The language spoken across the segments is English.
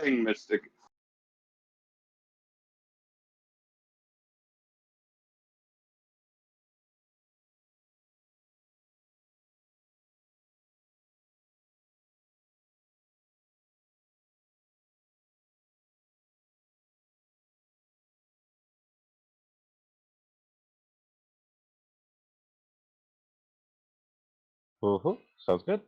thing, Mystic. Sounds good.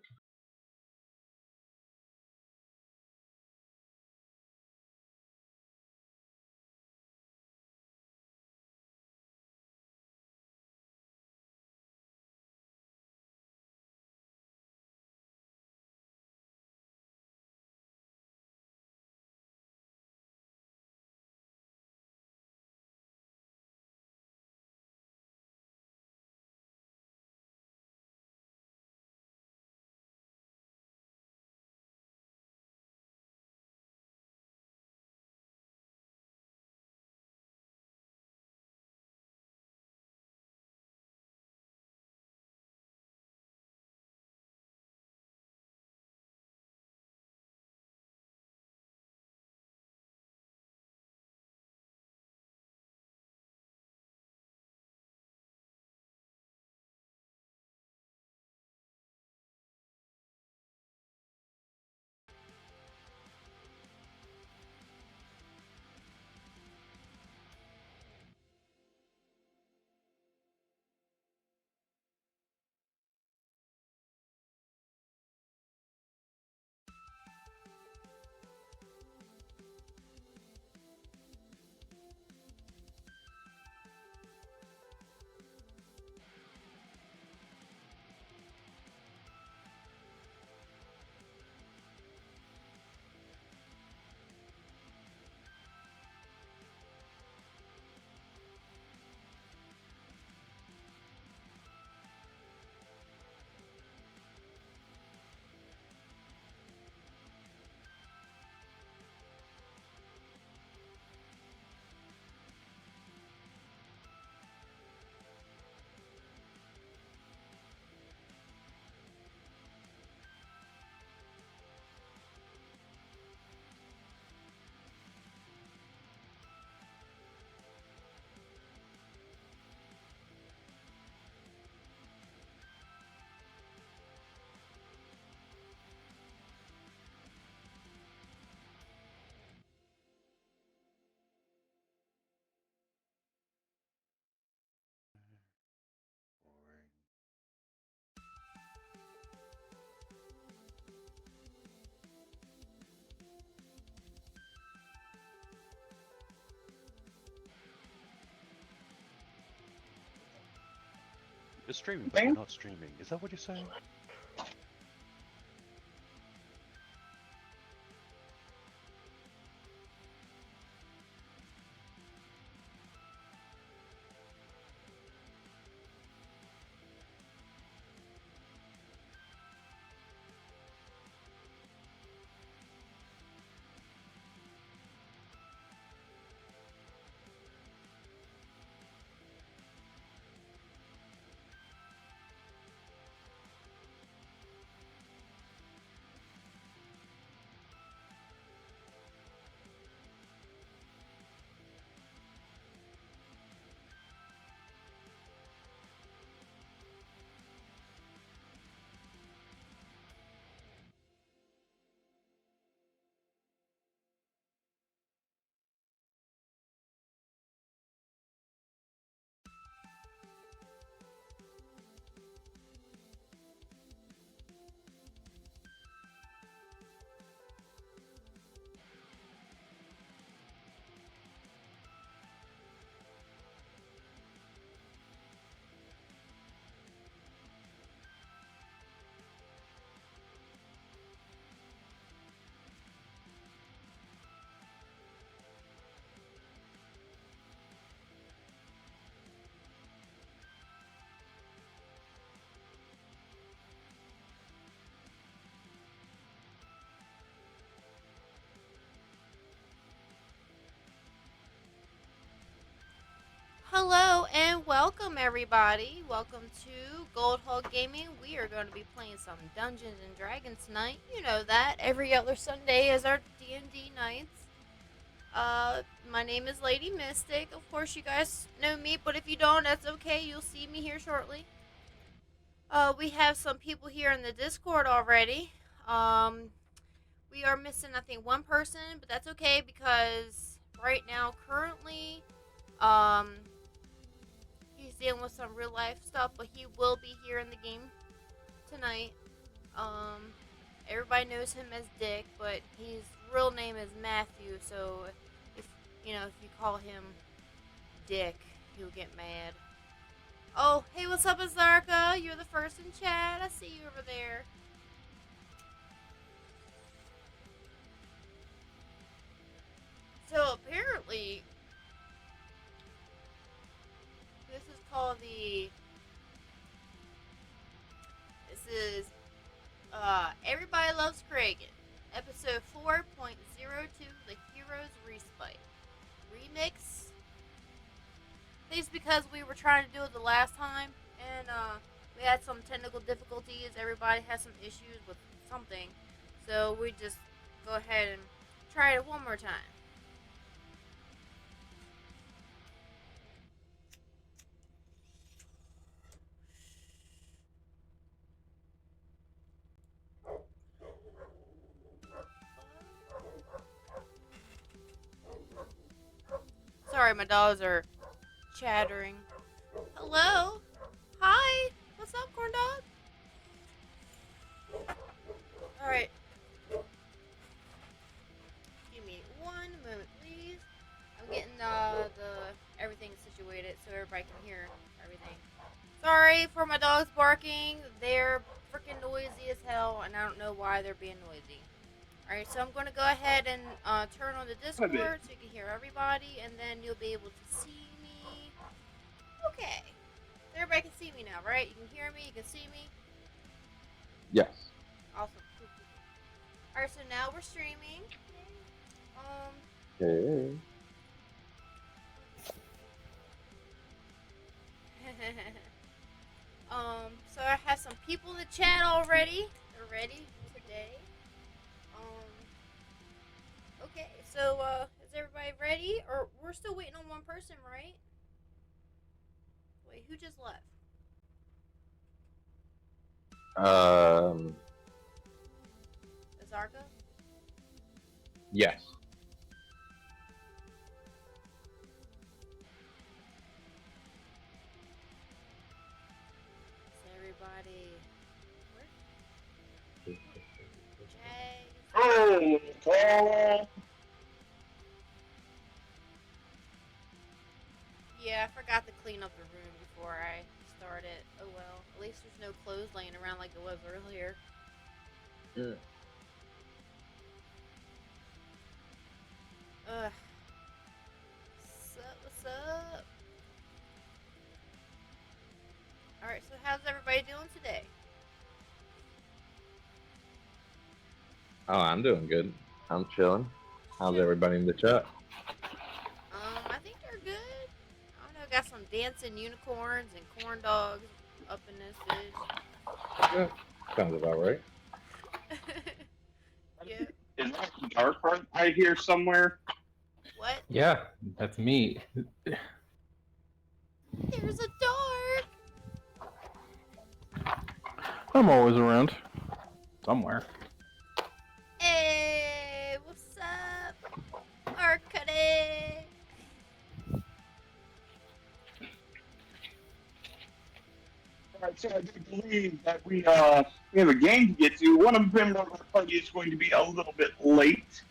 You're streaming, but you're not streaming. Is that what you're saying? Hello and welcome Welcome everybody. Welcome to GuldhallGaming. We are going to be playing some Dungeons and Dragons tonight. You know that every other Sunday is our D&D nights. My name is Lady Mystic. Of course, you guys know me, but if you don't, that's okay. You'll see me here shortly. We have some people here in the Discord already. We are missing, I think, one person, but that's okay because right now, currently, he's dealing with some real life stuff, but he will be here in the game tonight. Um, Everybody knows him as Dick, but his real name is Matthew. So if if you call him Dick, he'll get mad. Oh, hey, what's up, Azarka? You're the first in chat. I see you over there. So apparently, this is called the. This is Everybody Loves KRAGGAN, episode 4.02, The Hero's Respite remix. I think it's because we were trying to do it the last time, and we had some technical difficulties. Everybody had some issues with something, so we just go ahead and try it one more time. Sorry, my dogs are chattering. Hello? Hi? What's up, corn dog? Alright. Give me one moment, please. I'm getting the everything situated so everybody can hear everything. Sorry for my dogs barking. They're freaking noisy as hell, and I don't know why they're being noisy. Alright, so I'm going to go ahead and turn on the Discord so you can hear everybody, and then you'll be able to see me. Okay. Everybody can see me now, right? You can hear me, you can see me? Yes. Awesome. Alright, so now we're streaming. Okay. So I have some people in the chat already. They're ready today. Okay, so, is everybody ready? Or we're still waiting on one person, right? Wait, who just left? Azarka? Yes. Is everybody... Where? Oh, Yeah, I forgot to clean up the room before I started. Oh well. At least there's no clothes laying around like it was earlier. Mm. Ugh. What's up? Alright, so how's everybody doing today? Oh, I'm doing good. I'm chilling. How's everybody in the chat? I think they're good. I don't know, got some dancing unicorns and corn dogs up in this bitch. Yeah, sounds about right. Yeah. Is that dark right here somewhere? What? Yeah, that's me. There's a dark! I'm always around. Somewhere. Hey, what's up? Arcade! Alright, so I do believe that we have a game to get to. One of the members of our party is going to be a little bit late.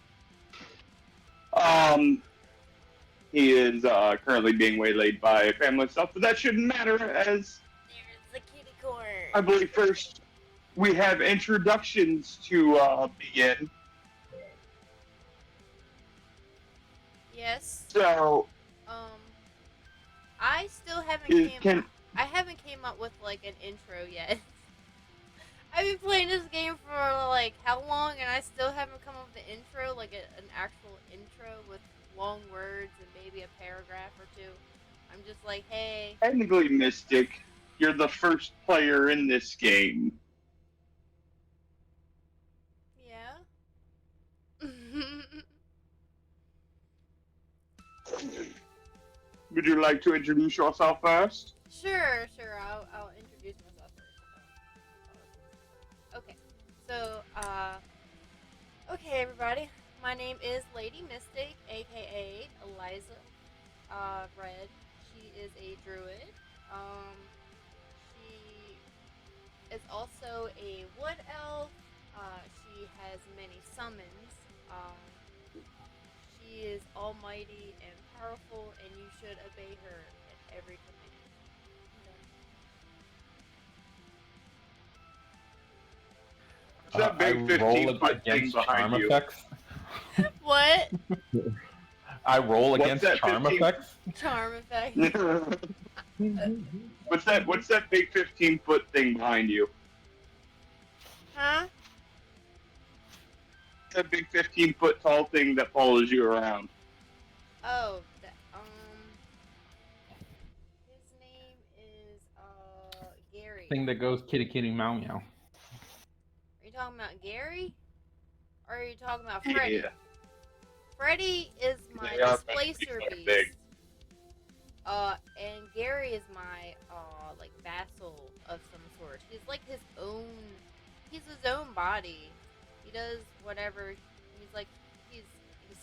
He is currently being waylaid by family stuff, but that shouldn't matter as There's the kitty corn. I believe first we have introductions to begin. Yes. So I still haven't I haven't came up with like an intro yet. I've been playing this game for like how long, and I still haven't come up with an intro, like an actual intro with long words and maybe a paragraph or two. I'm just like, hey. Technically, Mystic, you're the first player in this game. Yeah. Would you like to introduce yourself first? Sure. I'll introduce myself first. Okay. So, okay, everybody. My name is Lady Mystic, aka Eliza. Red. She is a druid. She is also a wood elf. She has many summons. She is almighty and powerful, and you should obey her at every command. What's that I big roll 15-foot thing against behind charm you? effects. What? I roll What's against that charm 15 effects. Charm effect. What's that big 15-foot thing behind you? Huh? That big 15-foot tall thing that follows you around. Oh, his name is Gary. Thing that goes kitty kitty meow meow. Are you talking about Gary? Or are you talking about Freddy? Yeah. Freddy is my They are displacer pretty beast. big. And Gary is my like vassal of some sort. He's like his own. He's his own body. He does whatever. He's like he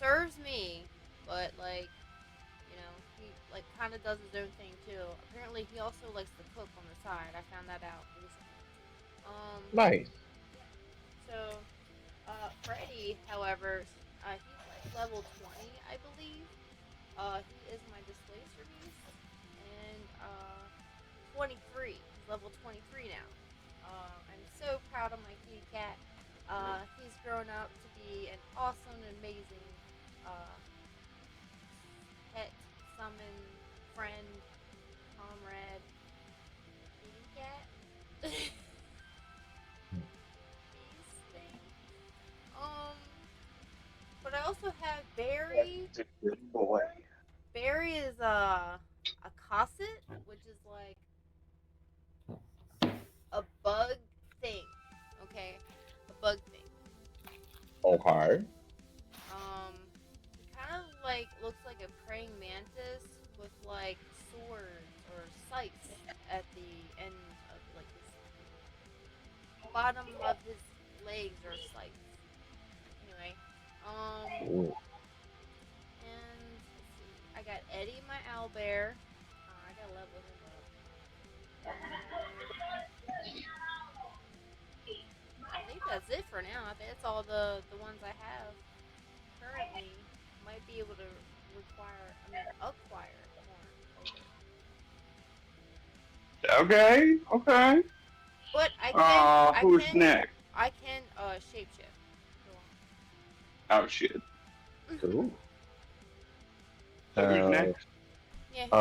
serves me, but like he like kind of does his own thing too. Apparently, he also likes to cook on the side. I found that out recently. Nice. So, Freddy, however, he's like level 20, I believe. He is my displacer beast, and 23. He's level 23 now. I'm so proud of my kitty cat. He's grown up to be an awesome and amazing pet, summon, friend, comrade, kitty cat. Beast thing. But I also have Barry. That's a good boy. Barry is a cosset, which is like a bug thing. Okay, a bug thing. Okay. He kind of like looks like a praying mantis with like swords or sights at the end of like his bottom of his legs or sights. Anyway, Ooh. and let's see, I got Eddie, my owlbear. I gotta level him up. I think that's it for now. I think that's all the ones I have currently. Might be able to acquire more. Okay, okay. But I Who's can next? shapeshift. Oh shit. Ooh. So who's next? Yeah, who's next?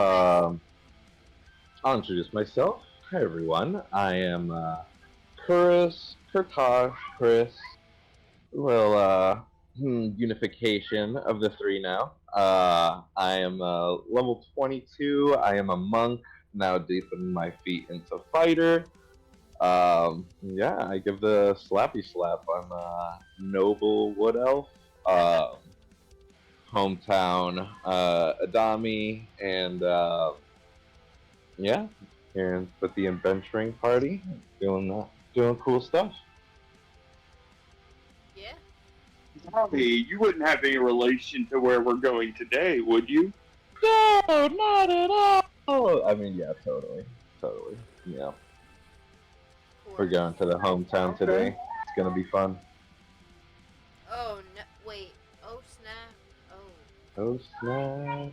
I'll introduce myself. Hi everyone. I am Kurtosh, Chris. Well, unification of the three now. I am level 22. I am a monk, now deep in my feet into fighter. Yeah, I give the slappy slap. I'm a noble wood elf. Hometown, Adami, and yeah, and with the adventuring party, doing cool stuff. Yeah. Bobby, you wouldn't have any relation to where we're going today, would you? No, not at all. I mean, yeah, totally. Yeah, we're going to the hometown today. It's gonna be fun. Oh no! Wait. Oh snap! Oh. Oh snap!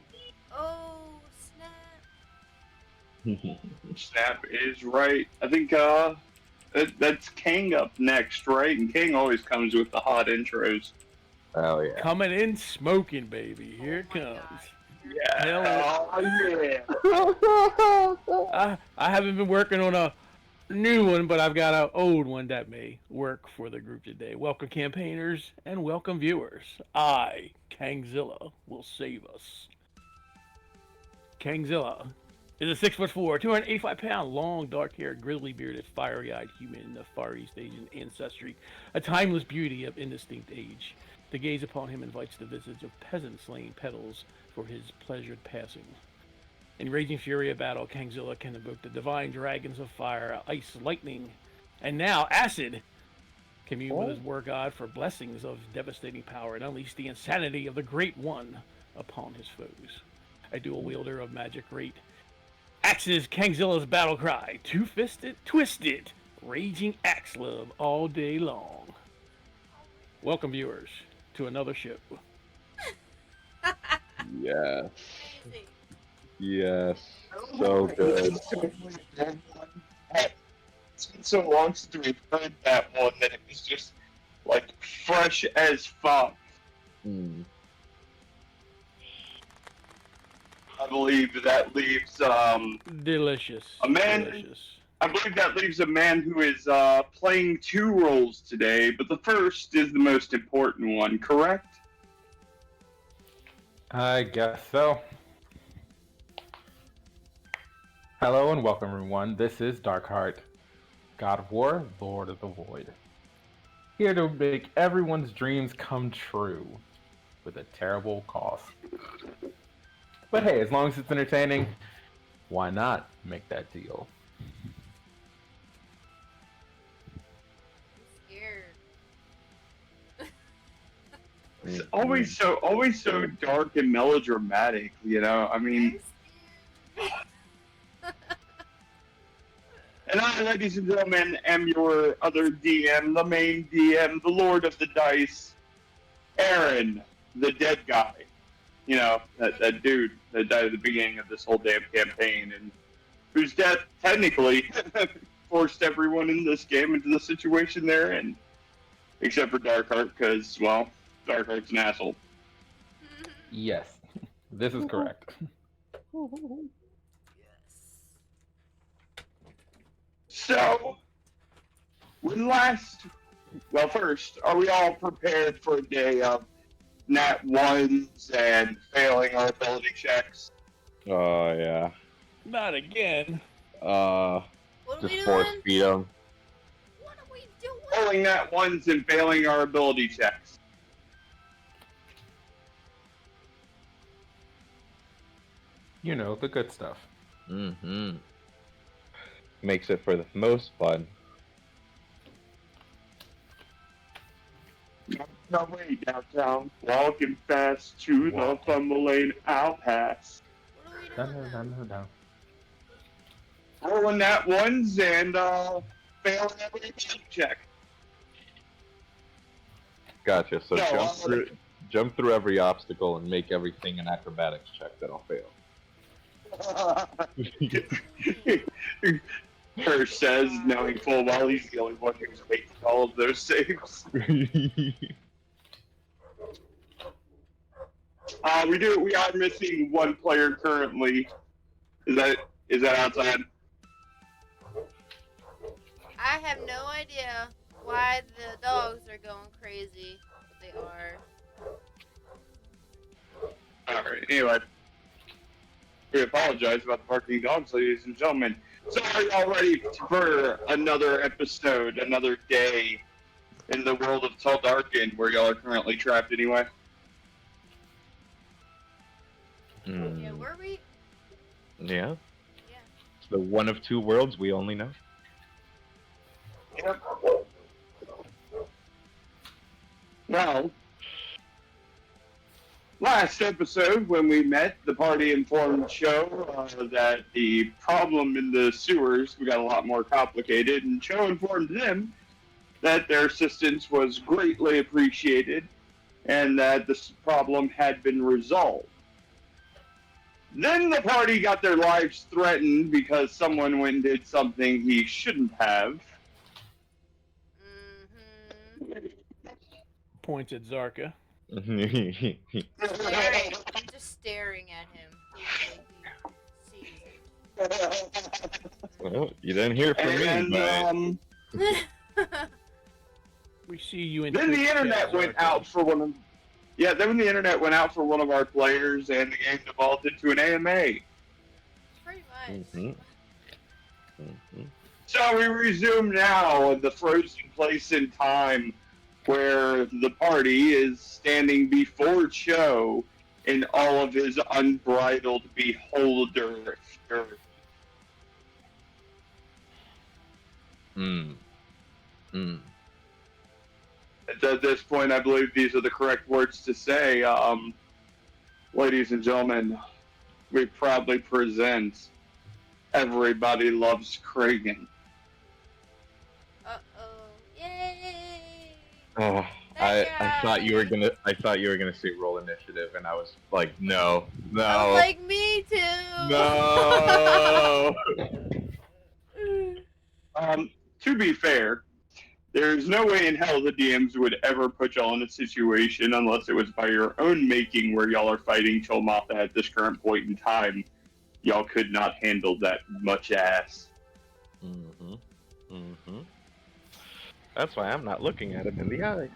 Oh snap! Snap is right. I think that's King up next, right? And King always comes with the hot intros. Oh yeah. Coming in smoking, baby. Here it Oh my comes. God. Yeah. Oh, yeah. I haven't been working on a new one, but I've got an old one that may work for the group today. Welcome, campaigners, and welcome, viewers. I, Kangzilla, will save us. Kangzilla is a 6'4", 285-pound, long, dark-haired, grizzly-bearded, fiery-eyed human of Far East Asian ancestry, a timeless beauty of indistinct age. The gaze upon him invites the visage of peasants slaying petals for his pleasured passing. In raging fury of battle, Kangzilla can invoke the divine dragons of fire, ice, lightning, and now acid. Commune with his war god for blessings of devastating power and unleash the insanity of the Great One upon his foes. A dual wielder of magic great axes, Kangzilla's battle cry: two-fisted, twisted, raging axe love all day long. Welcome, viewers, to another show. Yes. Amazing. Yes. So good. It's been so long since we've heard that one that it was just like fresh as fuck. Mm. I believe that leaves Delicious. A man- Delicious. I believe that leaves a man who is playing two roles today, but the first is the most important one, correct? I guess so. Hello and welcome, everyone. This is Darkheart, God of War, Lord of the Void. Here to make everyone's dreams come true with a terrible cost. But hey, as long as it's entertaining, why not make that deal? I'm scared. It's always so dark and melodramatic, you know? I mean, I'm scared. and I, ladies and gentlemen, am your other DM, the main DM, the Lord of the Dice, Aaron, the dead guy. You know, that dude that died at the beginning of this whole damn campaign, and whose death technically forced everyone in this game into the situation they're in. Except for Darkheart, because, well, Darkheart's an asshole. Yes, this is correct. Yes. So, well, first, are we all prepared for a day of nat ones and failing our ability checks? Oh yeah. Not again. What are we Just force doing? feed them. What are we doing? Failing nat ones and failing our ability checks. You know, the good stuff. Mm-hmm. Makes it for the most fun. No way downtown, walking fast to the fumble lane, I'll pass. What are we Dun, doing? dun, dun, dun. Rolling nat ones and failing every ability check. Gotcha. So No, jump through every obstacle and make everything an acrobatics check that'll fail. Kerr says, knowing full well he's the only one who's making all of those saves. We are missing one player currently. Is that outside? I have no idea why the dogs are going crazy. They are. Alright, anyway. We apologize about the barking dogs, ladies and gentlemen. So are y'all ready for another episode, another day in the world of Teldarkin, where y'all are currently trapped anyway? Yeah, were we? Yeah. Yeah. It's the one of two worlds we only know. Yep. Well, last episode when we met, the party informed Cho that the problem in the sewers got a lot more complicated, and Cho informed them that their assistance was greatly appreciated and that this problem had been resolved. Then the party got their lives threatened because someone went and did something he shouldn't have. Mm-hmm. Points at Zarka. Staring. I'm just staring at him. Hopefully he sees Well, you didn't hear from And me, but it. We see you in then Twitch the chat, internet went Zarka. out for one of then the internet went out for one of our players, and the game devolved into an AMA. Mm-hmm. Mm-hmm. So we resume now in the frozen place in time where the party is standing before Cho in all of his unbridled beholder fury. Mm. Mm. At this point, I believe these are the correct words to say. Ladies and gentlemen, we proudly present Everybody Loves KRAGGAN. Uh-oh. Yay! Oh, That I thought you were guy! gonna say roll initiative, and I was like, no, I was no, like, me no. too! To be fair, there's no way in hell the DMs would ever put y'all in a situation unless it was by your own making where y'all are fighting Chilmatha at this current point in time. Y'all could not handle that much ass. Mm-hmm. Mm-hmm. That's why I'm not looking at him in the eyes.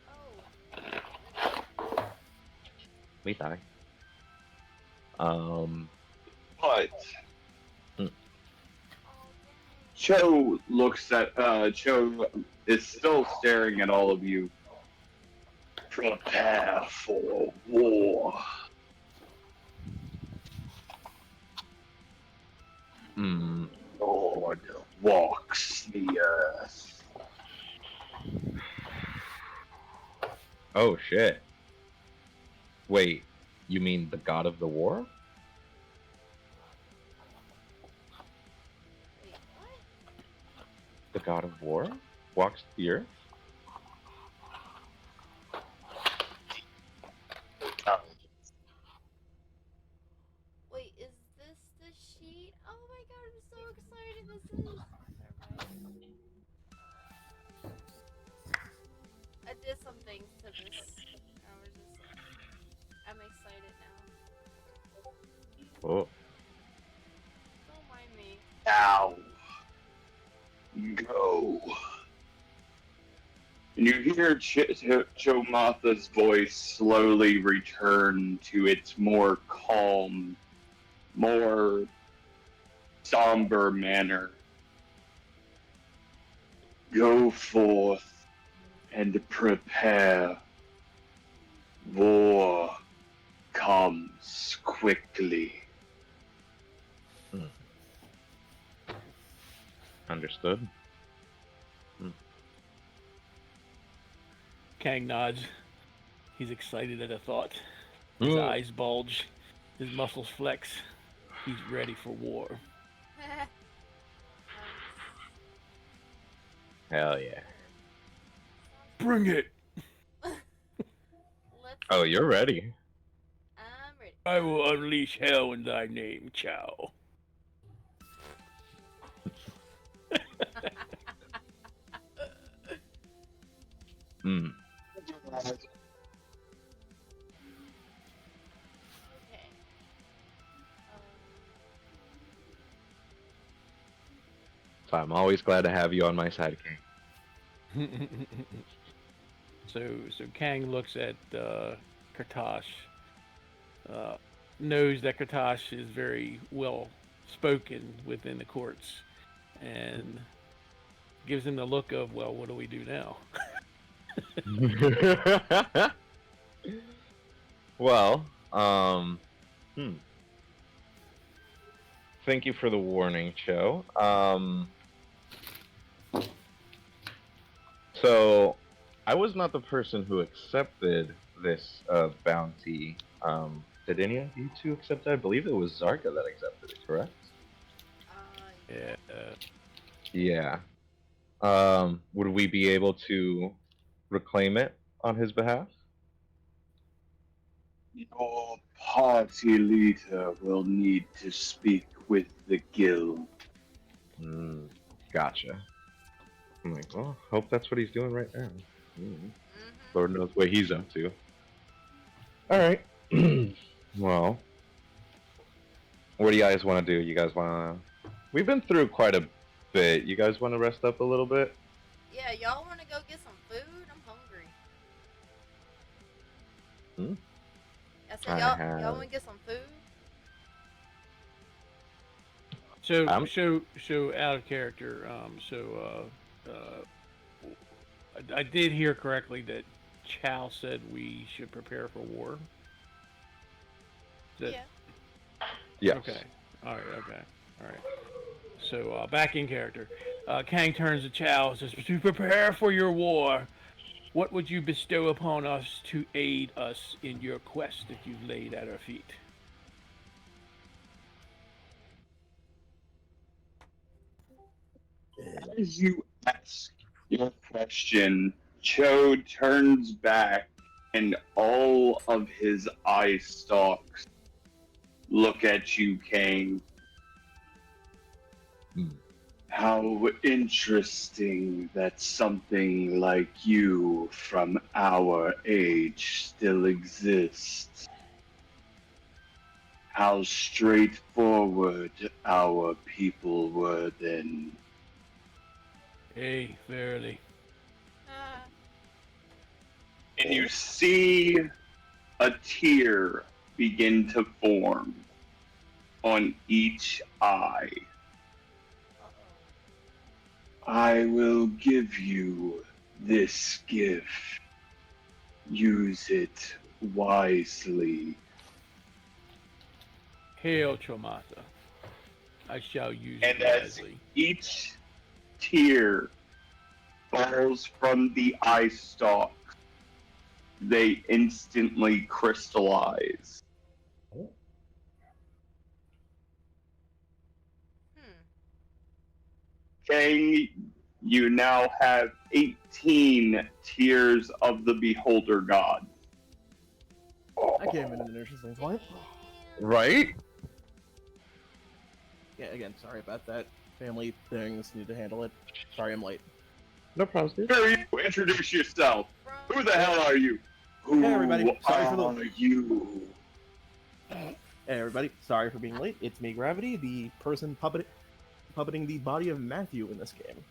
Oh. We die. But Mm. Oh, dang. Cho looks at Cho is still staring at all of you. Prepare for war. Mm. Lord walks the earth. Oh shit. Wait, you mean the god of the war? Wait, what? The god of war walks the earth? Wait, is this the sheet? Oh my god, I'm so excited. This is. Never mind. I did some things to this. I was just like, I'm excited now. Oh. Don't mind me. Now, go. And you hear Cho'Matha's voice slowly return to its more calm, more somber manner. Go forth and prepare. War comes quickly. Hmm. Understood. Kang nods. He's excited at the thought. His Mm. eyes bulge. His muscles flex. He's ready for war. Nice. Hell yeah. Bring it! Let's. Oh, you're ready. I'm ready. I will unleash hell in thy name, Chow. Hmm. Okay. Um. So I'm always glad to have you on my side, King. So Kang looks at Kartosh, knows that Kartosh is very well spoken within the courts, and gives him the look of, well, what do we do now? Well, hmm. Thank you for the warning, Cho. So I was not the person who accepted this bounty. Did any of you two accept it? I believe it was Zarka that accepted it, correct? Yeah. Yeah. Yeah. Would we be able to reclaim it on his behalf? Your party leader will need to speak with the guild. Mm, gotcha. I'm like, well, hope that's what he's doing right now. Mm, Mhm. Lord knows what he's up to. All right. Well, what do you guys want to do? You guys want to? We've been through quite a bit. You guys want to rest up a little bit? Yeah, y'all want to go get some food? I'm hungry. Hmm? I said I y'all want have. to get some food? So, I'm so out of character. I did hear correctly that Chow said we should prepare for war. Is that Yeah. yes. okay? All right. Okay. All right. So back in character, Kang turns to Chow and says, "To prepare for your war, what would you bestow upon us to aid us in your quest that you've laid at our feet?" As you ask your question, Cho turns back and all of his eye stalks look at you, Kang. Hmm. How interesting that something like you from our age still exists. How straightforward our people were then. Hey, verily. Uh, And you see a tear begin to form on each eye. I will give you this gift. Use it wisely. Hail, Chomata. I shall use And it as wisely. each tear falls from the eye stalk, they instantly crystallize. hmm. Kang, you now have 18 tears of the Beholder God. That came in an interesting point. Damn. Right? Yeah, again, sorry about that. Family things, need to handle it. Sorry I'm late. No problem, dude. Who are you? Introduce yourself. Who the hell are you? Who Hey, everybody. Sorry for the- are you? Hey everybody, sorry for being late. It's me, Gravity, the person puppeting the body of Matthew in this game.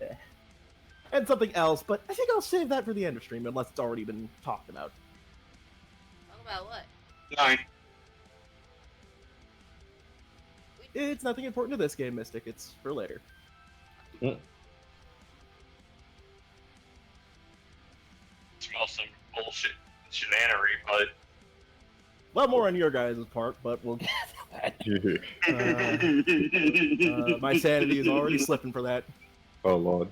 Yeah. And something else, but I think I'll save that for the end of stream unless it's already been talked about. Talk about what? 9. It's nothing important to this game, Mystic. It's for later. Smell some bullshit shenanery, but Well, more on your guys' part, but we'll get to that. My sanity is already slipping for that. Oh lord.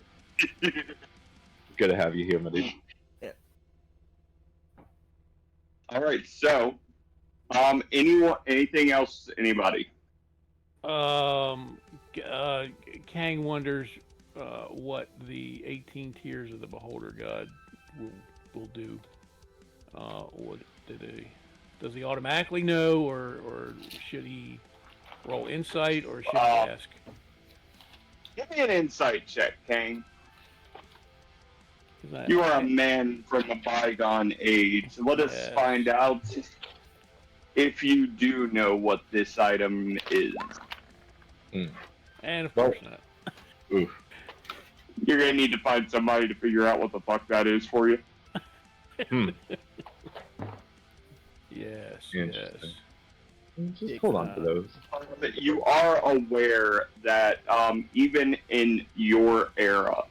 Good to have you here, my dude. all right. So, anything else? Anybody? Um, Kang wonders what the 18 Tears of the Beholder God will do. What did he? Does he automatically know, or should he roll insight, or should he ask? Give me an insight check, Kang. 'Cause You are a man from a bygone age. Let us Yes. find out if you do know what this item is. And of Well- course not. Oof. You're gonna need to find somebody to figure out what the fuck that is for you. Yes, yes. Interesting. Just hold on to those. You are aware that even in your era,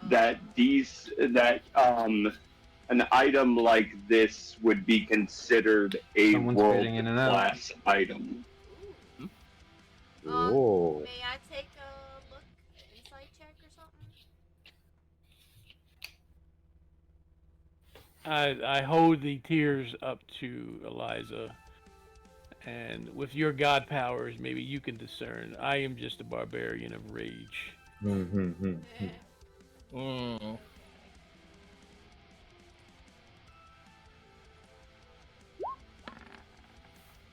that an item like this would be considered a Someone's world fading in and out. class item. Ooh. Whoa. May I take a look, insight check or something? I hold the tears up to Eliza, and with your god powers, maybe you can discern. I am just a barbarian of rage. Mm-hmm. Mm.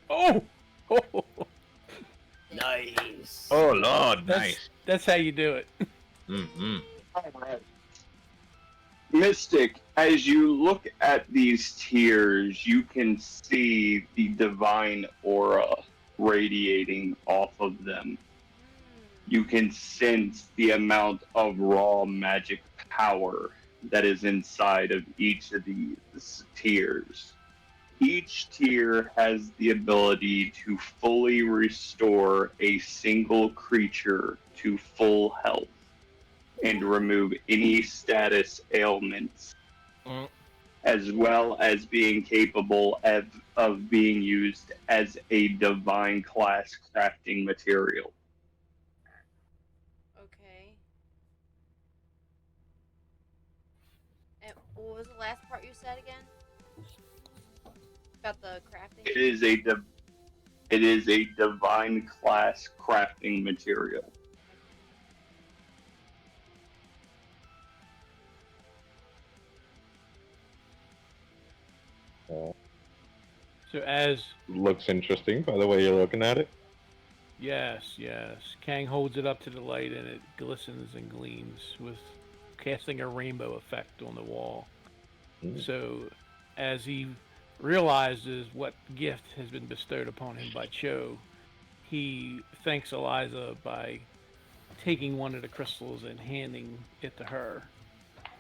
Oh! Nice. Oh lord, That's how you do it. Mm-hmm. Alright. Mystic, as you look at these tears, you can see the divine aura radiating off of them. You can sense the amount of raw magic power that is inside of each of these tears. Each tier has the ability to fully restore a single creature to full health and remove any status ailments, Mm. as well as being capable of being used as a divine class crafting material. Okay. And what was the last part you said again? About the crafting? It is a divine class crafting material. So as Looks interesting by the way you're looking at it. yes, Kang holds it up to the light and it glistens and gleams with casting a rainbow effect on the wall. So as he realizes what gift has been bestowed upon him by Cho, he thanks Eliza by taking one of the crystals and handing it to her.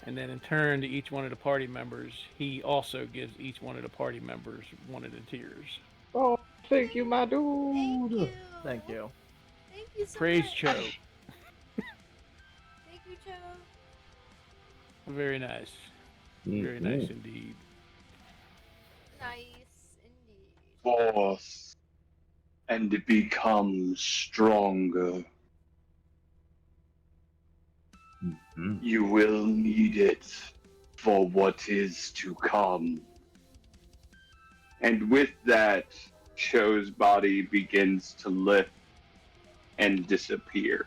And then in turn to each one of the party members, he also gives each one of the party members one of the tiers. Oh, thank you, my Thank dude. you. Thank you. Thank you so Praise much. Cho. Thank you, Cho. Very nice. Very nice indeed. Nice indeed. Force and become stronger. You will need it for what is to come. And with that, Cho's body begins to lift and disappear.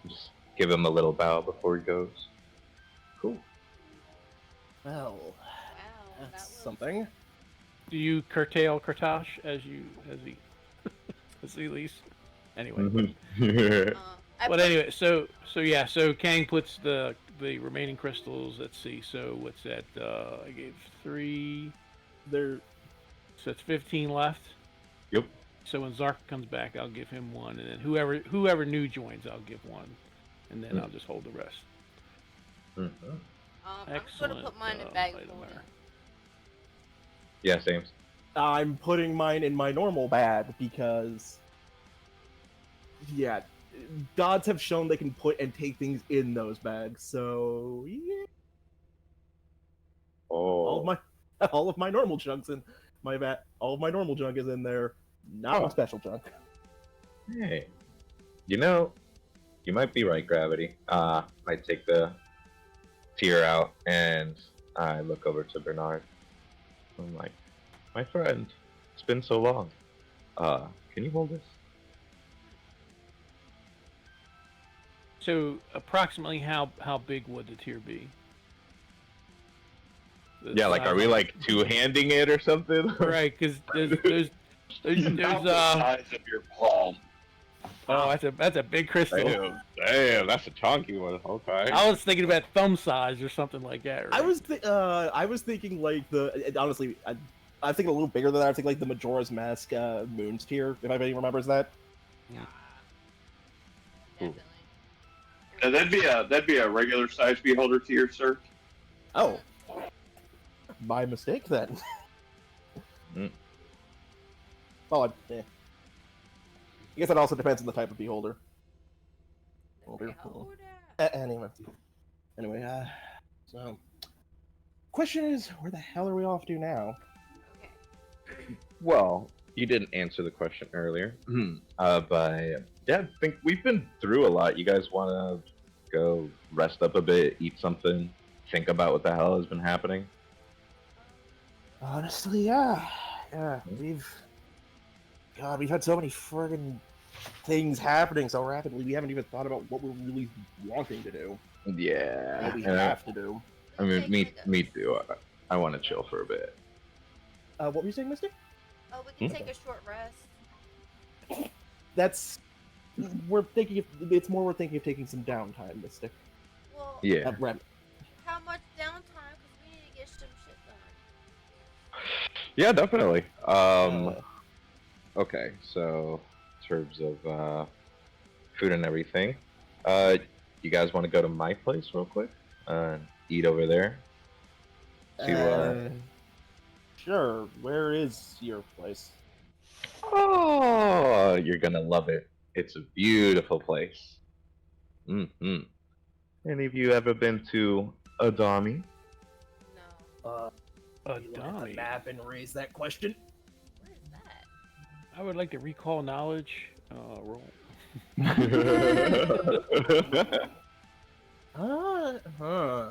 Just give him a little bow before he goes. Cool. Well, Wow, that that's was something. Do you curtail Kartash as he leaves? Anyway. But anyway, so Kang puts the remaining crystals. Let's see. So what's that? I gave 3. There. So it's 15 left. Yep. So when Zark comes back, I'll give him 1, and then whoever new joins, I'll give 1, and then I'll just hold the rest. I'm just gonna put mine in bag holding. Yeah, same. I'm putting mine in my normal bag because, yeah, gods have shown they can put and take things in those bags. So yeah, all of my normal junk's in my bag. All of my normal junk is in there, not my special junk. Hey, you might be right, Gravity. I take the tear out and I look over to Bernard. I'm like, my friend, it's been so long. Can you hold this? So approximately how big would the tier be? Yeah, like, are we like two-handing it or something? Right, because there's About the size of your palm. oh, that's a big crystal. Damn, that's a chunky one. Okay. I was thinking about thumb size or something like that. Right? I was thinking like honestly, I'm thinking a little bigger than that. I think like the Majora's Mask Moons tier, if anybody remembers that. Definitely. That'd be a regular size beholder tier, sir. Oh, my mistake then. Well, I guess it also depends on the type of beholder. Anyway, so question is, where the hell are we off to now? Okay. Well, you didn't answer the question earlier. But yeah, I think we've been through a lot. You guys want to go rest up a bit, eat something, think about what the hell has been happening? Honestly, yeah. We've had so many friggin' things happening so rapidly. We haven't even thought about what we're really wanting to do. Yeah. What we have to do. I mean, me too. I want to chill for a bit. What were you saying, Mystic? Oh, we can take a short rest. It's more we're thinking of taking some downtime, Mystic. Well, Yeah. how much downtime? Because we need to get some shit done. Yeah, definitely. Okay, so in terms of food and everything, you guys want to go to my place real quick? Eat over there? to Sure. Where is your place? Oh, you're gonna love it. It's a beautiful place. Mm-hmm. Any of you ever been to Adami? No. You look at the Dummy. map and raise that question. Where is that? I would like to recall knowledge. Roll. Huh.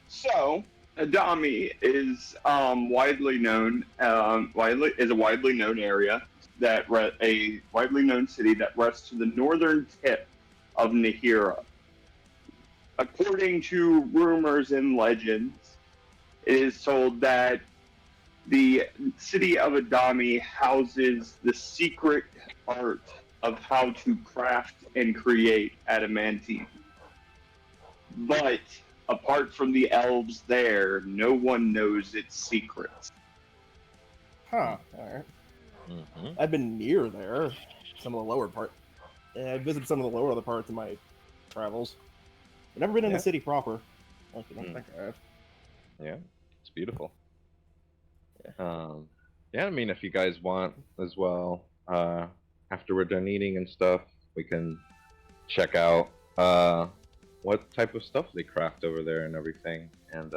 So, Adami is widely known. Is a widely known area that a widely known city that rests to the northern tip of Nahira. According to rumors and legends, it is told that the city of Adami houses the secret art of how to craft and create adamantium. But apart from the elves there, no one knows its secrets. Huh. Alright. Mm-hmm. I've been near there. Some of the lower part. I visited some of the lower other parts in my travels. I've never been in Yeah. the city proper. Like, I don't Hmm. think I have. Yeah, it's beautiful. Yeah, I mean, if you guys want as well, after we're done eating and stuff, we can check out what type of stuff they craft over there and everything. And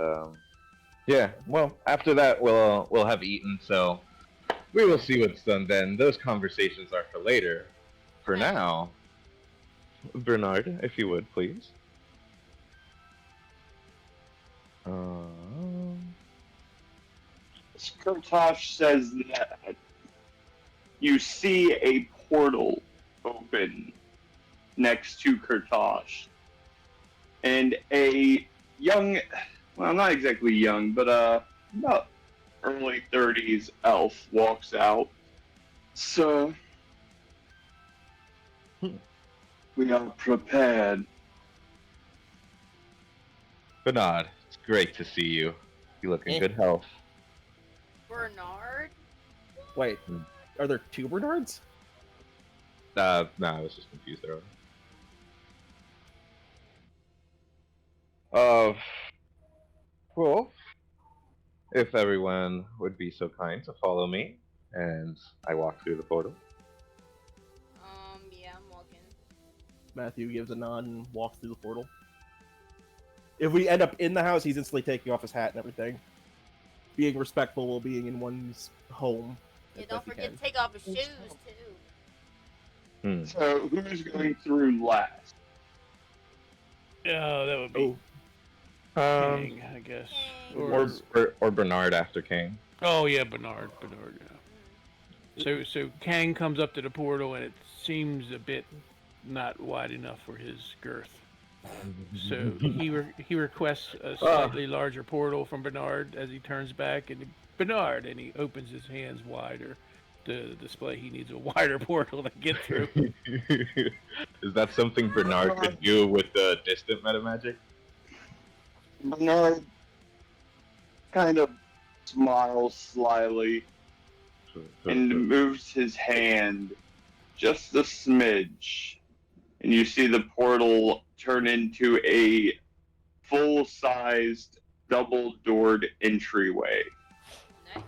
yeah, well, after that we'll have eaten, so we will see what's done then. Those conversations are for later. For Okay. now, Bernard, if you would please. Skurtosh says that you see a portal open next to Kurtosh. And a young, well, not exactly young, but about early 30s elf walks out. So, we are prepared. Bernard, it's great to see you. You look in Eh. good health. Bernard? Wait, are there two Bernards? No, I was just confused earlier. Well, if everyone would be so kind to follow me, and I walk through the portal. Yeah, I'm walking. Matthew gives a nod and walks through the portal. If we end up in the house, he's instantly taking off his hat and everything. Being respectful while being in one's home. Yeah, as don't best he forget can. to take off his shoes, too. So, who's going through last? Yeah, that would be King, I guess. King. Or Bernard after King. Oh yeah, Bernard. Yeah. So Kang comes up to the portal and it seems a bit not wide enough for his girth. So he requests a slightly larger portal from Bernard as he turns back, and Bernard, and he opens his hands wider to display he needs a wider portal to get through. Is that something Bernard could do with the distant meta magic? Bernard kind of smiles slyly and moves his hand just a smidge, and you see the portal turn into a full-sized, double-doored entryway. Nice.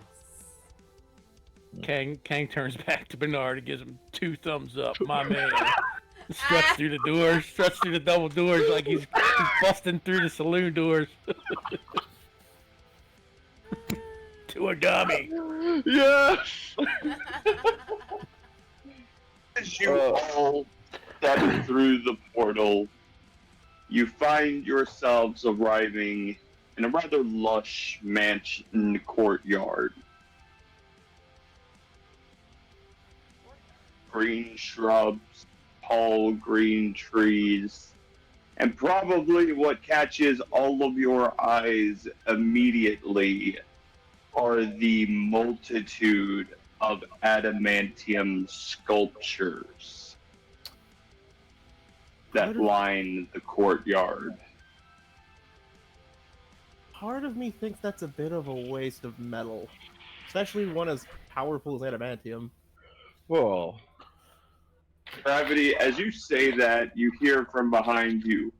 Kang turns back to Bernard and gives him 2 thumbs up. My man. Struts through the doors, struts through the double doors like he's busting through the saloon doors. To a dummy. Yes! As you all step through the portal, you find yourselves arriving in a rather lush mansion courtyard. Green shrubs, tall green trees, and probably what catches all of your eyes immediately are the multitude of adamantium sculptures that line the courtyard. Part of me thinks that's a bit of a waste of metal. Especially one as powerful as adamantium. Whoa. Gravity, as you say that, you hear from behind you.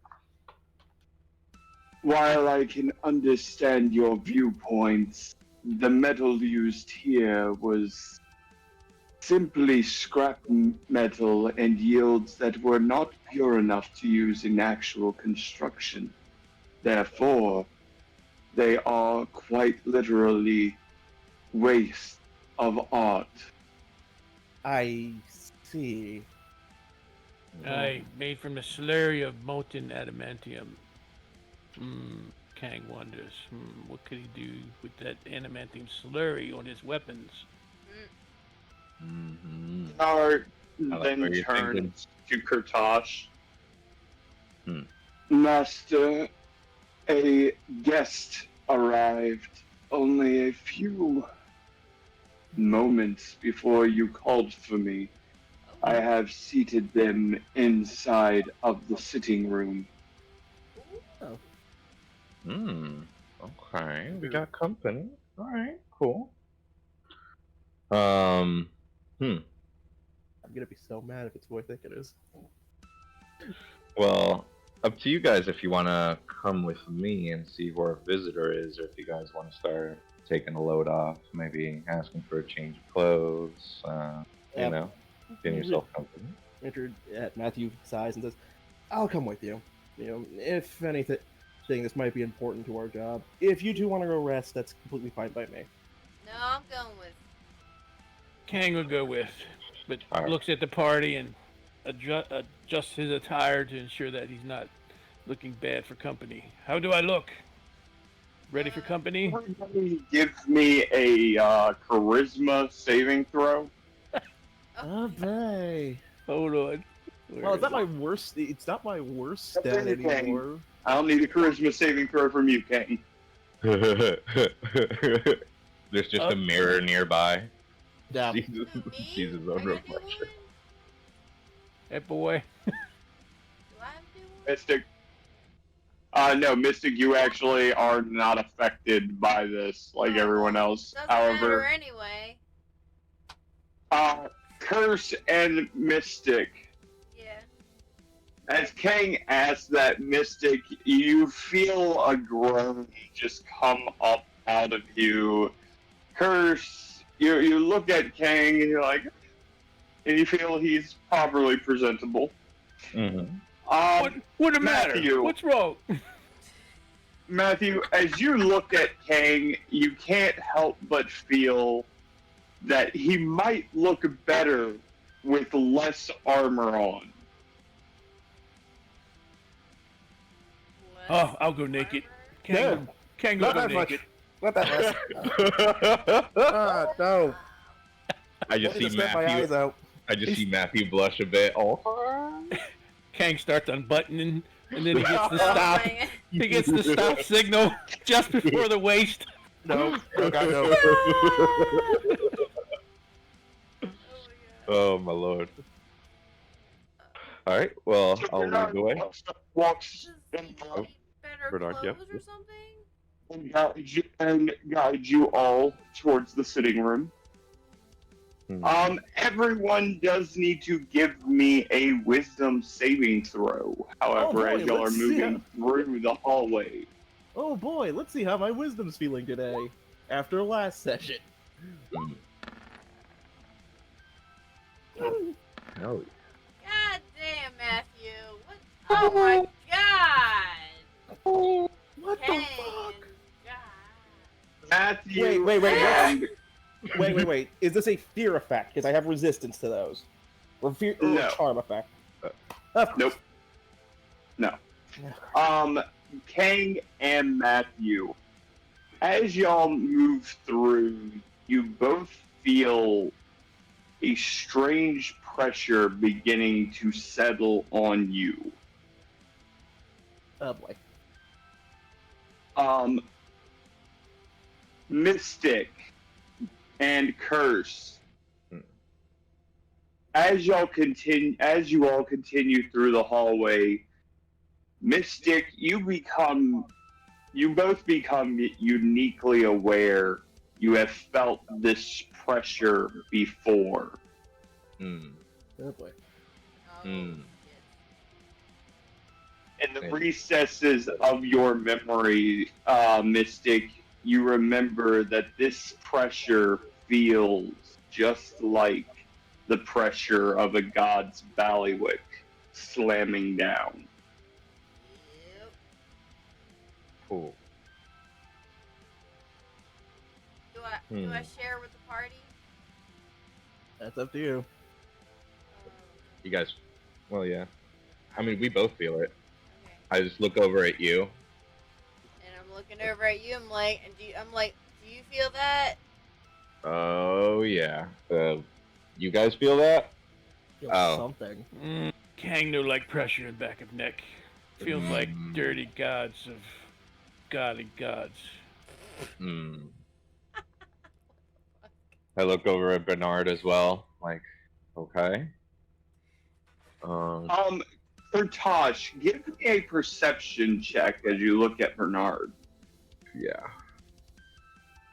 While I can understand your viewpoints, the metal used here was simply scrap metal and yields that were not pure enough to use in actual construction. Therefore, they are quite literally waste of art. I see. Aye, made from the slurry of molten adamantium. Kang wonders, what could he do with that adamantium slurry on his weapons? Mm-hmm. Art like then what you're thinking. turns to Kurtosh. Hmm. Master, a guest arrived only a few moments before you called for me. I have seated them inside of the sitting room. Okay, we got company. All right, cool. Hmm. I'm gonna be so mad if it's who I think it is. Well, up to you guys if you want to come with me and see who our visitor is, or if you guys want to start taking a load off, maybe asking for a change of clothes, Yep. getting yourself company. Richard at Matthew sighs and says, "I'll come with you. You know, if anything, this might be important to our job. If you two want to go rest, that's completely fine by me." No, I'm going with. Kang will go with, but All right. looks at the party and adjusts his attire to ensure that he's not looking bad for company. How do I look? Ready for company? Everybody give me a charisma saving throw. Oh, boy. Hold on. Well, it's not my worst. It's not my worst That's stat anything. anymore. I don't need a charisma saving throw from you, Kane. There's just a mirror nearby. Yeah. Sees his Me? own I gotta do reflection. one? That boy. Do I have to do one? Mystic. No, Mystic, you actually are not affected by this like Oh, everyone well, else. doesn't matter However, anyway. Curse and Mystic. Yeah. As Kang asks that Mystic, you feel a groan just come up out of you. Curse, you look at Kang and you're like, and you feel he's properly presentable. Mm-hmm. What the matter? Matthew. What's wrong? Matthew, as you look at Kang, you can't help but feel that he might look better with less armor on. Oh, I'll go naked. Kang will Not go that much. naked. Not that much. No. I just Let me see get my eyes Matthew. out. I just see Matthew blush a bit. Oh. Kang starts unbuttoning, and then he gets the Oh stop. my God. He gets the stop signal just before the waist. No. Oh, God, no. Oh my lord. All right. Well, I'll lead the way. Walks Does in he front need better Bernard, clothes yeah. or something? and guide you all towards the sitting room. Everyone does need to give me a wisdom saving throw. However, boy, as y'all are let's see moving through the hallway. Oh boy, let's see how my wisdom's feeling today. After last session. Oh. God damn, Matthew. What? Oh my God. What Kang. the fuck? God. Matthew. Wait. and- Wait. Is this a fear effect? Because I have resistance to those. Or fear or No. charm effect. Nope. No. Kang and Matthew, as y'all move through, you both feel a strange pressure beginning to settle on you. Oh boy. Mystic and Curse. As you all continue through the hallway, Mystic, you both become uniquely aware you have felt this pressure before. Oh boy. Oh, Mm. shit. in the recesses of your memory, Mystic, you remember that this pressure feels just like the pressure of a god's bailiwick slamming down. Yep. Cool. Do I share with the party? That's up to you. Um, You guys, well, yeah. I mean, we both feel it. okay. I just look over at you. And I'm looking over at you. I'm like, do you feel that? Oh yeah. You guys feel that? Feel Oh. something. Kang no like pressure in back of neck. Feels like dirty gods of godly gods. Hmm. I look over at Bernard as well. Like, okay. Tosh, give me a perception check as you look at Bernard. Yeah.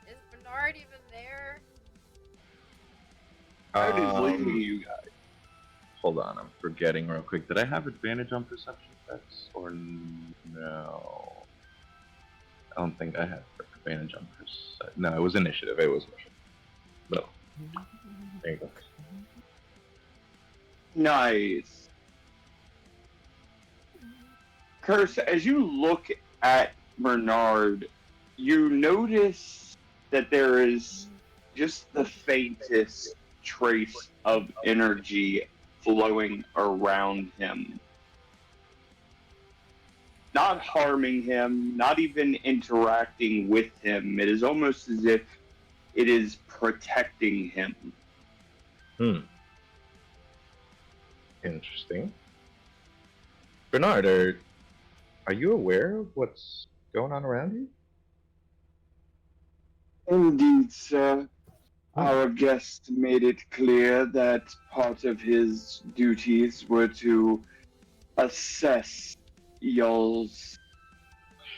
Is Bernard even there? Bernard is leading you guys. Hold on, I'm forgetting real quick. Did I have advantage on perception checks or no? I don't think I had advantage on perception. No, it was initiative. It was initiative. No. There you go. Nice. Curse, as you look at Bernard, you notice that there is just the faintest trace of energy flowing around him. Not harming him, not even interacting with him. It is almost as if it is protecting him. Interesting. Bernard, are you aware of what's going on around you? Indeed, sir. Our guest made it clear that part of his duties were to assess y'all's.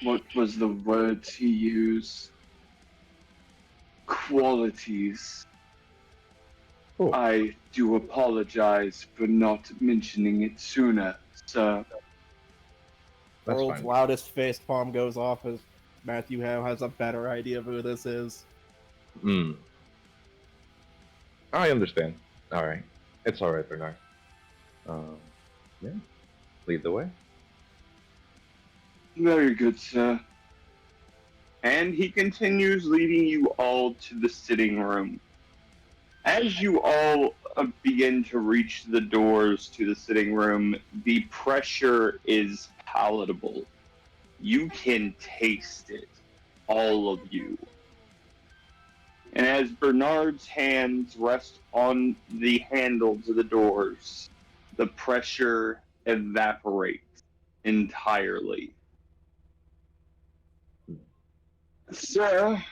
What was the word he used? Qualities. Cool. I do apologize for not mentioning it sooner, sir. That's World's fine. loudest fist palm goes off as Matthew has a better idea of who this is. I understand. All right. It's all right, Bernard. Yeah. Lead the way. Very good, sir. And he continues leading you all to the sitting room. As you all begin to reach the doors to the sitting room, the pressure is palatable. You can taste it, all of you. And as Bernard's hands rest on the handles of the doors, the pressure evaporates entirely. Sir,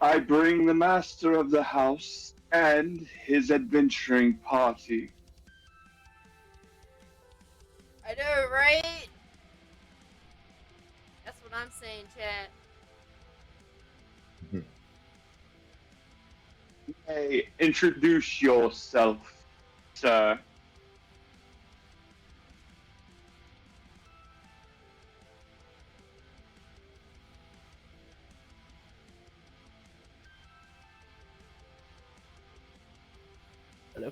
I bring the master of the house and his adventuring party. I know, right? That's what I'm saying, chat. Hey, introduce yourself, sir. Hello?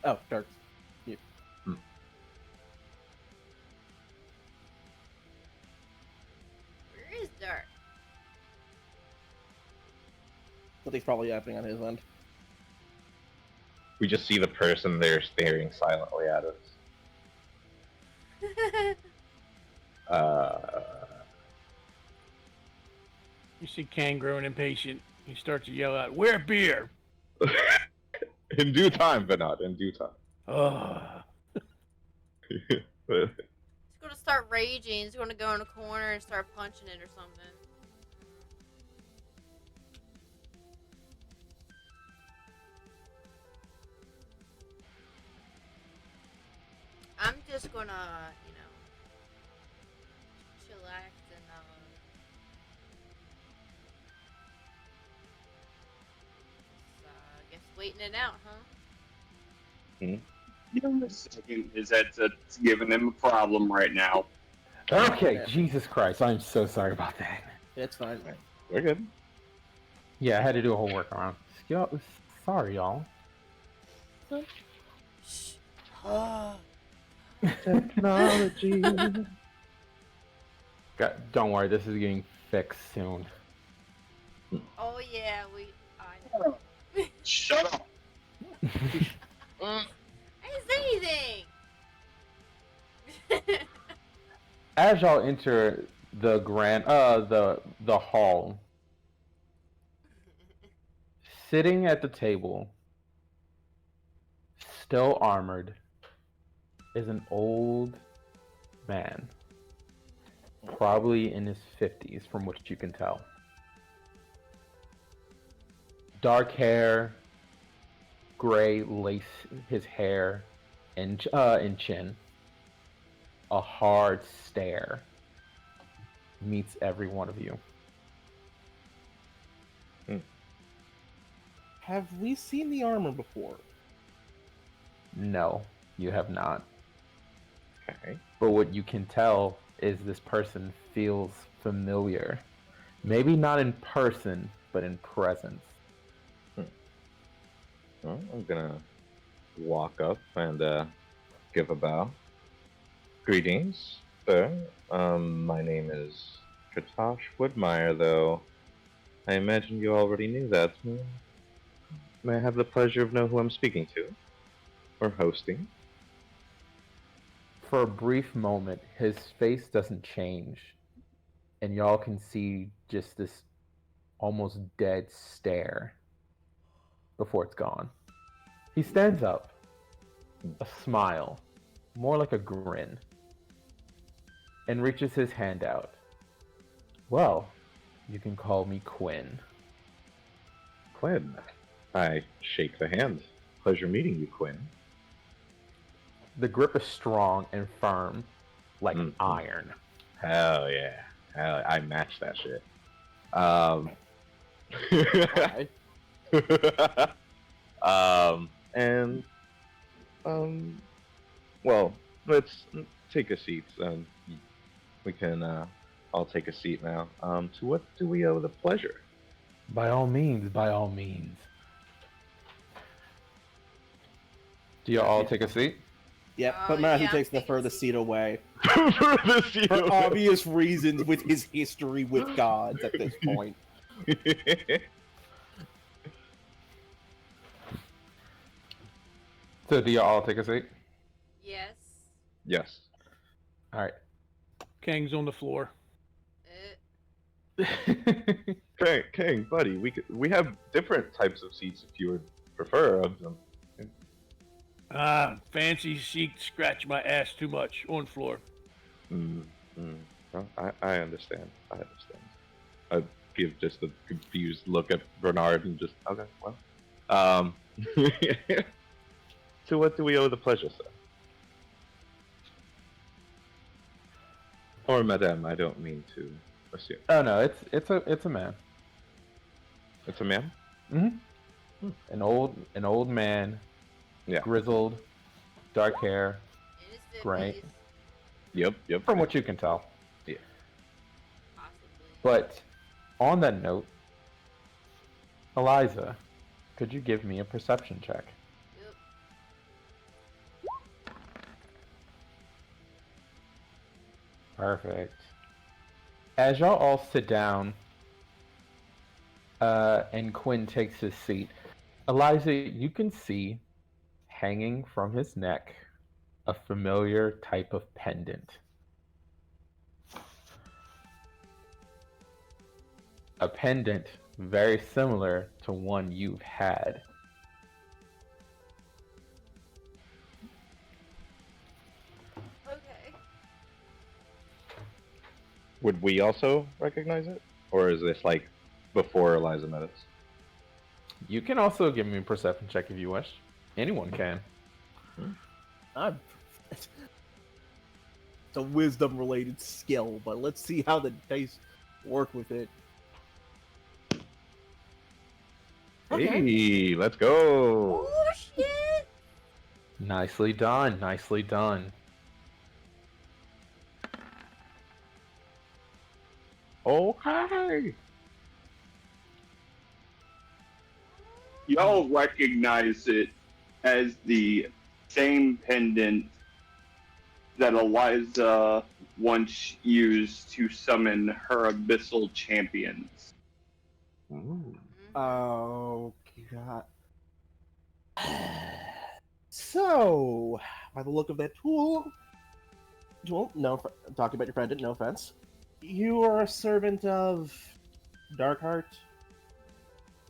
Oh, Dark. You. Where is Dark? Something's probably happening on his end. We just see the person there staring silently at us. You see Kang growing impatient. He starts to yell out, "Where beer?" In due time, Bernard. In due time. Ugh. He's gonna start raging. He's gonna go in a corner and start punching it or something. I'm just gonna, chillax and I guess waiting it out, huh? Give him a second. His headset's giving him a problem right now. Okay, Jesus Christ, I'm so sorry about that. It's fine. We're good. Yeah, I had to do a whole workaround. Sorry, y'all. Shh. Technology. Don't worry, this is getting fixed soon. Oh yeah, I know. Shut up. I didn't say anything. As y'all enter the the hall, sitting at the table, still armored, is an old man, probably in his 50s, from what you can tell. Dark hair, gray lace his hair and chin. A hard stare meets every one of you. Have we seen the armor before? No, you have not. Okay. But what you can tell is this person feels familiar. Maybe not in person, but in presence. Well, I'm gonna walk up and give a bow. Greetings, sir. My name is Katosh Woodmeyer, though I imagine you already knew that. May I have the pleasure of know who I'm speaking to? Or hosting? For a brief moment, his face doesn't change, and y'all can see just this almost dead stare before it's gone. He stands up, a smile, more like a grin, and reaches his hand out. Well, you can call me Quinn. Quinn. I shake the hand. Pleasure meeting you, Quinn. The grip is strong and firm, like iron. Hell yeah. I match that shit. Alright. And well, let's take a seat. We can. I'll take a seat now. To what do we owe the pleasure? By all means, by all means. Do you all take a seat? Yep, Oh, but Matthew yeah, takes I'm the taking a furthest seat. seat away. Furthest seat For away. obvious reasons with his history with gods at this point. So do you all take a seat? Yes. Yes. All right. Kang's on the floor. King, buddy, we have different types of seats if you would prefer of them. Fancy chic scratch my ass too much on floor. Well, I understand. I understand. I give just a confused look at Bernard and just okay, well. To what do we owe the pleasure, sir? Or madame, I don't mean to assume. Oh no, it's a man. It's a man? Mm-hmm. An old man, Yeah. grizzled, dark hair, In his 50s, Great. Yep. from what you can tell. Yeah. possibly. But on that note, Eliza, could you give me a perception check? Yep. Perfect. As y'all all sit down, and Quinn takes his seat, Eliza, you can see hanging from his neck a familiar type of pendant. A pendant very similar to one you've had. Okay. Would we also recognize it? Or is this like before Eliza met us? You can also give me a perception check if you wish. Anyone can. It's a wisdom related skill, but let's see how the dice work with it. Hey, let's go! Oh shit! Nicely done. Nicely done. Okay. Y'all recognize it as the same pendant that Eliza once used to summon her abyssal champions. Ooh. Oh god. So, by the look of that tool, Joel, no, talking about your pendant, no offense. You are a servant of Darkheart.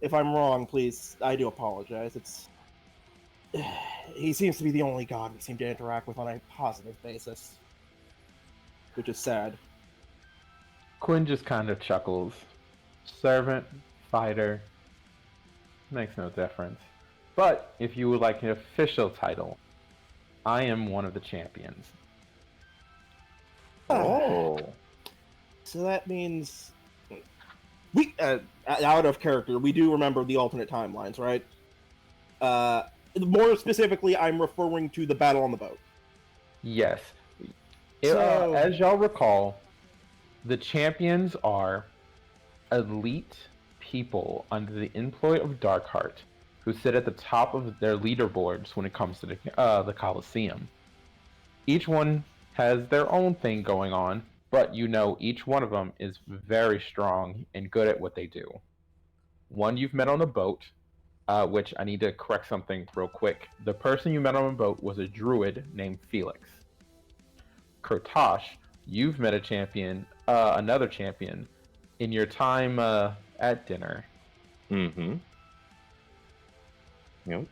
If I'm wrong, please, I do apologize. It's he seems to be the only god we seem to interact with on a positive basis, which is sad. Quinn just kind of chuckles. Servant, fighter, makes no difference. But if you would like an official title, I am one of the champions. Oh. So that means we, out of character, we do remember the alternate timelines, right? More specifically, I'm referring to the battle on the boat. Yes. So- As y'all recall, the champions are elite people under the employ of Darkheart who sit at the top of their leaderboards when it comes to the Colosseum. Each one has their own thing going on, but you know each one of them is very strong and good at what they do. One you've met on the boat, which I need to correct something real quick. The person you met on the boat was a druid named Felix. Kurtosh, you've met a champion, another champion, in your time at dinner. Mm-hmm. Yep.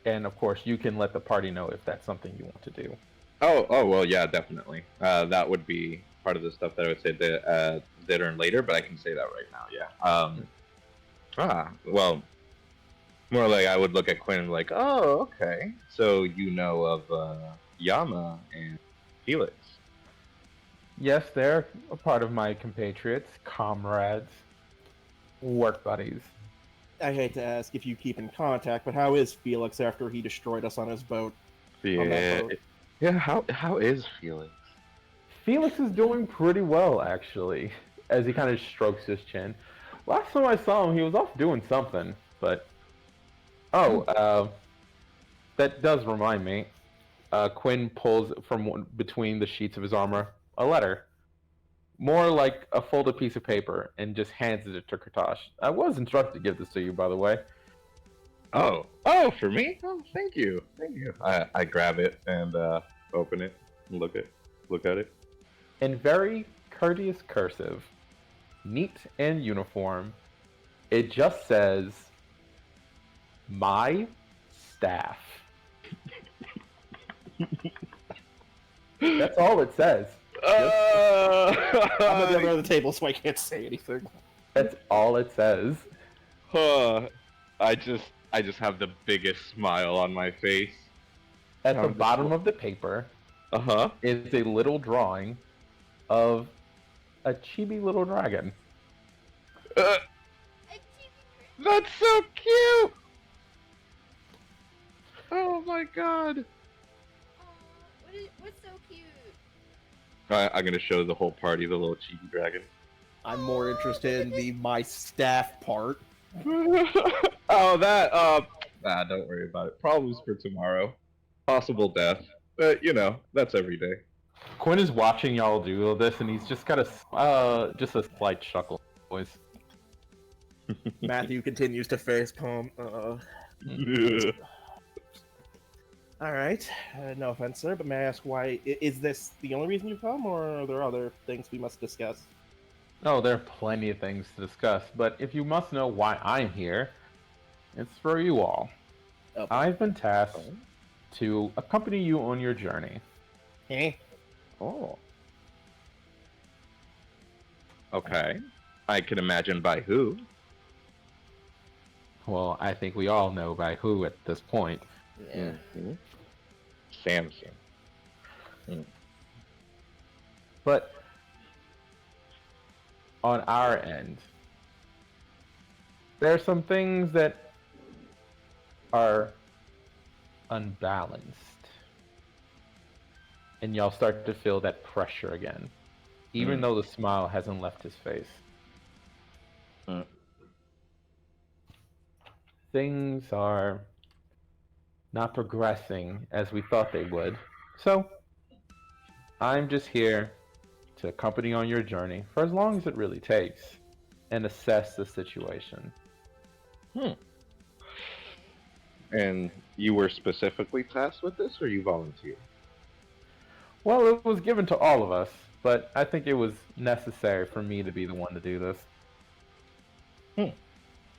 And of course, you can let the party know if that's something you want to do. Oh, well, yeah, definitely. That would be part of the stuff that I would say that dinner and later, but I can say that right now. Yeah. Well, more like I would look at Quinn and like, oh, okay. So you know of Yama and Felix. Yes, they're a part of my compatriots, comrades, work buddies. I hate to ask if you keep in contact, but how is Felix after he destroyed us on his boat? On that Yeah. boat? Yeah. How is Felix? Felix is doing pretty well, actually, as he kind of strokes his chin. Last time I saw him, he was off doing something, but... Oh, that does remind me. Quinn pulls from between the sheets of his armor a letter. More like a folded piece of paper, and just hands it to Kurtosh. I was instructed to give this to you, by the way. Oh, for me? Oh, thank you. I grab it and open it and look at it. In very courteous cursive, neat and uniform, it just says, "My staff." That's all it says. I'm at the other end of the table, so I can't say anything. That's all it says. I just have the biggest smile on my face. At the bottom of the paper Uh-huh. is a little drawing of a chibi little dragon. That's so cute! Oh my god! What's so cute? I'm gonna show the whole party the little chibi dragon. I'm more interested in the my staff part. Oh, that, don't worry about it. Problems for tomorrow. Possible death. But, you know, that's every day. Quinn is watching y'all do all this, and he's just got just a slight chuckle voice. Matthew continues to facepalm. Alright, no offense, sir, but may I ask why? Is this the only reason you come, or are there other things we must discuss? Oh, there are plenty of things to discuss, but if you must know why I'm here, it's for you all. Okay. I've been tasked to accompany you on your journey. Eh? Oh. Okay. I can imagine by who. Well, I think we all know by who at this point. Yeah. Mm-hmm. Samson. But on our end, there are some things that are unbalanced. and y'all start to feel that pressure again, even though the smile hasn't left his face. Things are not progressing as we thought they would. So, I'm just here to accompany you on your journey for as long as it really takes and assess the situation. And you were specifically tasked with this, or you volunteered? Well, it was given to all of us, but I think it was necessary for me to be the one to do this.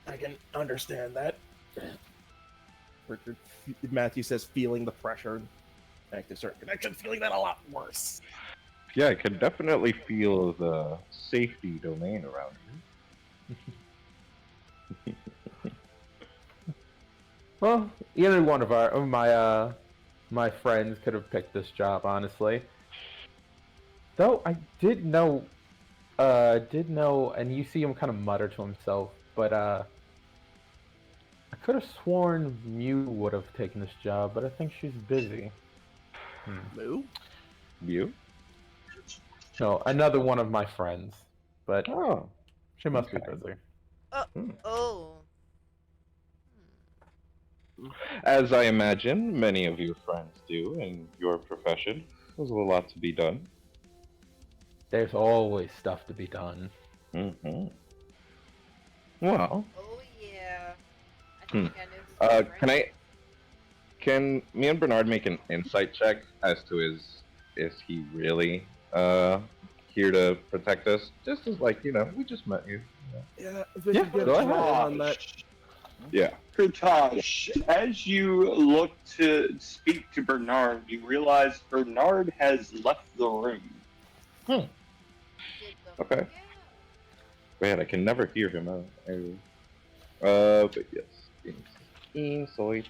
I can understand that. Richard, Matthew says, feeling the pressure. Back to certain connection, feeling that a lot worse. Yeah, I can definitely feel the safety domain around you. Well, either one of my friends could have picked this job, honestly. Though I did know, and you see him kind of mutter to himself, but I could have sworn Mew would have taken this job, but I think she's busy. Moo? You? No, another one of my friends, but Oh. she must be busy. Oh. As I imagine many of your friends do in your profession, there's a lot to be done. There's always stuff to be done. Well, Oh yeah. I think I know who's can me and Bernard make an insight check as to is he really here to protect us? Just as like, we just met you. Yeah, go ahead. on that. Yeah. Kurtaj, as you look to speak to Bernard, you realize Bernard has left the room. Okay. Man, I can never hear him. But yes. Insight.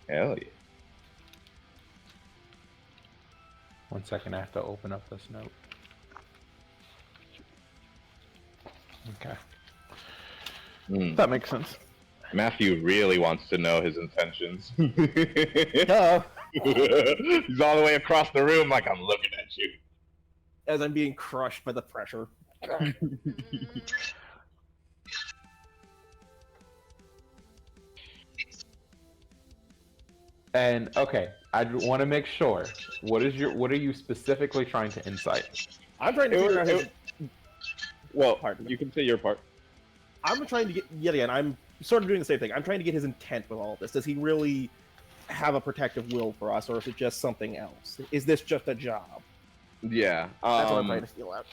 Hell yeah. 1 second, I have to open up this note. Okay. That makes sense. Matthew really wants to know his intentions. Duh. He's all the way across the room like, I'm looking at you. As I'm being crushed by the pressure. And okay, I want to make sure. What are you specifically trying to insight? I'm trying to figure out his... Well, Pardon me. you can say your part. I'm trying to get... Yet again, I'm sort of doing the same thing. I'm trying to get his intent with all of this. Does he really have a protective will for us, or is it just something else? Is this just a job? Yeah. That's what I'm trying to feel out.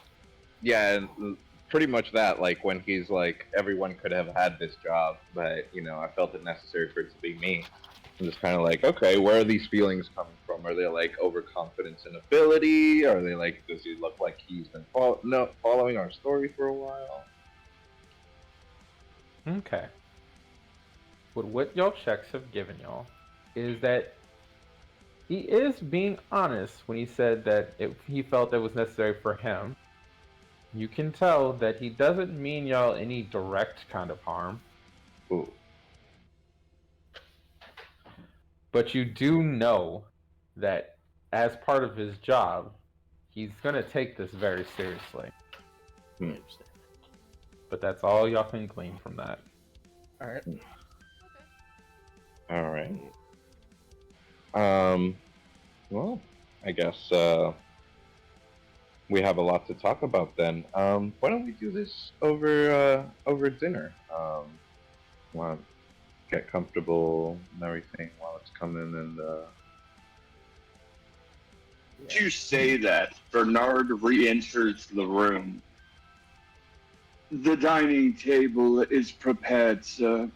Yeah, and pretty much that. Like, when he's like, everyone could have had this job, but, I felt it necessary for it to be me. I'm just kind of like, okay, where are these feelings coming from? Are they like overconfidence in ability? Are they like, does he look like he's been following our story for a while? Okay. But what y'all checks have given y'all is that he is being honest when he said that he felt it was necessary for him. You can tell that he doesn't mean y'all any direct kind of harm. Ooh. But you do know that as part of his job, he's going to take this very seriously. But that's all y'all can glean from that. Alright. Alright. Well, I guess, we have a lot to talk about then. Why don't we do this over dinner? Want to get comfortable and everything while it's coming, and As you say that, Bernard re-enters the room. The dining table is prepared, sir.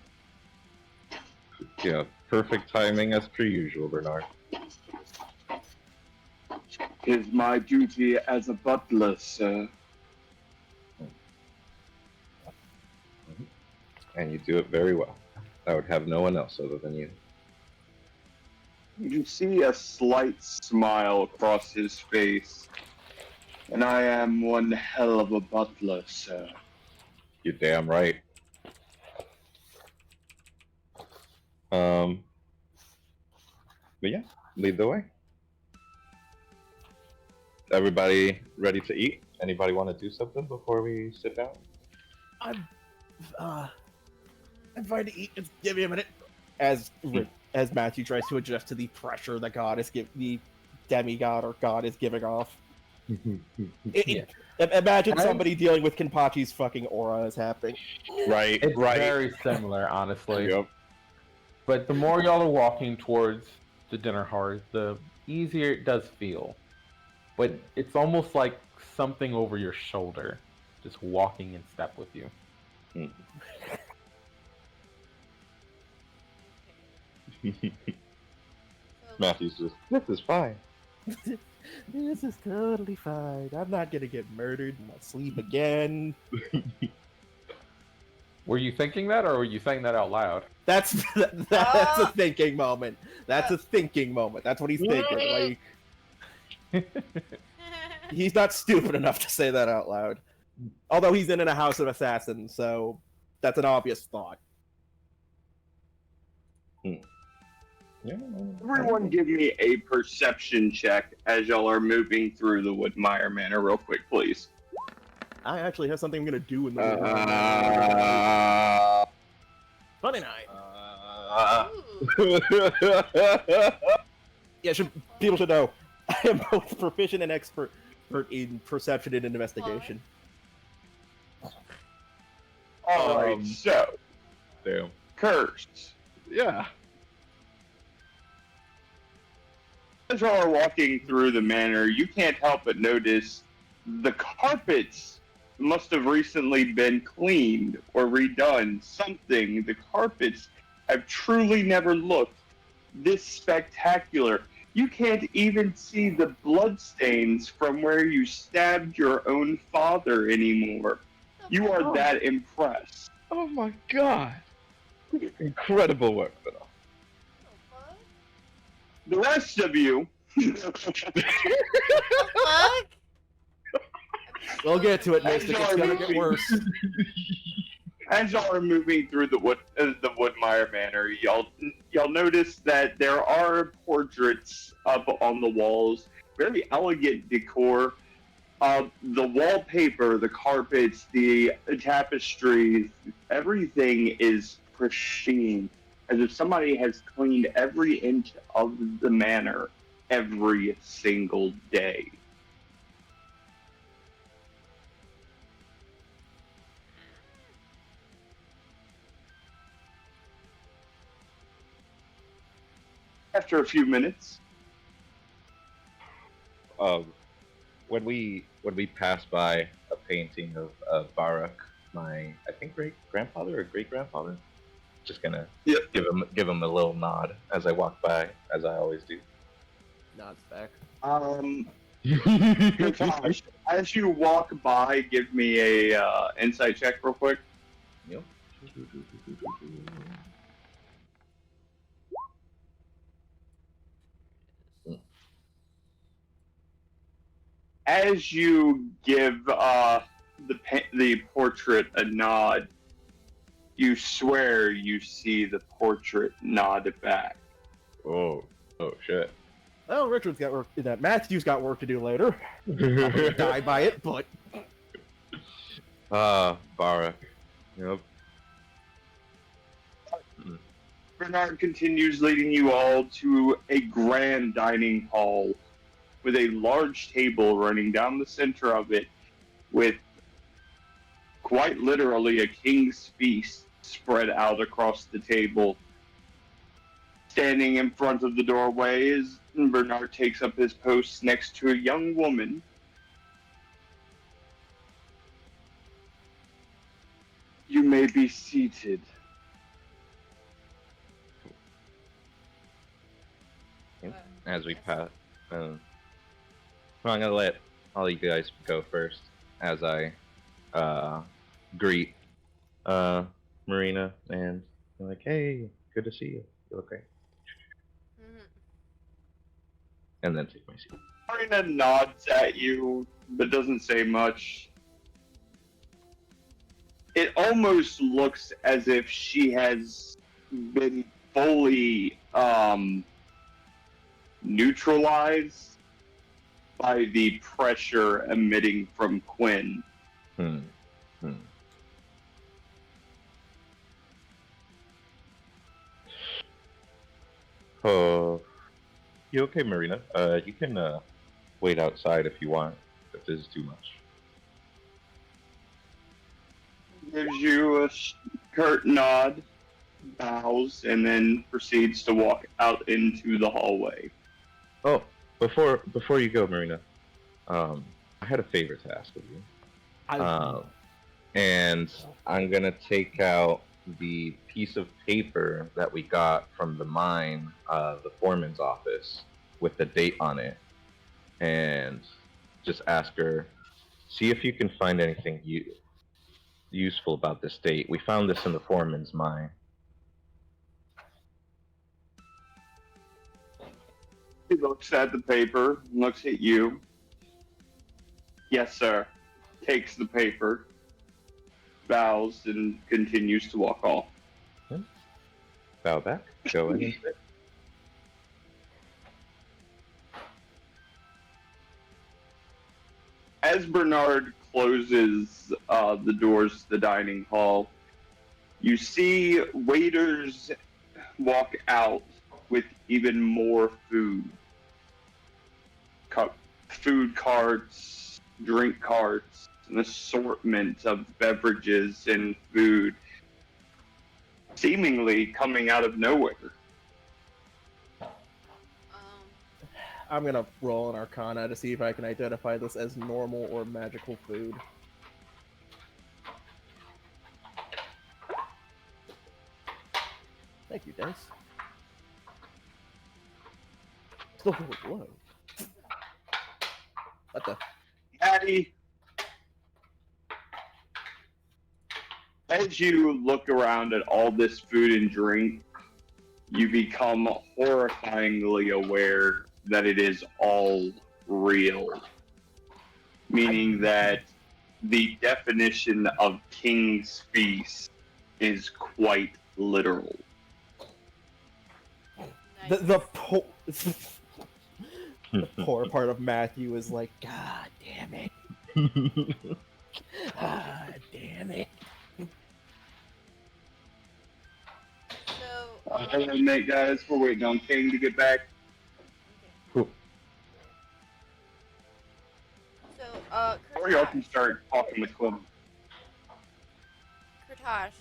yeah, perfect timing as per usual, Bernard. It is my duty as a butler, sir. And you do it very well. I would have no one else other than you. You see a slight smile across his face. And I am one hell of a butler, sir. You're damn right. But yeah, lead the way. everybody ready to eat? Anybody want to do something before we sit down? I'm fine to eat. Just give me a minute. As Matthew tries to adjust to the pressure that the demigod or god is giving off. Imagine somebody dealing with Kenpachi's fucking aura is happening. Right, It's right. very similar, honestly. Yep. But the more y'all are walking towards the dinner hearth, the easier it does feel. But it's almost like something over your shoulder, just walking in step with you. Matthew's just, this is fine. This is totally fine. I'm not gonna get murdered in my sleep again. Were you thinking that, or were you saying that out loud? That's a thinking moment. That's a thinking moment. That's what he's thinking. Like, he's not stupid enough to say that out loud. Although he's in a house of assassins, so that's an obvious thought. Yeah. Everyone give me a perception check as y'all are moving through the Woodmire Manor real quick, please. I actually have something I'm gonna do in the 29. Yeah, people should know. I am both proficient and expert in perception and investigation. Alright, so. Damn. Cursed. Yeah. As y'all are walking through the manor, you can't help but notice the carpets must have recently been cleaned or redone. Something. The carpets have truly never looked this spectacular. You can't even see the bloodstains from where you stabbed your own father anymore. You are that impressed. Oh my god. Incredible work, Fiddle. The rest of you. Fuck? We'll get to it, Mystic. It's gonna get worse. As y'all are moving through the Woodmire Manor, y'all notice that there are portraits up on the walls. Very elegant decor. The wallpaper, the carpets, the tapestries, everything is pristine, as if somebody has cleaned every inch of the manor every single day. After a few minutes, when we pass by a painting of Barak, my I think great grandfather or great grandfather, just gonna give him a little nod as I walk by, as I always do. Nods back. Gosh, as you walk by, give me a insight check real quick. Yep. As you give the portrait a nod, you swear you see the portrait nod back. Oh shit. Well, Richard's got work. Matthew's got work to do later. I'm gonna die by it, but Barak. Yep. Bernard continues leading you all to a grand dining hall with a large table running down the center of it, with quite literally a king's feast spread out across the table. Standing in front of the doorway is Bernard takes up his post next to a young woman. You may be seated. As we pass, I'm gonna let all you guys go first as I greet Marina and be like, hey, good to see you. You look great. And then take my seat. Marina nods at you, but doesn't say much. It almost looks as if she has been fully neutralized by the pressure emitting from Quinn. Hmm. Oh, you okay, Marina? You can wait outside if you want. If this is too much. Gives you a curt nod, bows, and then proceeds to walk out into the hallway. Oh, before you go, Marina, I had a favor to ask of you. And I'm gonna take out the piece of paper that we got from the mine, the foreman's office, with the date on it, and just ask her, see if you can find anything useful about this date. We found this in the foreman's mine. He looks at the paper, looks at you. Yes, sir. Takes the paper, bows, and continues to walk off. Bow back. Go in and sit. As Bernard closes the doors to the dining hall, you see waiters walk out with even more food. Food carts, drink carts, an assortment of beverages and food, seemingly coming out of nowhere. I'm gonna roll an Arcana to see if I can identify this as normal or magical food. Thank you, Dice. Still really low. What the? Patty, as you look around at all this food and drink, you become horrifyingly aware that it is all real. Meaning that the definition of King's Feast is quite literal. Nice. The poor part of Matthew is like, God damn it. God damn it. So, Hey, mate, guys, we're waiting on King to get back. Cool. so, Or y'all can start talking with Quinn. Kurtosh,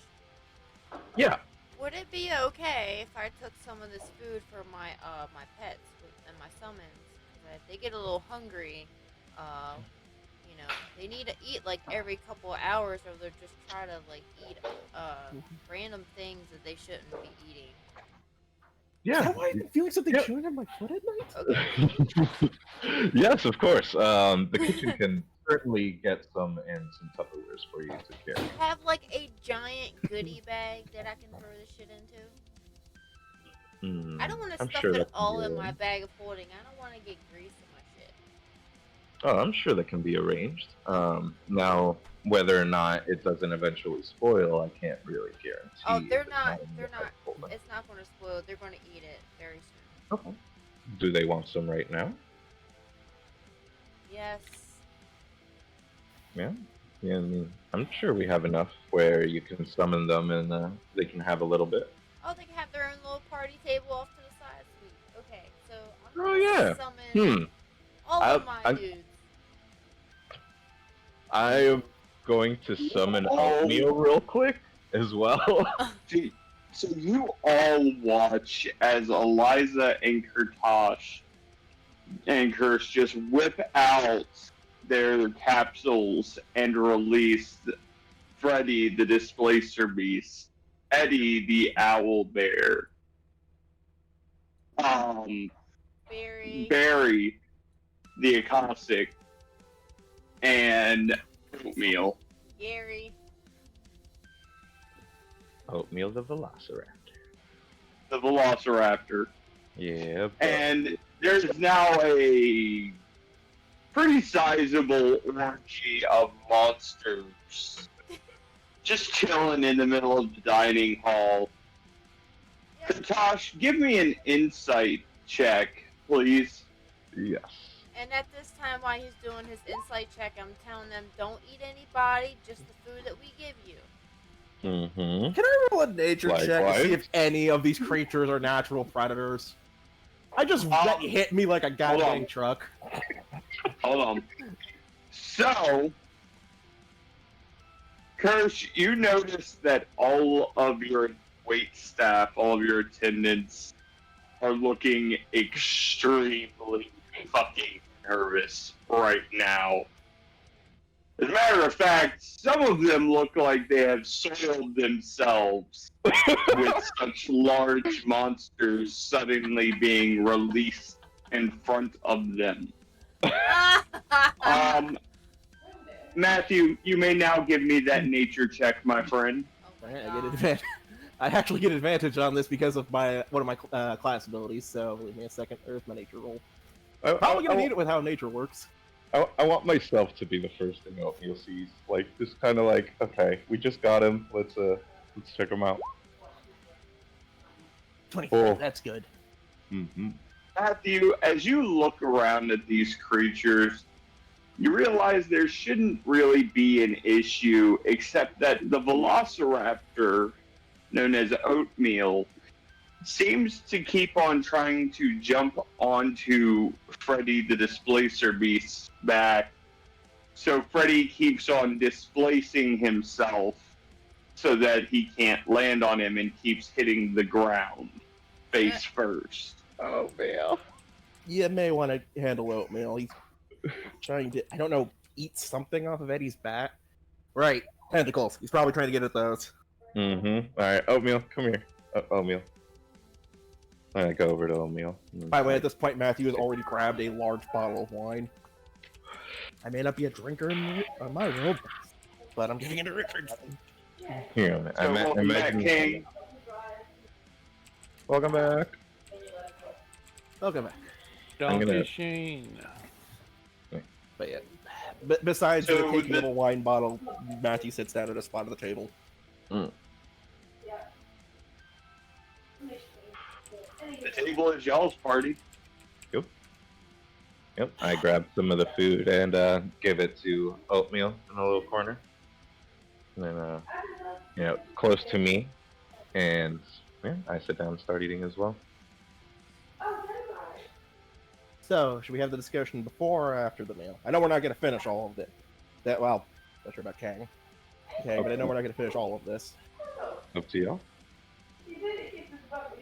Yeah. would it be okay if I took some of this food for my my pets and my summons? 'Cause if they get a little hungry, you know, they need to eat like every couple of hours, or they'll just try to like eat random things that they shouldn't be eating. Is Yeah. that why I've been feeling something Yeah. chewing on my foot at night? Okay. Yes, of course. The kitchen can certainly get some and some Tupperwares for you to carry. Do you have like a giant goodie bag that I can throw this shit into? I don't want to I'm stuff sure it that can all be in my arranged. bag of holding. I don't want to get grease in my shit. Oh, I'm sure that can be arranged. Now, whether or not it doesn't eventually spoil, I can't really guarantee. Oh, if they're it's not. in They're the not. folder. It's not going to spoil. They're going to eat it very soon. Okay. Do they want some right now? Yes. Yeah. Yeah, I mean, I'm sure we have enough where you can summon them and they can have a little bit. Oh, they can have their own little party table off to the side. Sweet. Okay, so I'm Oh, going to yeah. summon all of my dudes. I am going to summon oatmeal real quick as well. So you all watch as Eliza and Kurtosh and Kursh just whip out their capsules and release Freddy the Displacer Beast, Eddie the Owl Bear, Barry the Acoustic, and Oatmeal. Gary. Oatmeal the Velociraptor. The Velociraptor. Yeah. And there's now a pretty sizable orgy of monsters just chilling in the middle of the dining hall. Kurtosh, give me an insight check, please. Yes. And at this time, while he's doing his insight check, I'm telling them, don't eat anybody, just the food that we give you. Mm-hmm. Can I roll a nature check to see Likewise. if any of these creatures are natural predators? I just that hit me like a goddamn truck. Hold on. So, Kirsch, you notice that all of your wait staff, all of your attendants, are looking extremely fucking nervous right now. As a matter of fact, some of them look like they have soiled themselves with such large monsters suddenly being released in front of them. Matthew, you may now give me that nature check, my friend. Oh my Alright, I God. get advantage. I actually get advantage on this because of my one of my class abilities. So leave me a second. There's my nature roll. Probably gonna need it with how nature works. I want myself to be the first thing Oatmeal sees. Like, just kind of like, okay, we just got him. Let's check him out. 24. Cool. That's good. Mm-hmm. Matthew, as you look around at these creatures, you realize there shouldn't really be an issue, except that the velociraptor, known as Oatmeal, seems to keep on trying to jump onto Freddy the Displacer Beast's back. So Freddy keeps on displacing himself so that he can't land on him and keeps hitting the ground face first. Oh man. You may want to handle Oatmeal. He's trying to, I don't know, eat something off of Eddie's back. Right, tentacles. He's probably trying to get at those. Mm-hmm. All right, Oatmeal, come here. Oatmeal. All right, go over to Oatmeal. By the way, at this point, Matthew has already grabbed a large bottle of wine. I may not be a drinker in my world, but I'm giving it a Richard. Here, So welcome back, King. Welcome back. Welcome back. gonna- Shane. But yeah, besides So the taking the- of a wine bottle, Matthew sits down at a spot of the table. The table is y'all's party. Yep. I grabbed some of the food and gave it to Oatmeal in a little corner. And then, close to me. And yeah, I sit down and start eating as well. So, should we have the discussion before or after the meal? I know we're not going to finish all of it. Not sure about Kang. Okay, but I know we're not going to finish all of this. Up to y'all.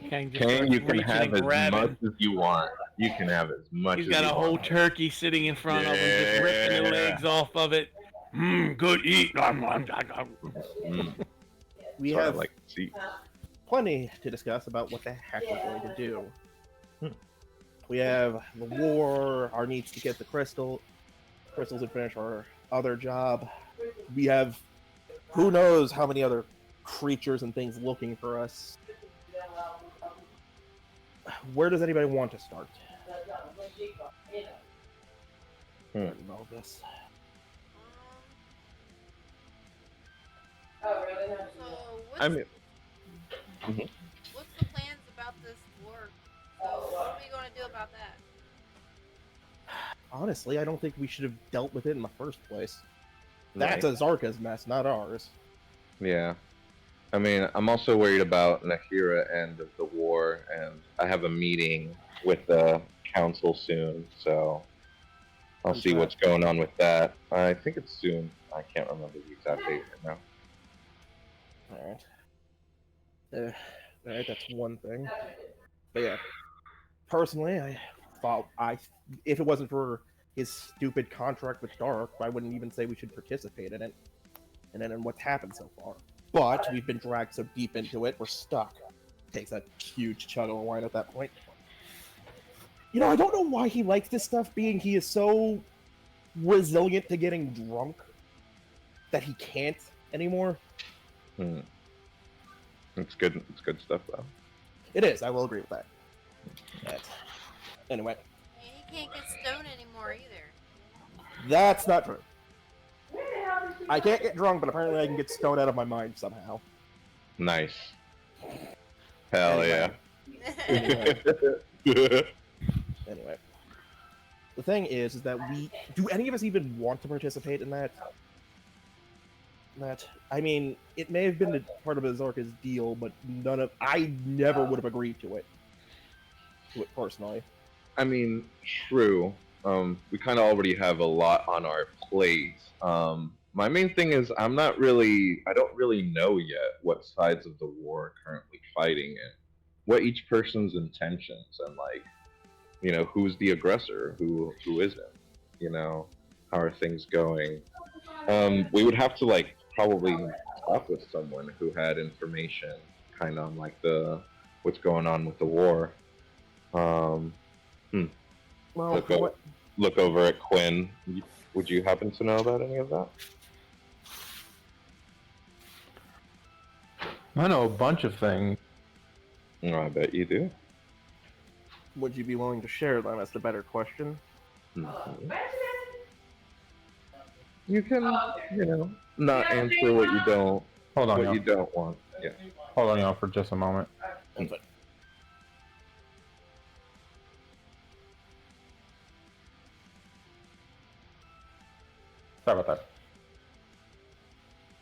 Kang, Kane, you can have as much as you want. You can have as much He's as got you a whole want. turkey sitting in front of him, just ripping the legs off of it. Good eat. Mm, We that's what I have like to see. plenty to discuss about what the heck we're going to do. Hmm. We have the war, our needs to get the crystals and finish our other job. We have who knows how many other creatures and things looking for us. Where does anybody want to start? Hmm. All this. So what's, I mean, what's the plans about this war? So what are we going to do about that? Honestly, I don't think we should have dealt with it in the first place. That's right. Azarka's mess, not ours. Yeah. I mean, I'm also worried about Nahira end of the war, and I have a meeting with the council soon, so I'll see what's going on with that. I think it's soon. I can't remember the exact date right now. Alright, that's one thing. But yeah, personally, I thought if it wasn't for his stupid contract with Dark, I wouldn't even say we should participate in it. And then in what's happened so far. But we've been dragged so deep into it, we're stuck. Takes a huge chug of wine at that point. You know, I don't know why he likes this stuff, being he is so resilient to getting drunk that he can't anymore. It's good. It's good stuff, though. It is, I will agree with that. Anyway, And he can't get stoned anymore either. that's not true. I can't get drunk, but apparently I can get stoned out of my mind somehow. Nice. Hell Anyway. yeah. Anyway. The thing is that do any of us even want to participate in that? I mean, it may have been a part of Azorka's deal, but I never would have agreed to it personally. I mean, true. We kind of already have a lot on our plate. My main thing is I don't really know yet what sides of the war are currently fighting and what each person's intentions and who's the aggressor, who isn't, how are things going. We would have to probably talk with someone who had information kind of on what's going on with the war. Um, hmm. Well, Look over at Quinn. Would you happen to know about any of that? I know a bunch of things. No, I bet you do. Would you be willing to share them? That's the better question. Mhm. You can, not answer what you don't Hold on, what y'all. you don't want. Yeah. Hold on, y'all, for just a moment. That's it. Sorry about that.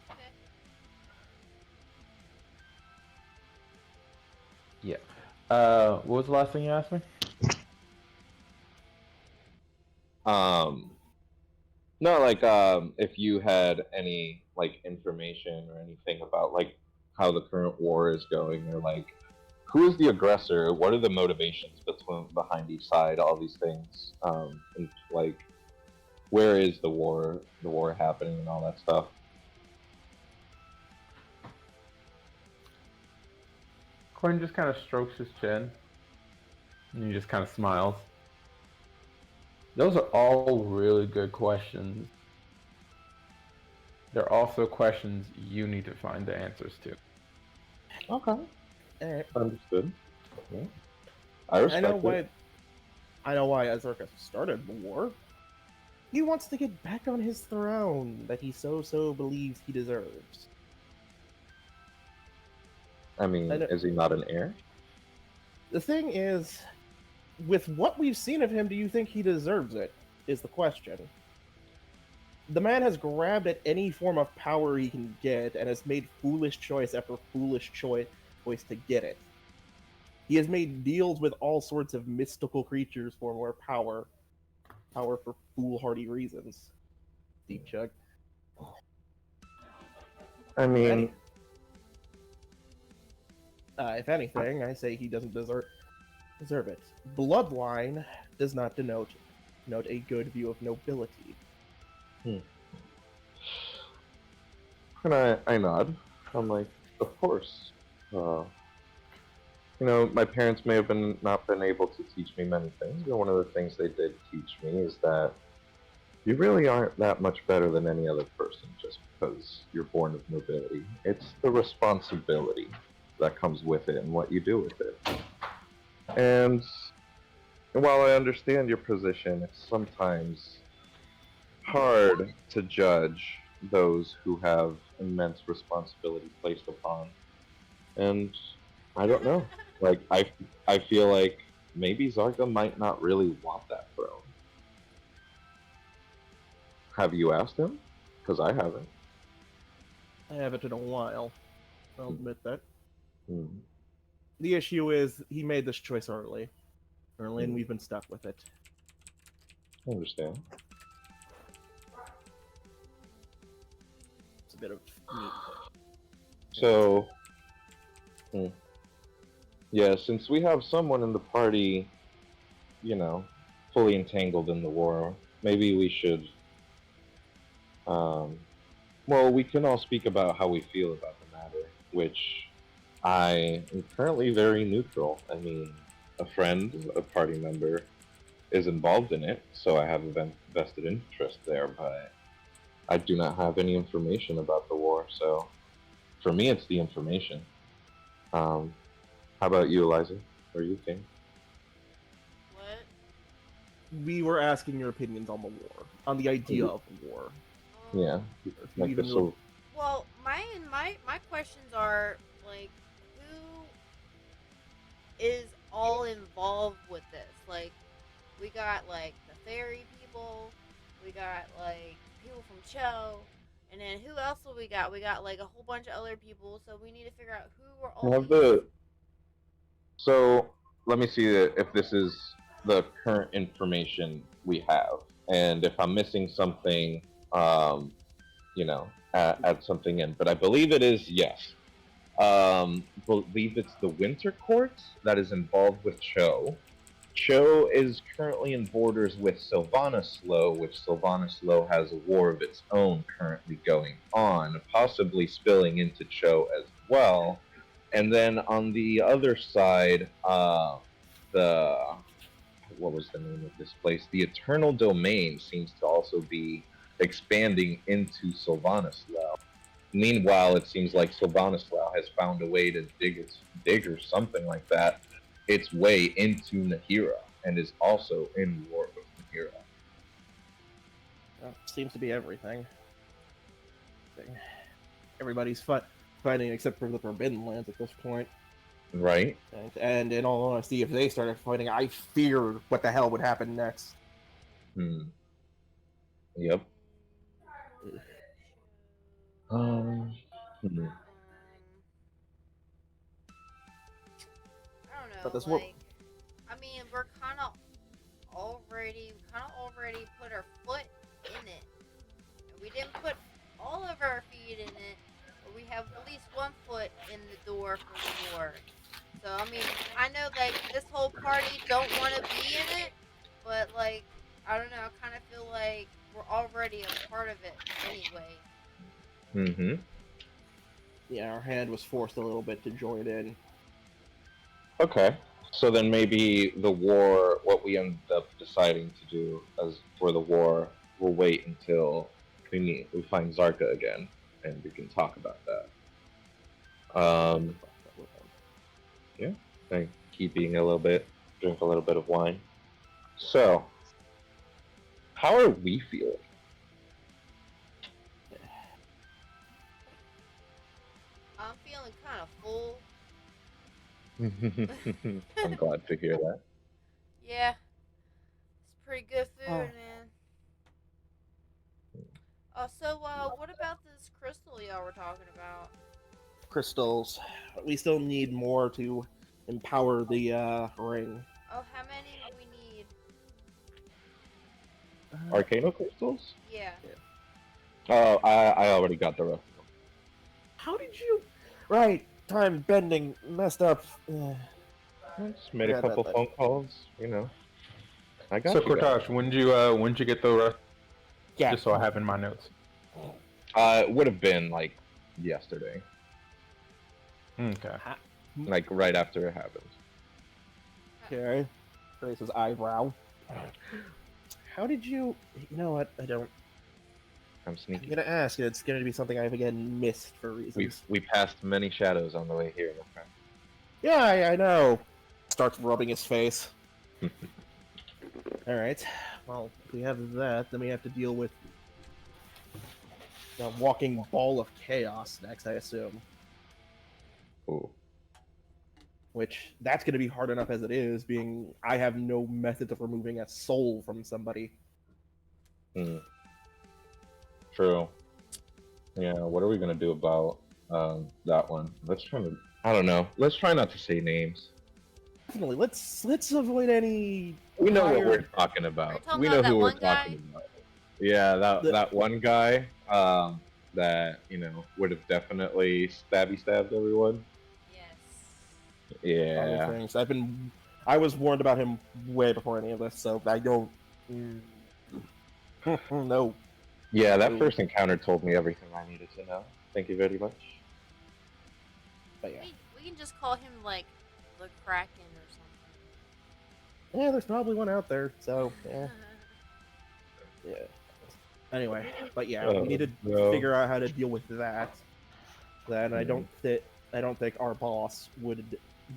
Okay. Yeah. What was the last thing you asked me? No, if you had any information or anything about how the current war is going, or who is the aggressor, what are the motivations behind each side, all these things, and where is the war happening and all that stuff. Quinn just kind of strokes his chin, and he just kind of smiles. Those are all really good questions. They're also questions you need to find the answers to. Okay. Alright. Understood. Yeah. I respect it. I know why Azorka started the war. He wants to get back on his throne that he so believes he deserves. I mean, is he not an heir? The thing is, with what we've seen of him, do you think he deserves it? Is the question. The man has grabbed at any form of power he can get and has made foolish choice after foolish choice to get it. He has made deals with all sorts of mystical creatures for more power. Power for foolhardy reasons. Deep chug. I mean, If anything, I say he doesn't deserve it. Bloodline does not denote a good view of nobility. and I nod. I'm like, of course. My parents may have not been able to teach me many things, but one of the things they did teach me is that you really aren't that much better than any other person just because you're born of nobility. It's the responsibility that comes with it and what you do with it. And while I understand your position, it's sometimes hard to judge those who have immense responsibility placed upon. And I don't know. I feel like maybe Zarka might not really want that throne. Have you asked him? Because I haven't. I haven't in a while. I'll admit that. Hmm. The issue is he made this choice early, and we've been stuck with it. I understand. It's a bit of meat. So, yeah, since we have someone in the party, fully entangled in the war, maybe we should. Well, we can all speak about how we feel about the matter, which I am currently very neutral. I mean, a friend, a party member, is involved in it, so I have a vested interest there, but I do not have any information about the war, so for me, it's the information. How about you, Eliza? Or you, King? What? We were asking your opinions on the war, on the idea of the war. Yeah. Well, my questions are who is all involved with this? We got the fairy people. We got like people from Cho. And then who else do we got? We got like a whole bunch of other people. So we need to figure out who were all Have these. so let me see if this is the current information we have, and if I'm missing something, um, add something in. But I believe it is yes. Believe it's the Winter Court that is involved with Cho. Cho is currently in borders with Sylvanaslow, which Sylvanaslow has a war of its own currently going on, possibly spilling into Cho as well. And then on the other side, the what was the name of this place? The Eternal Domain seems to also be expanding into Sylvanaslow. Meanwhile, it seems like Sylvanaslow has found a way to dig or something like that its way into Nahira and is also in war with Nahira. Well, seems to be everything. Everybody's fighting except for the Forbidden Lands at this point. Right? And in all honesty, if they started fighting, I feared what the hell would happen next. Yep. Hmm. Um. I don't But know. this Like, I mean, we're kind of already put our foot in it. We didn't put all of our feet in it, but we have at least one foot in the door for the war. So I mean, I know like this whole party don't want to be in it, but like I don't know, I kind of feel like we're already a part of it anyway. Mm-hmm. Yeah, our hand was forced a little bit to join in. Okay. So then maybe the war, what we end up deciding to do as for the war, we'll wait until we find Zarka again, and we can talk about that. Yeah, and keep eating a little bit, drink a little bit of wine. So, how are we feeling? I'm feeling kind of full. I'm glad to hear that. Yeah, it's pretty good food, Oh. man. So what about this crystal y'all were talking about? Crystals. We still need more to empower the ring. Oh, how many do we need? Arcano crystals? Yeah. Oh, I already got the rest of them. How did you? Right, time bending messed up. I just made a Forgot couple about that. phone calls, I got So you guys. Cortage, when did you get the rest? Yeah. Just so I have in my notes. It would have been like yesterday, Okay. like right after it happened. Okay. Grace's eyebrow. How did you? You know what? I don't. I'm I'm sneaky. gonna ask. It's gonna be something I've again missed for reasons. We passed many shadows on the way here. Okay. Yeah, I know. Starts rubbing his face. All right. Well, if we have that, then we have to deal with the walking ball of chaos next, I assume. Ooh. Which that's going to be hard enough as it is, being I have no method of removing a soul from somebody. True. Yeah. What are we gonna do about that one? I don't know. Let's try not to say names. Definitely, let's avoid any. We know what higher- we're talking Are you about. talking We about know that who we're one guy? talking about. Yeah, The- that one guy. That would have definitely stabbed everyone. Yes. other Yeah. things. I was warned about him way before any of this, so I don't. No. Yeah, that first encounter told me everything I needed to know. Thank you very much. But yeah. We can just call him like the Kraken or something. Yeah, there's probably one out there, so yeah. Yeah. Anyway, but yeah, we need to no. figure out how to deal with that. Then I don't think our boss would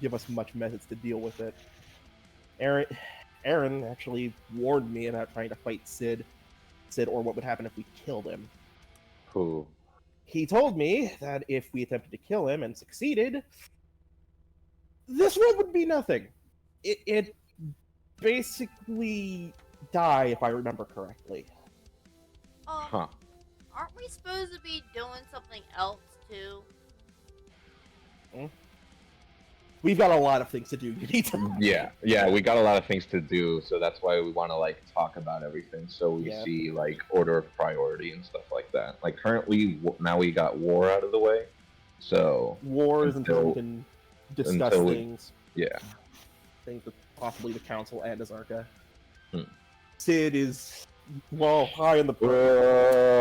give us much methods to deal with it. Aaron actually warned me about trying to fight Sid, or what would happen if we killed him. Cool. He told me that if we attempted to kill him and succeeded, this world would be nothing. It basically die, if I remember correctly. Huh. Aren't we supposed to be doing something else too? We've got a lot of things to do. You need to. Yeah, we got a lot of things to do, so that's why we want to like talk about everything, so we Yeah. see like order of priority and stuff like that. Like currently, now we got war out of the way, so Wars until we can discuss until we- things. yeah. Things with possibly the council and Azarka. Hmm. Sid is high in the.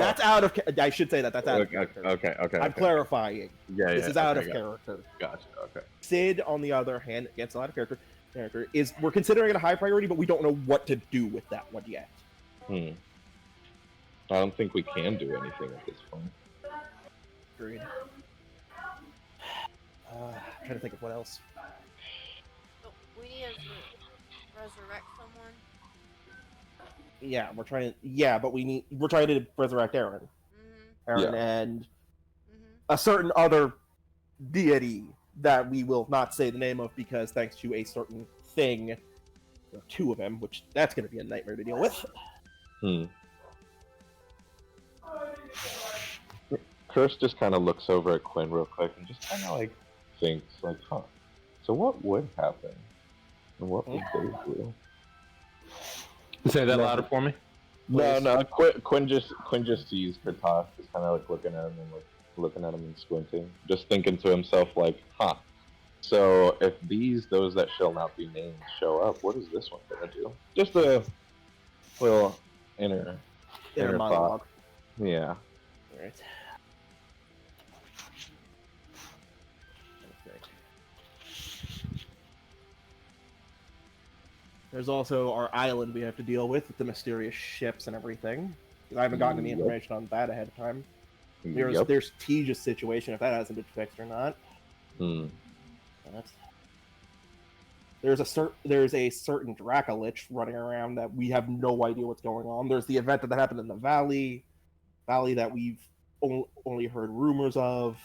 That's out of. I should say that. That's out of character. Okay. I'm clarifying. Yeah, This is out of okay, character. Gotcha. Okay. Sid, on the other hand, gets a lot of character. Is we're considering it a high priority, but we don't know what to do with that one yet. I don't think we can do anything at this point. Agreed. Trying to think of what else. Oh, we need to resurrect someone. Yeah, we're trying to. Yeah, but we're trying to resurrect Aaron. Mm-hmm. And Mm-hmm. a certain other deity that we will not say the name of because thanks to a certain thing, there are two of them, which that's going to be a nightmare to deal with. Curse just kind of looks over at Quinn real quick and just kind of like thinks like, huh. So what would happen? And what would they do? Say that louder for me. No. Quinn just sees Kratosh just kind of like looking at him and like looking at him and squinting, just thinking to himself like, huh. So if those that shall not be named show up, what is this one gonna do? Just a little inner monologue. thought. Yeah. All right. Okay. There's also our island we have to deal with the mysterious ships and everything. I haven't gotten any Yep. information on that ahead of time. Yep. There's Tej's situation, if that hasn't been fixed or not. But there's a certain Dracolich running around that we have no idea what's going on. There's the event that happened in the valley that we've only heard rumors of.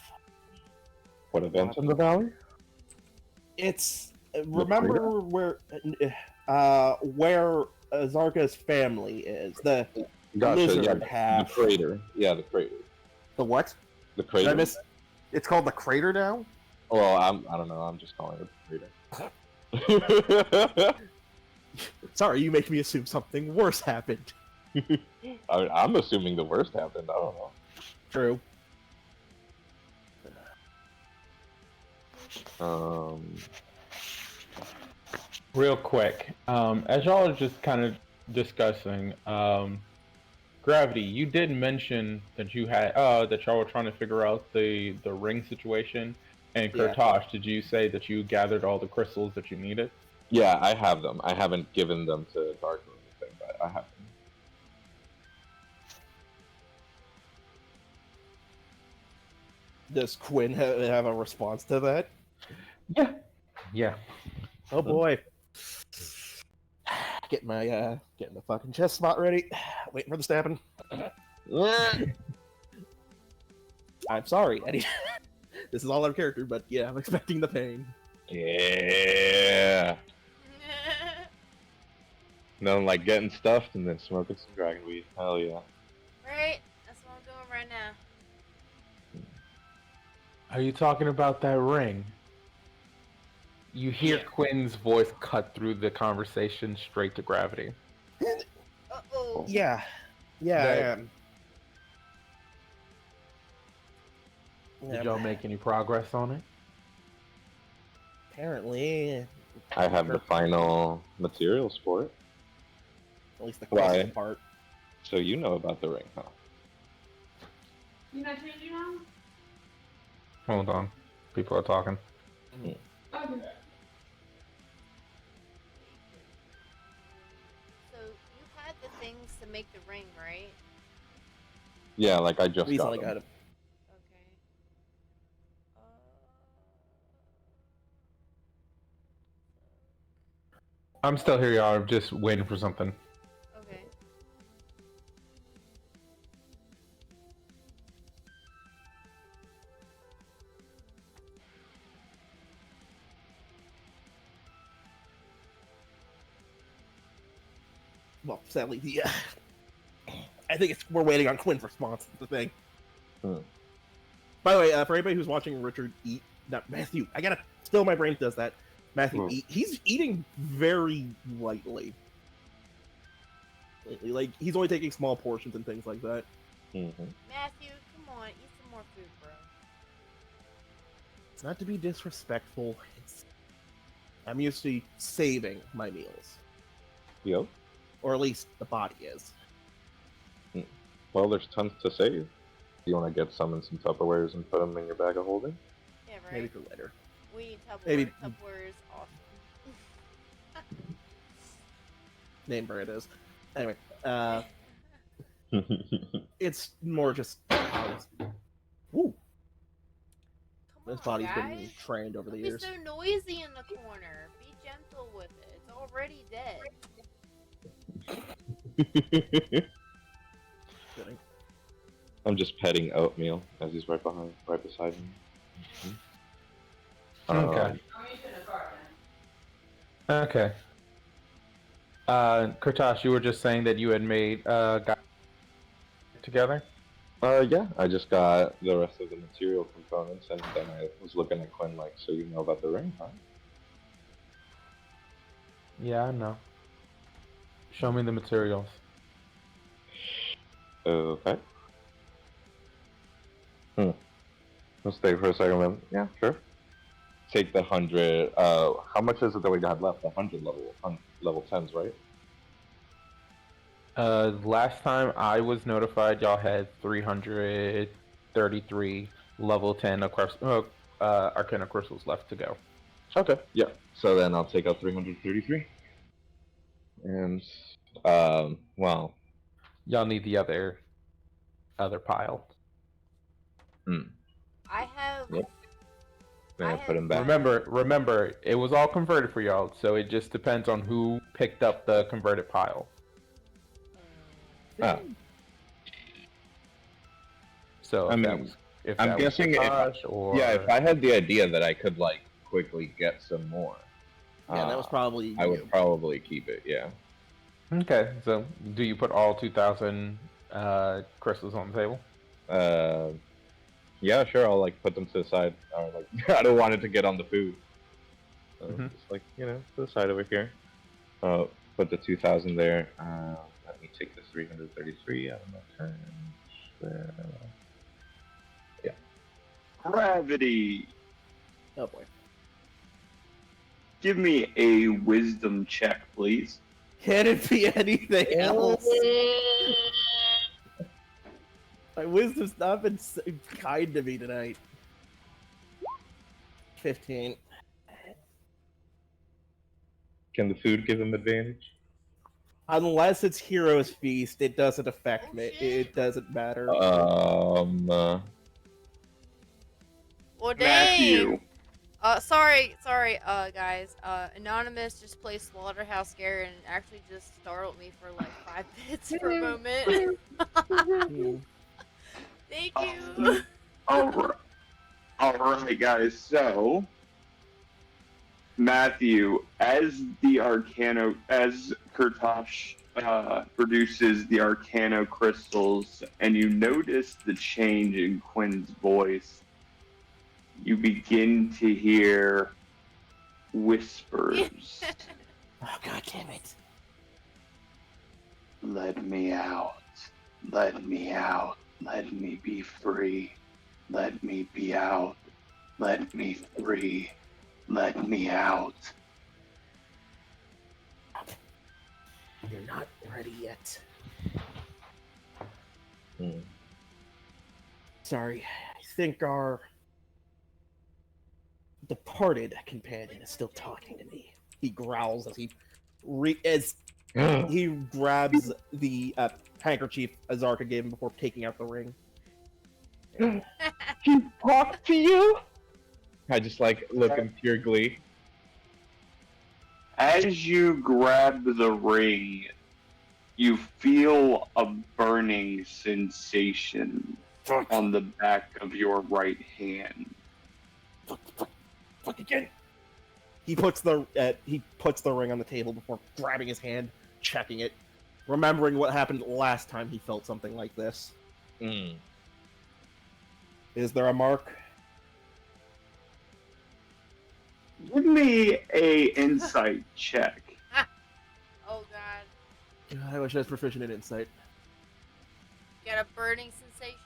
What event in the valley? It's remember where Zarka's family is, the lizard half. The crater. Yeah, the crater. The what? The Did crater. I miss? It's called the crater now. Well, I don't know. I'm just calling it the crater. Sorry, you make me assume something worse happened. I'm assuming the worst happened. I don't know. True. Real quick, as y'all are just kind of discussing, Gravity, you did mention that you had that y'all were trying to figure out the ring situation. And Yeah. Kurtosh, did you say that you gathered all the crystals that you needed? Yeah, I have them. I haven't given them to Dark or anything, but I have them. Does Quinn have a response to that? Yeah. Oh boy. Getting the fucking chest spot ready. Waiting for the stabbing. I'm sorry, Eddie. This is all out of character, but yeah, I'm expecting the pain. Yeah. Nothing like getting stuffed and then smoking some dragon weed. Hell yeah. Right? That's what I'm doing right now. Are you talking about that ring? You hear Yeah. Quinn's voice cut through the conversation straight to Gravity. Uh-oh. Yeah. Yeah, That- I am. Did y'all make any progress on it? Apparently, I have the final materials for it. at least the Why? crystal part. So you know about the ring, huh? You not changing now? Hold on. People are talking. Okay. So you had the things to make the ring, right? Yeah, like I just got Recently them. got it. Okay. I'm still here, y'all. I'm just waiting for something. Okay. well, sadly, I think we're waiting on Quinn's response. That's the thing. By the way, for anybody who's watching Richard eat, not Matthew, I gotta. Still, my brain does that. Matthew, he's eating very lightly. Like he's only taking small portions and things like that. Matthew, come on, eat some more food, bro. It's not to be disrespectful. I'm used to saving my meals. Yep. Or at least the body is. Well, there's tons to save. You want to get some in some Tupperwares and put them in your bag of holding? Yeah, right. Maybe for later. We need Tupperware. Maybe. Tupperware is awesome. Name brand is. Anyway, it's more just how it's... Ooh. This body's been trained over the years. It's so noisy in the corner. Be gentle with it. It's already dead. I'm just petting Oatmeal as he's right beside me. Okay. Okay. Kurtosh, you were just saying that you had made guys together? Yeah, I just got the rest of the material components, and then I was looking at Quinn like, so you know about the ring, huh? Yeah, I know. Show me the materials. Okay. Let's stay for a second, man. Yeah, sure. Take the 100. How much is it that we got left? The 100 level 10s, right? Last time I was notified, y'all had 333 level 10 Arcana crystals left to go. Okay, yeah. So then I'll take out 333. And, well... Y'all need the other pile. I have... Yep. Then I put them back. Remember, it was all converted for y'all, so it just depends on who picked up the converted pile. Oh. So I mean, I'm guessing if I had the idea that I could like quickly get some more. Yeah, that was probably. I would probably keep it. Yeah. Okay, so do you put all 2,000 crystals on the table? Yeah, sure. I'll like put them to the side. Like I don't want it to get on the food. So just like to the side over here. Put the 2,000 there. Let me take the 333 out of my turn. Yeah. Gravity. Oh boy. Give me a wisdom check, please. Can it be anything else? My wisdom's not been so kind to me tonight. 15. Can the food give him advantage? Unless it's Hero's Feast, it doesn't affect me. It doesn't matter. Well, dang. Matthew. Sorry, guys. Anonymous just played Slaughterhouse Scare and actually just startled me for like 5 minutes for a moment. Thank you. Alright, guys. So, Matthew, as Kurtosh produces the Arcano crystals, and you notice the change in Quinn's voice, you begin to hear whispers. Oh, God damn it. Let me out. Let me out. Let me be free. Let me be out. Let me free. Let me out. You're not ready yet. Sorry, I think our departed companion is still talking to me. He growls as he grabs the handkerchief Azarka gave him before taking out the ring. He talked to you? I just like look in pure glee. As you grab the ring, you feel a burning sensation on the back of your right hand. Fuck again. He puts the ring on the table before grabbing his hand, checking it. remembering what happened last time he felt something like this. Mm. Is there a mark? Give me a insight check. Oh god. God, I wish I was proficient in insight. Got a burning sensation?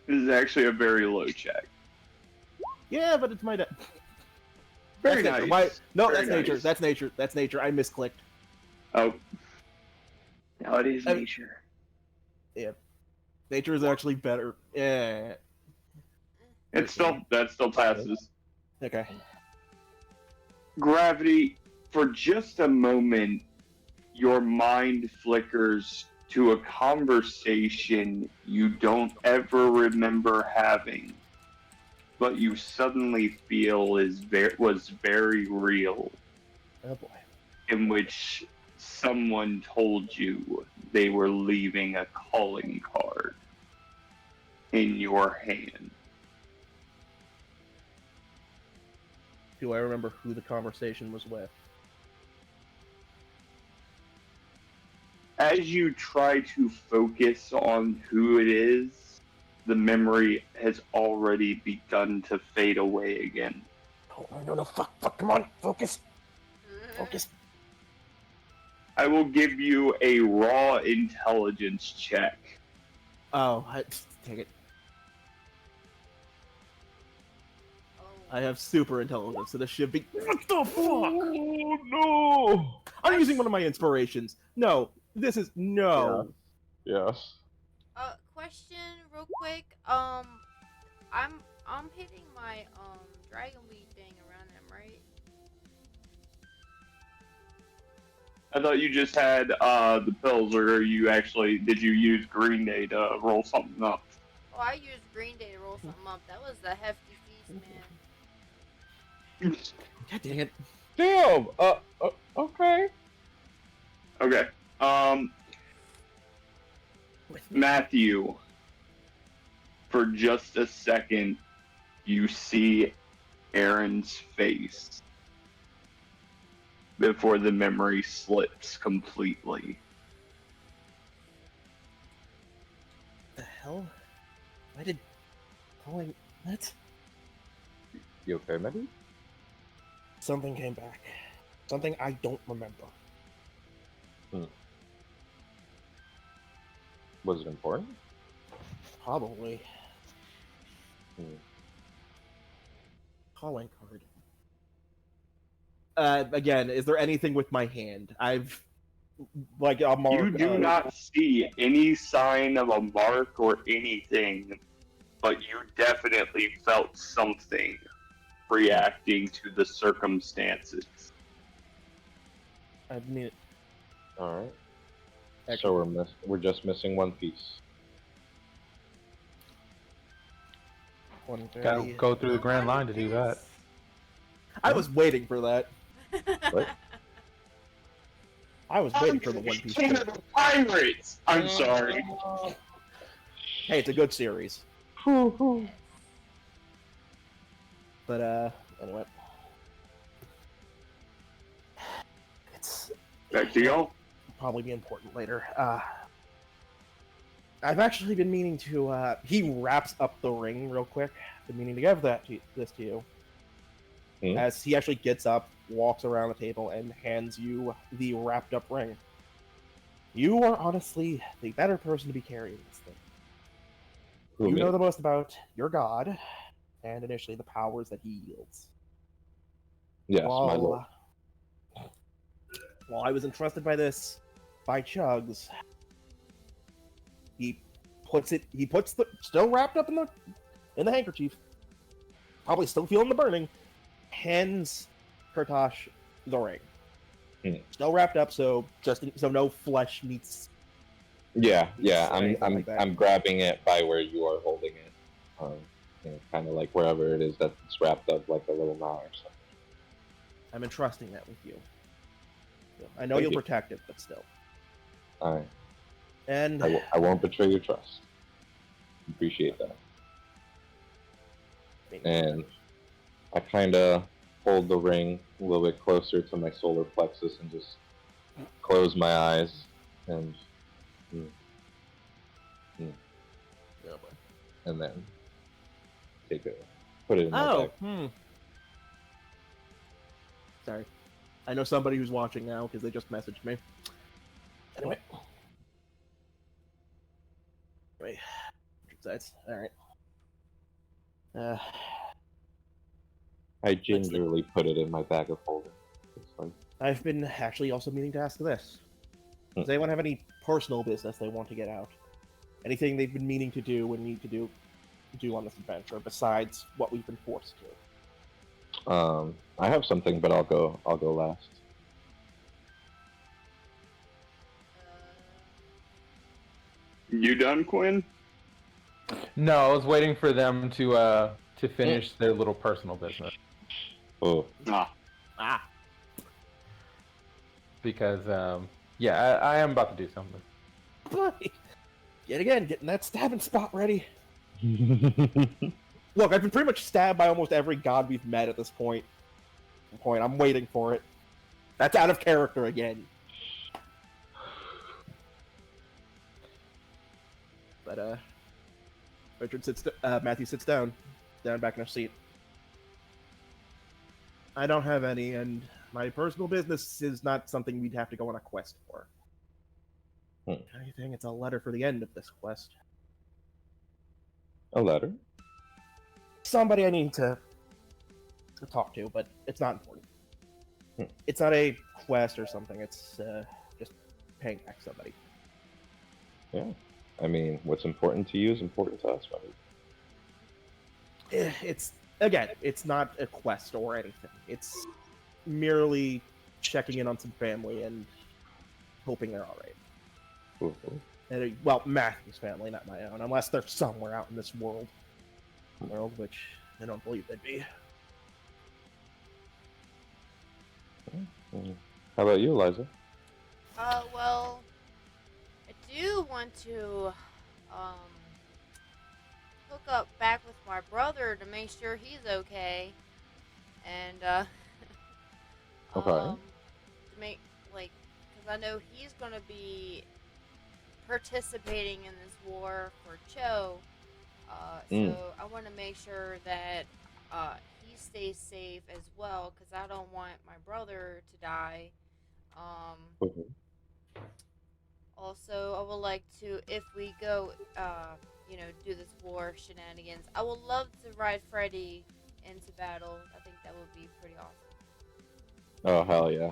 This is actually a very low check. Yeah, but it's my Very that's nice. nature. Why? No, Very that's nature. nice. That's nature. That's nature. I misclicked. Oh. No, it is I- nature. Yeah. Nature is actually better. Yeah. That still passes. Okay. Gravity, for just a moment, your mind flickers to a conversation you don't ever remember having, but you suddenly feel was very real, Oh boy. in which someone told you they were leaving a calling card in your hand. Do I remember who the conversation was with? As you try to focus on who it is, the memory has already begun to fade away again. Oh, no, fuck, come on, focus. I will give you a raw intelligence check. Oh, take it. Oh. I have super intelligence, so this should be. What the fuck? Oh no! I'm using one of my inspirations. No, this is no. Yes. Question real quick. I'm hitting my dragon weed thing around him, right? I thought you just had the pills, or did you use Green Day to roll something up? Oh, I used Green Day to roll something up. That was a hefty feast, man. God dang it. Damn. Okay. Okay. Matthew, for just a second, you see Aaron's face before the memory slips completely. The hell? Why did calling what? You okay, Medi? Something came back. Something I don't remember. Was it important? Probably. Hmm. Calling card. Again, is there anything with my hand? I've like a mark. You do not see any sign of a mark or anything, but you definitely felt something reacting to the circumstances. I mean, All right. Excellent. So we're just missing one piece. 130. Gotta go through the grand line to do that. I was waiting for that. What? I was waiting for the One Piece. King of the Pirates! I'm sorry. Hey, it's a good series. But anyway, it's Back to y'all. probably be important later. I've actually been meaning to. He wraps up the ring real quick. Been meaning to give this to you. Hmm? As he actually gets up, walks around the table, and hands you the wrapped up ring. You are honestly the better person to be carrying this thing. Who, You me? know the most about your god, and initially the powers that he yields. Yes, my lord. While I was entrusted by this by Chugs, he puts the still wrapped up in the handkerchief, probably still feeling the burning, hands Kurtosh the ring. Still wrapped up, so no flesh meets. Yeah. anything like that. I'm grabbing it by where you are holding it. Kind of like wherever it is that it's wrapped up, like a little knot or something. I'm entrusting that with you. I know Thank you'll you. protect it, but still. All right. And I won't betray your trust. Appreciate that. And I kind of hold the ring a little bit closer to my solar plexus and just close my eyes and Oh, boy. and then put it in my Oh, bag. Sorry. I know somebody who's watching now because they just messaged me. Anyway. Wait. Sides. Alright. I gingerly put it in my bag of holding. It's like, I've been actually also meaning to ask this. Does anyone have any personal business they want to get out? Anything they've been meaning to do and need to do on this adventure besides what we've been forced to? I have something, but I'll go last. You done, Quinn? No, I was waiting for them to finish their little personal business. Oh. Ah. Because yeah, I am about to do something. Boy. Yet again, getting that stabbing spot ready. Look, I've been pretty much stabbed by almost every god we've met at this point. I'm waiting for it. That's out of character again. But Matthew sits down back in her seat. I don't have any, and my personal business is not something we'd have to go on a quest for. If anything, it's a letter for the end of this quest. A letter? Somebody I need to talk to, but it's not important. It's not a quest or something. It's just paying back somebody. Yeah. I mean, what's important to you is important to us, buddy. It's not a quest or anything. It's merely checking in on some family and hoping they're all right. And, well, Matthew's family, not my own, unless they're somewhere out in this world, which I don't believe they'd be. How about you, Eliza? Well, I do want to hook up back with my brother to make sure he's okay, and Okay. to make because I know he's gonna be participating in this war for Cho. So I want to make sure that he stays safe as well, because I don't want my brother to die. Also, I would like to, if we go, do this war shenanigans, I would love to ride Freddy into battle. I think that would be pretty awesome. Oh hell yeah!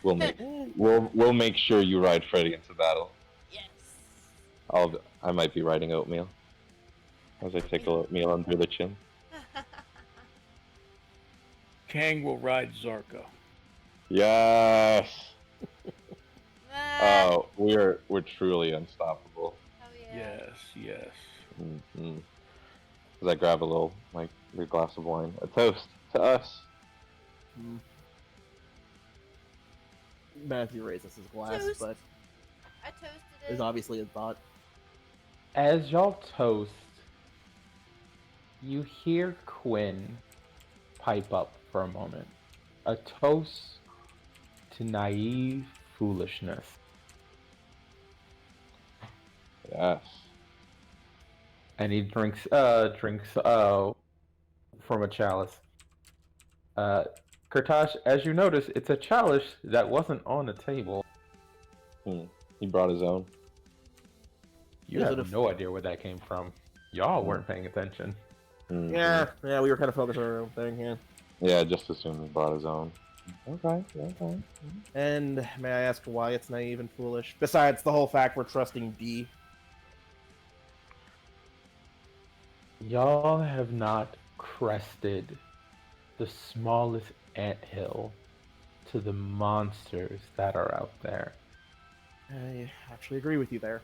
We'll make sure you ride Freddy into battle. Yes. I might be riding oatmeal as I tickle oatmeal under the chin. Kang will ride Zarko. Yes. Oh, we're truly unstoppable. Oh yeah. Yes. As I grab a glass of wine, a toast to us. Matthew raises his glass, Toast. but I toasted it. there's obviously a thought. As y'all toast, you hear Quinn pipe up for a moment. A toast to naive foolishness. Yes. And he drinks from a chalice. Kurtash, as you notice, it's a chalice that wasn't on the table. He brought his own. You have no idea where that came from. Y'all weren't paying attention. Yeah, we were kind of focused on our own thing, yeah. Yeah, just assumed he brought his own. Okay. And may I ask why it's naive and foolish? Besides the whole fact we're trusting D. Y'all have not crested the smallest anthill to the monsters that are out there. I actually agree with you there.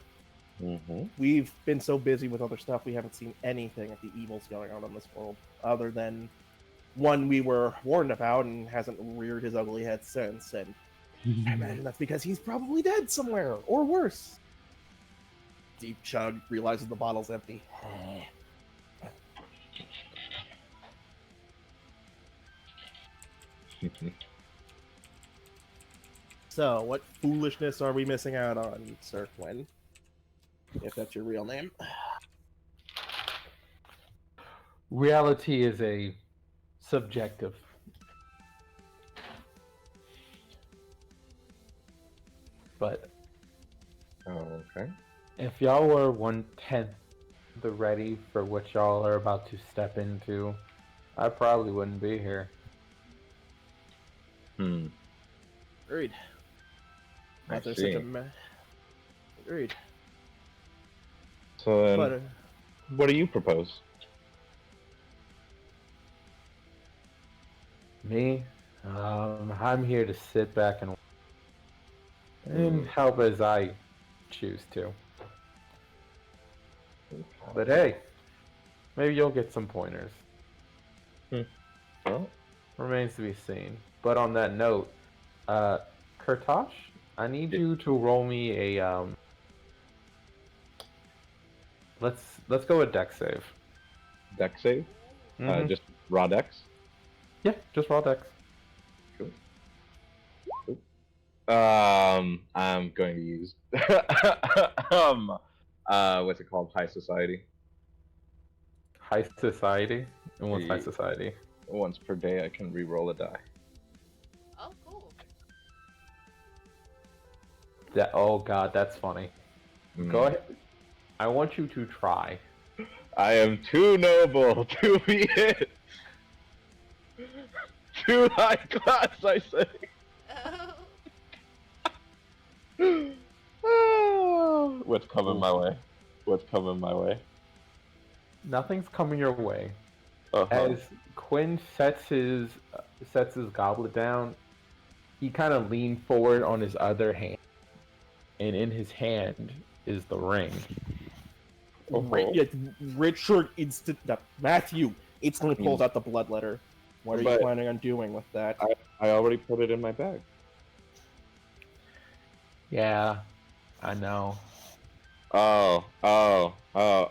Mm-hmm. We've been so busy with other stuff, we haven't seen anything of the evils going on in this world, other than one we were warned about and hasn't reared his ugly head since, and I imagine that's because he's probably dead somewhere, or worse. Deep chug, realizes the bottle's empty. So, what foolishness are we missing out on, Sir Quinn? If that's your real name. Reality is a subjective. But Okay. if y'all were 1/10 the ready for what y'all are about to step into, I probably wouldn't be here. Agreed. I Not there's see. such a Agreed. So then, But what do you propose? Me, I'm here to sit back and help as I choose to. But hey, maybe you'll get some pointers. Well, Remains to be seen. But on that note, Kurtosh, I need you to roll me a Let's go with dex save. dex save? Mhm. Just raw dex? Yeah, just raw dex. Cool. I'm going to use what's it called? High society. High society. And what's high Yeah. society? Once per day, I can re-roll a die. Oh, cool. That. Oh God, that's funny. Go ahead. I want you to try. I am too noble to be hit. Too high class, I say. What's coming my way? What's coming my way? Nothing's coming your way. Uh-huh. As Quinn sets his goblet down, he kind of leaned forward on his other hand, and in his hand is the ring. Richard Matthew instantly pulls out the blood letter. What are you planning on doing with that? I already put it in my bag. Yeah, I know. Oh,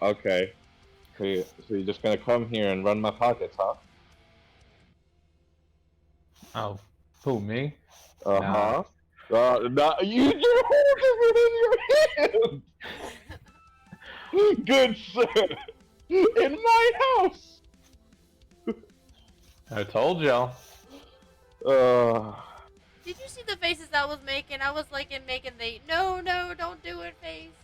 okay. So you're just gonna come here and run my pockets, huh? Oh, who, me? Uh-huh. No, you hold it in your hand! Good sir! In my house! I told y'all. Did you see the faces I was making? I was like making the no, don't do it face.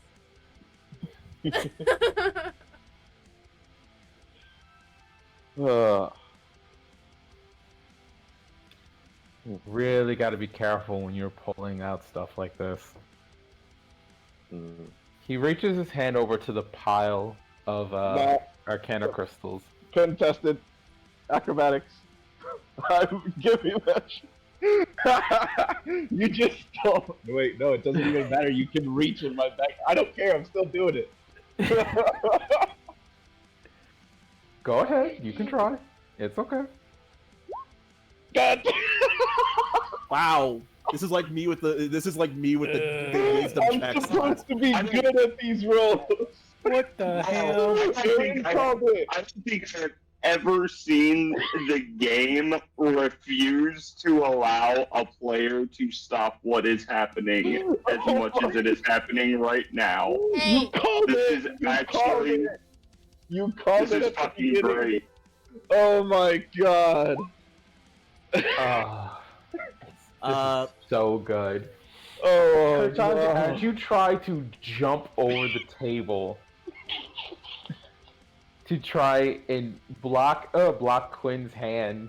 Really got to be careful when you're pulling out stuff like this. He reaches his hand over to the pile of Arcana crystals. Contested acrobatics. Give me that. You just stole. Wait, no, it doesn't even matter. You can reach in my back. I don't care. I'm still doing it. Go ahead. You can try. It's okay. God. Wow. This is like me with the wisdom I'm checks. supposed to be good at these rolls. What the hell? I don't think I've ever seen the game refuse to allow a player to stop what is happening as much as it is happening right now. Hey. You called This it. is You actually called it. You called this it is at the fucking beginning. great. Oh my god. This is so good. Oh Kurtan, no. as you try to jump over the table to try and block Quinn's hand,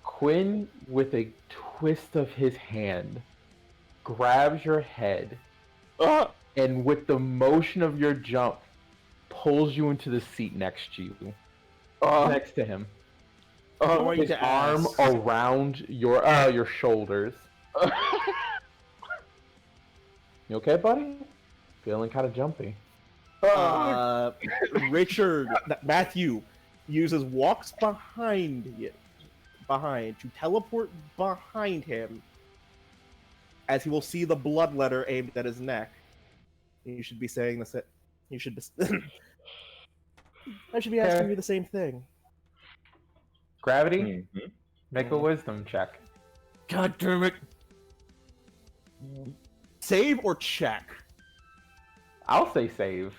Quinn, with a twist of his hand, grabs your head and with the motion of your jump pulls you into the seat next to you. Next to him. His arm around your shoulders. You okay, buddy? Feeling kind of jumpy. Matthew walks behind to teleport behind him, as he will see the blood letter aimed at his neck. You should be saying this. You should be. I should be asking you the same thing. Gravity, make a wisdom check. God damn it! Save or check? I'll say save.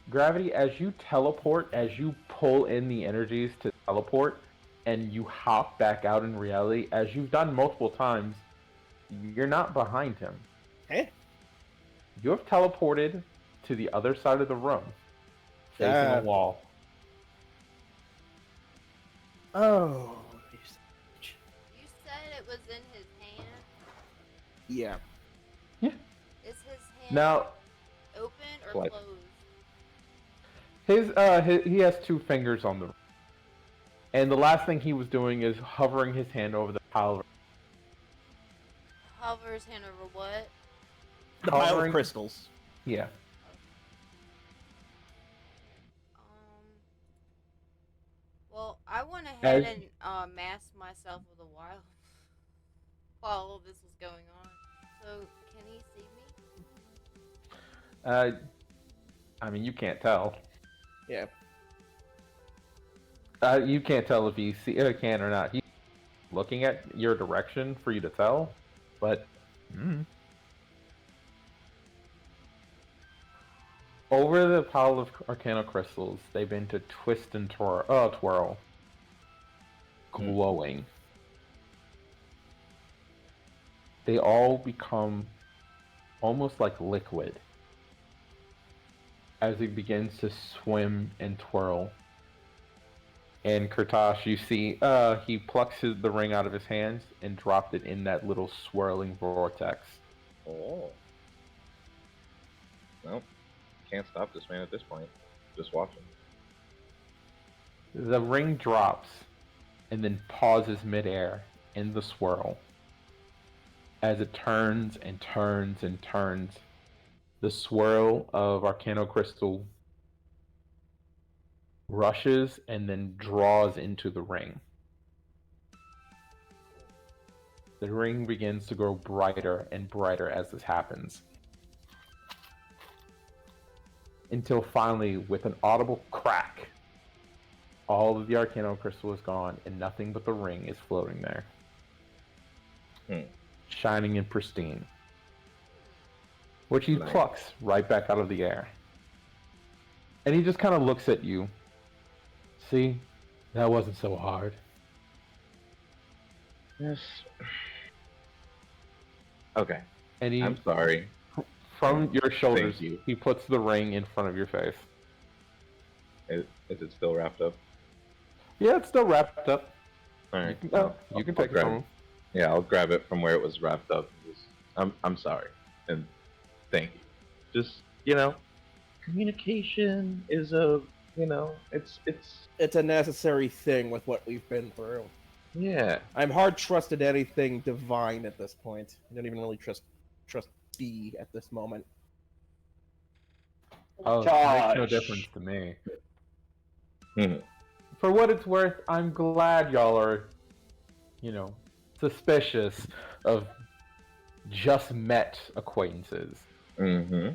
Gravity, as you teleport, as you pull in the energies to teleport, and you hop back out in reality, as you've done multiple times, you're not behind him. Hey. You have teleported to the other side of the room, facing a wall. Oh. You said it was in his hand. Yeah. Is his hand Now, open or What? closed? he has 2 fingers on the, and the last thing he was doing is hovering his hand over the pile of, Hover his hand over what? The pile of Hovering- crystals. yeah. Well, I went ahead As- and masked myself with a while while all this was going on. So, can he see me? I mean, you can't tell. Yeah. You can't tell if he can or not. He's looking at your direction for you to tell, but over the pile of Arcana crystals, they begin to twist and twirl, glowing. They all become almost like liquid as he begins to swim and twirl. And Kurtosh, you see, he plucks the ring out of his hands and dropped it in that little swirling vortex. Oh. Well, can't stop this man at this point. Just watching. The ring drops and then pauses midair in the swirl. As it turns and turns and turns, the swirl of Arcano Crystal rushes and then draws into the ring. The ring begins to grow brighter and brighter as this happens. Until finally, with an audible crack, all of the Arcano Crystal is gone and nothing but the ring is floating there. Shining and pristine. Which he Nice. plucks right back out of the air. And he just kind of looks at you. See? That wasn't so hard. Yes. Okay. And he, I'm sorry. from your shoulders, Thank you. he puts the ring in front of your face. Is it still wrapped up? Yeah, it's still wrapped up. All right. You I'll can take it grab from him. Yeah, I'll grab it from where it was wrapped up. I'm sorry, and thank you. Just communication is It's a necessary thing with what we've been through. yeah. I'm hard trusted anything divine at this point. I don't even really trust B at this moment. Oh, it makes no Gosh. difference to me. Mhm. For what it's worth, I'm glad y'all are, suspicious of just met acquaintances. Mm-hmm.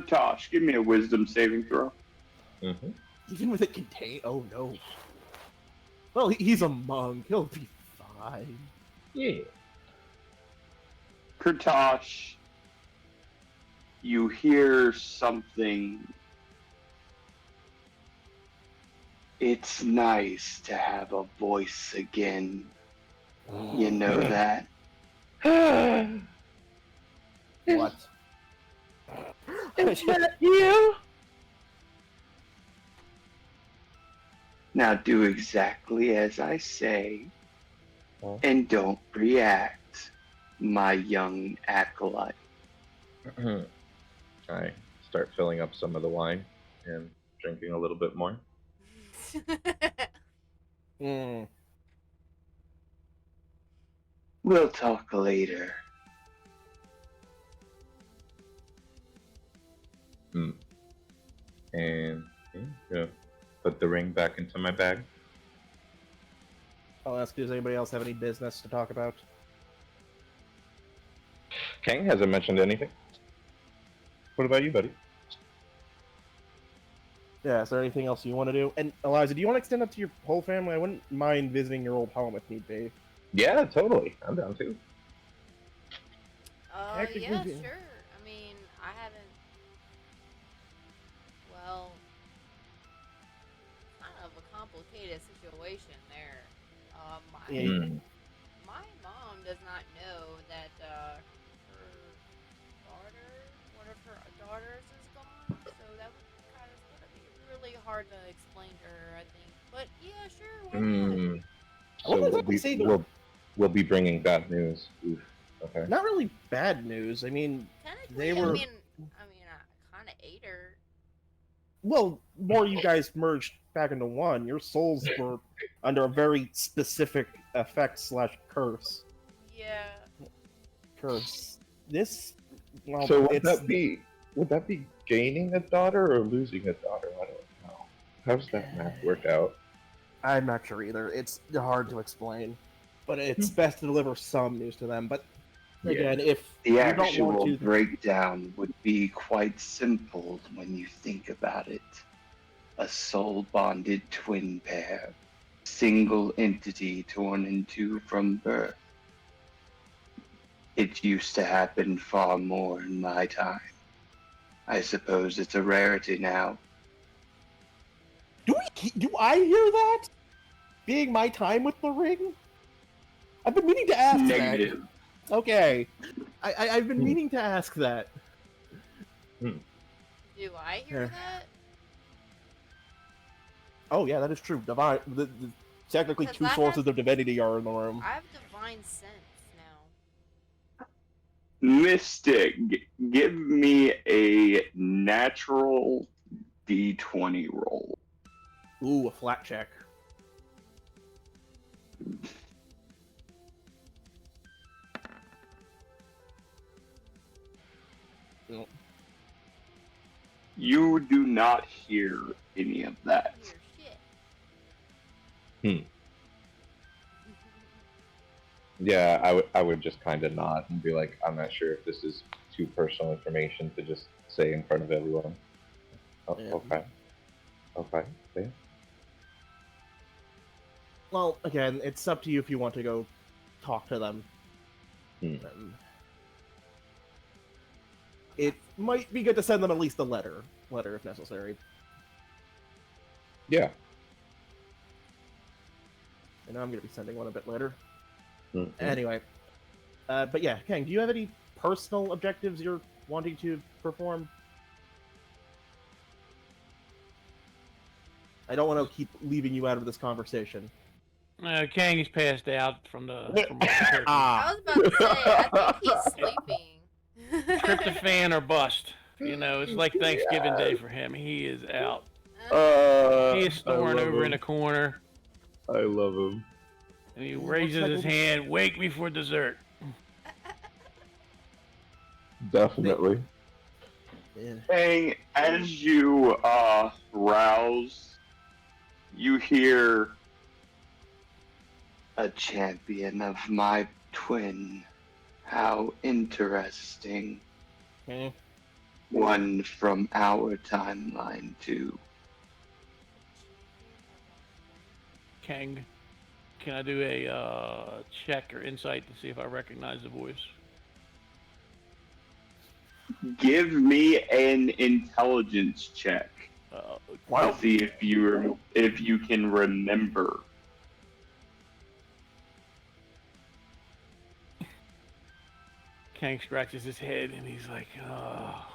Tosh, give me a wisdom saving throw. Mm-hmm. Even with it contain. Oh no. Well, he's a monk. He'll be fine. Yeah. Kurtosh, you hear something. It's nice to have a voice again. You know that? What? Is that you? Now do exactly as I say, Oh. and don't react, my young acolyte. I start filling up some of the wine and drinking a little bit more. Mm. We'll talk later. And put the ring back into my bag. I'll ask, does anybody else have any business to talk about? Kang hasn't mentioned anything. What about you, buddy? Yeah, is there anything else you want to do? And Eliza, do you want to extend that to your whole family? I wouldn't mind visiting your old home if need be. Yeah, totally. I'm down too. Technically, Yeah, yeah. sure. I mean, I haven't. Well, kind of a complicated situation there. My Yeah. Mm. my mom does not know that her daughter, one of her daughters, is gone. So that would kind of gonna be really hard to explain to her, I think. But yeah, sure, why not? Mm. I So wouldn't exactly say the we'll be bringing bad news. Oof. Okay. not really bad news. I mean, Technically, they were I kind of ate her. well, more you guys merged back into one. Your souls were under a very specific effect slash curse. Yeah. Curse. This, well, So it's would that be gaining a daughter or losing a daughter? I don't know. How does that math work out? I'm not sure either. It's hard to explain, but it's best to deliver some news to them. But again, if The you don't want actual to, breakdown would be quite simple when you think about it. A soul bonded twin pair, single entity torn in two from birth. It used to happen far more in my time. I suppose it's a rarity now. do I hear that? Being my time with the ring, I've been meaning to ask Negative. that. Okay, I've been meaning to ask that. Do I hear Yeah. that? Oh yeah, that is true. Divine. Technically, Because two I sources have- of divinity are in the room. I have divine sense now. Mystic, give me a natural D20 roll. Ooh, a flat check. No. You do not hear any of that. Hear shit. Yeah, I would just kind of nod and be like, I'm not sure if this is too personal information to just say in front of everyone. Oh, Yeah. okay. Okay. Yeah. Well, again, it's up to you if you want to go talk to them. It might be good to send them at least a letter if necessary. Yeah. And I'm going to be sending one a bit later. Mhm. Anyway, but yeah, Kang, do you have any personal objectives you're wanting to perform? I don't want to keep leaving you out of this conversation. Kang is passed out from the turkey. I was about to say, I think he's sleeping. Tryptophan or bust. You know, it's like Thanksgiving Day for him. He is out. He is snoring over in a corner, I love him. and he raises his hand. Wake me for dessert. Definitely. Yeah. Bang, as you rouse, you hear a champion of my twin. How interesting. Okay. One from our timeline, too. Kang, can I do a check or insight to see if I recognize the voice? Give me an intelligence check Wow. to see if you can remember. Kang scratches his head and he's like, "Oh,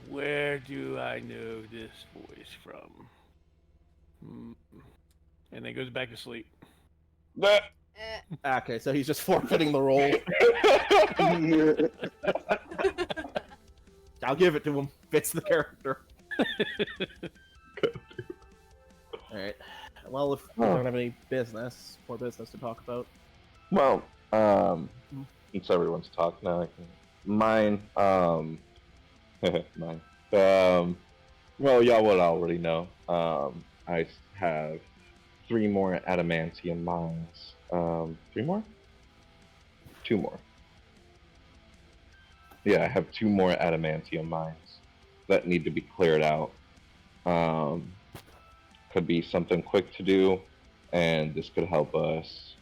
where do I know this voice from?" And then goes back to sleep. Okay, so he's just forfeiting the role. I'll give it to him. Fits the character. Alright. Well, if we don't have any more business to talk about. Well, since everyone's talked now, I can... Mine, mine. Well, y'all would already know. I have 3 more adamantium mines. 3 more? 2 more. yeah, I have 2 more adamantium mines that need to be cleared out. Could be something quick to do, and this could help us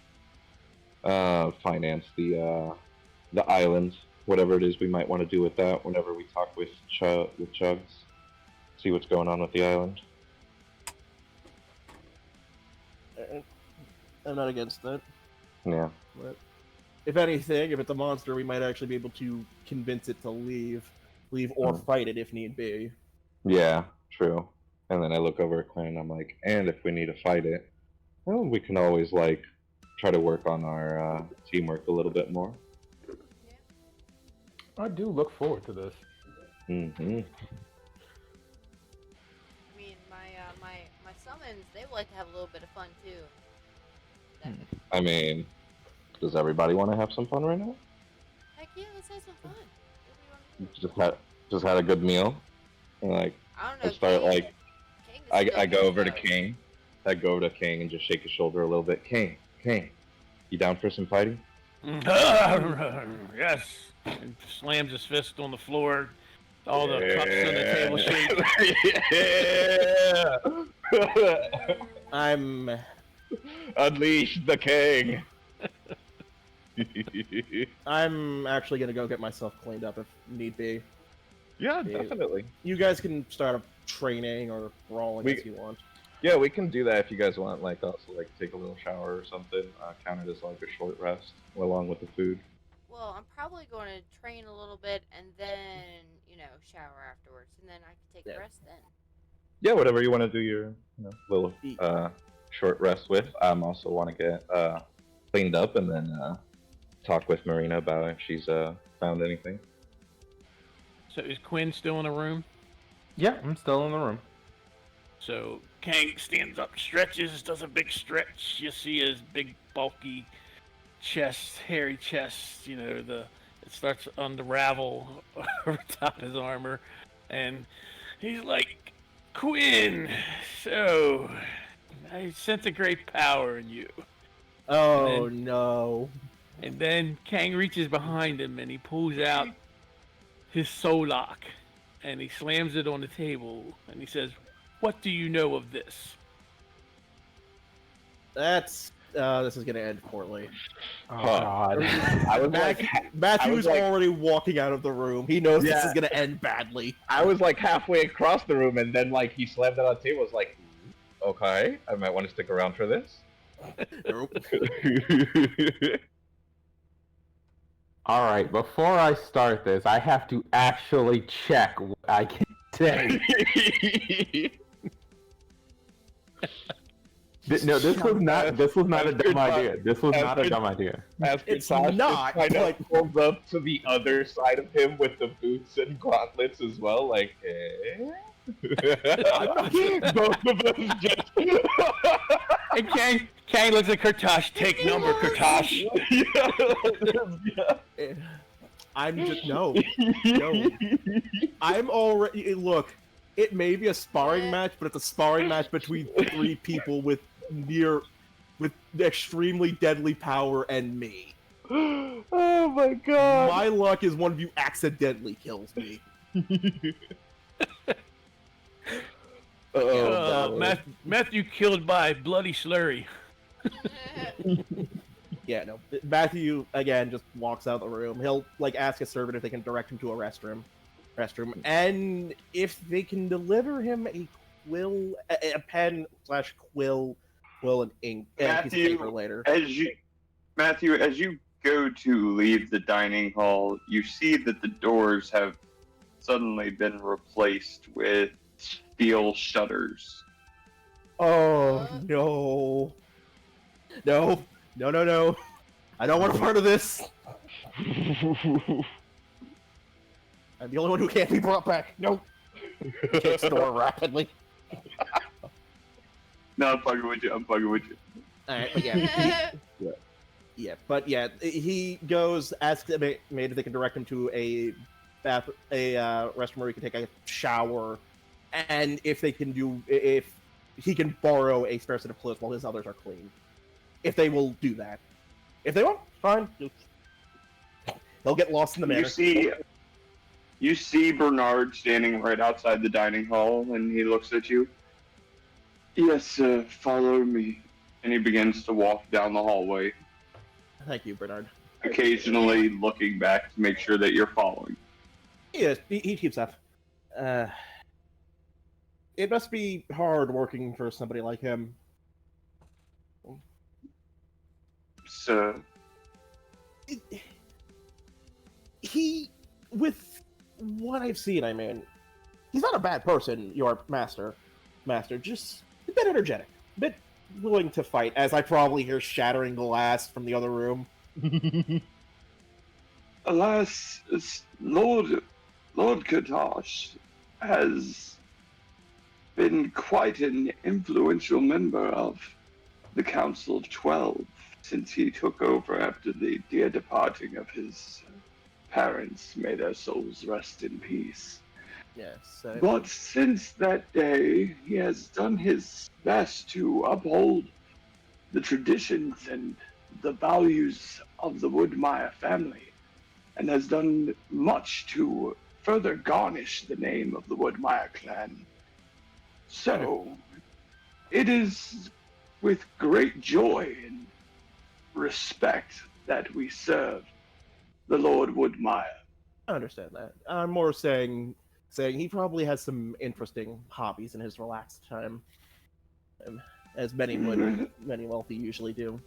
finance the island, whatever it is we might want to do with that. Whenever we talk with Chugs, see what's going on with the island. I'm not against that. Yeah. But if anything, if it's a monster, we might actually be able to convince it to leave or fight it if need be. Yeah, true. And then I look over at Quinn and I'm like, and if we need to fight it, well, we can always like try to work on our teamwork a little bit more. I do look forward to this. Mm-hmm. I mean, my summons, they like to have a little bit of fun too. I mean, does everybody want to have some fun right now? Heck yeah, let's have some fun. What do you want to do? Just had a good meal. And like I don't know. I start King- like King is I still go over to good. King. I go over to King and just shake his shoulder a little bit. King, you down for some fighting? Yes. And slams his fist on the floor. All the cups on the table shake. Yeah. I'm Unleash the king. I'm actually gonna go get myself cleaned up if need be. Yeah, definitely. You guys can start up training or brawling if you want. Yeah, we can do that if you guys want. Like, also like take a little shower or something. Count it as like a short rest along with the food. Well, I'm probably going to train a little bit and then, shower afterwards, and then I can take a rest then. Yeah, whatever you want to do your little short rest with. I also want to get cleaned up and then talk with Marina about if she's found anything. So is Quinn still in the room? Yeah, I'm still in the room. So Kang stands up, stretches, does a big stretch. You see his big, bulky chest, hairy chest. It starts to unravel over top his armor, and he's like, "Quinn, so I sense a great power in you." Oh no! And then Kang reaches behind him and he pulls out his soul lock, and he slams it on the table, and he says, "What do you know of this?" This is gonna end poorly. Oh God! I was Matthew's already walking out of the room. He knows this is gonna end badly. I was like halfway across the room, and then like he slammed it on the table. I was like, okay, I might want to stick around for this. All right, before I start this, I have to actually check what I can say. No, this was not a dumb idea. This was not a dumb idea. It's not, kind of like- pulls up to the other side of him with the boots and gauntlets as well, like, both of us just. And Kang looks at Kurtosh. Take number, Kurtosh. I'm just no. I'm already look. It may be a sparring match, but it's a sparring match between 3 people with extremely deadly power and me. Oh my God! My luck is one of you accidentally kills me. Matthew killed by bloody slurry. Yeah, no. Matthew again just walks out of the room. He'll ask a servant if they can direct him to a restroom, and if they can deliver him a pen / quill and ink, and a piece of paper later. Matthew, as you go to leave the dining hall, you see that the doors have suddenly been replaced with steel shutters. Oh no! No! I don't want a part of this. I'm the only one who can't be brought back. Nope. Kick the door rapidly. No, I'm fucking with you. Alright, but yeah. He goes, asks the maid if they can direct him to a restroom where he can take a shower, and if he can borrow a spare set of clothes while his others are clean. If they will do that. If they won't, fine. He'll get lost in the manor. You see Bernard standing right outside the dining hall, and he looks at you. Yes, sir, follow me. And he begins to walk down the hallway, Thank you, Bernard. occasionally looking back to make sure that you're following. Yes, he keeps up. It must be hard working for somebody like him. Sir, He, with what I've seen, I mean, he's not a bad person, your master. Just a bit energetic, a bit willing to fight, as I probably hear shattering glass from the other room. alas, Lord Kadash has been quite an influential member of the Council of 12 since he took over after the dear departing of his parents. May their souls rest in peace. Yes. But since that day, he has done his best to uphold the traditions and the values of the Woodmeyer family, and has done much to further garnish the name of the Woodmeyer clan. So, it is with great joy and respect that we serve the Lord Woodmeyer. I understand that. I'm more saying he probably has some interesting hobbies in his relaxed time, as many wealthy usually do.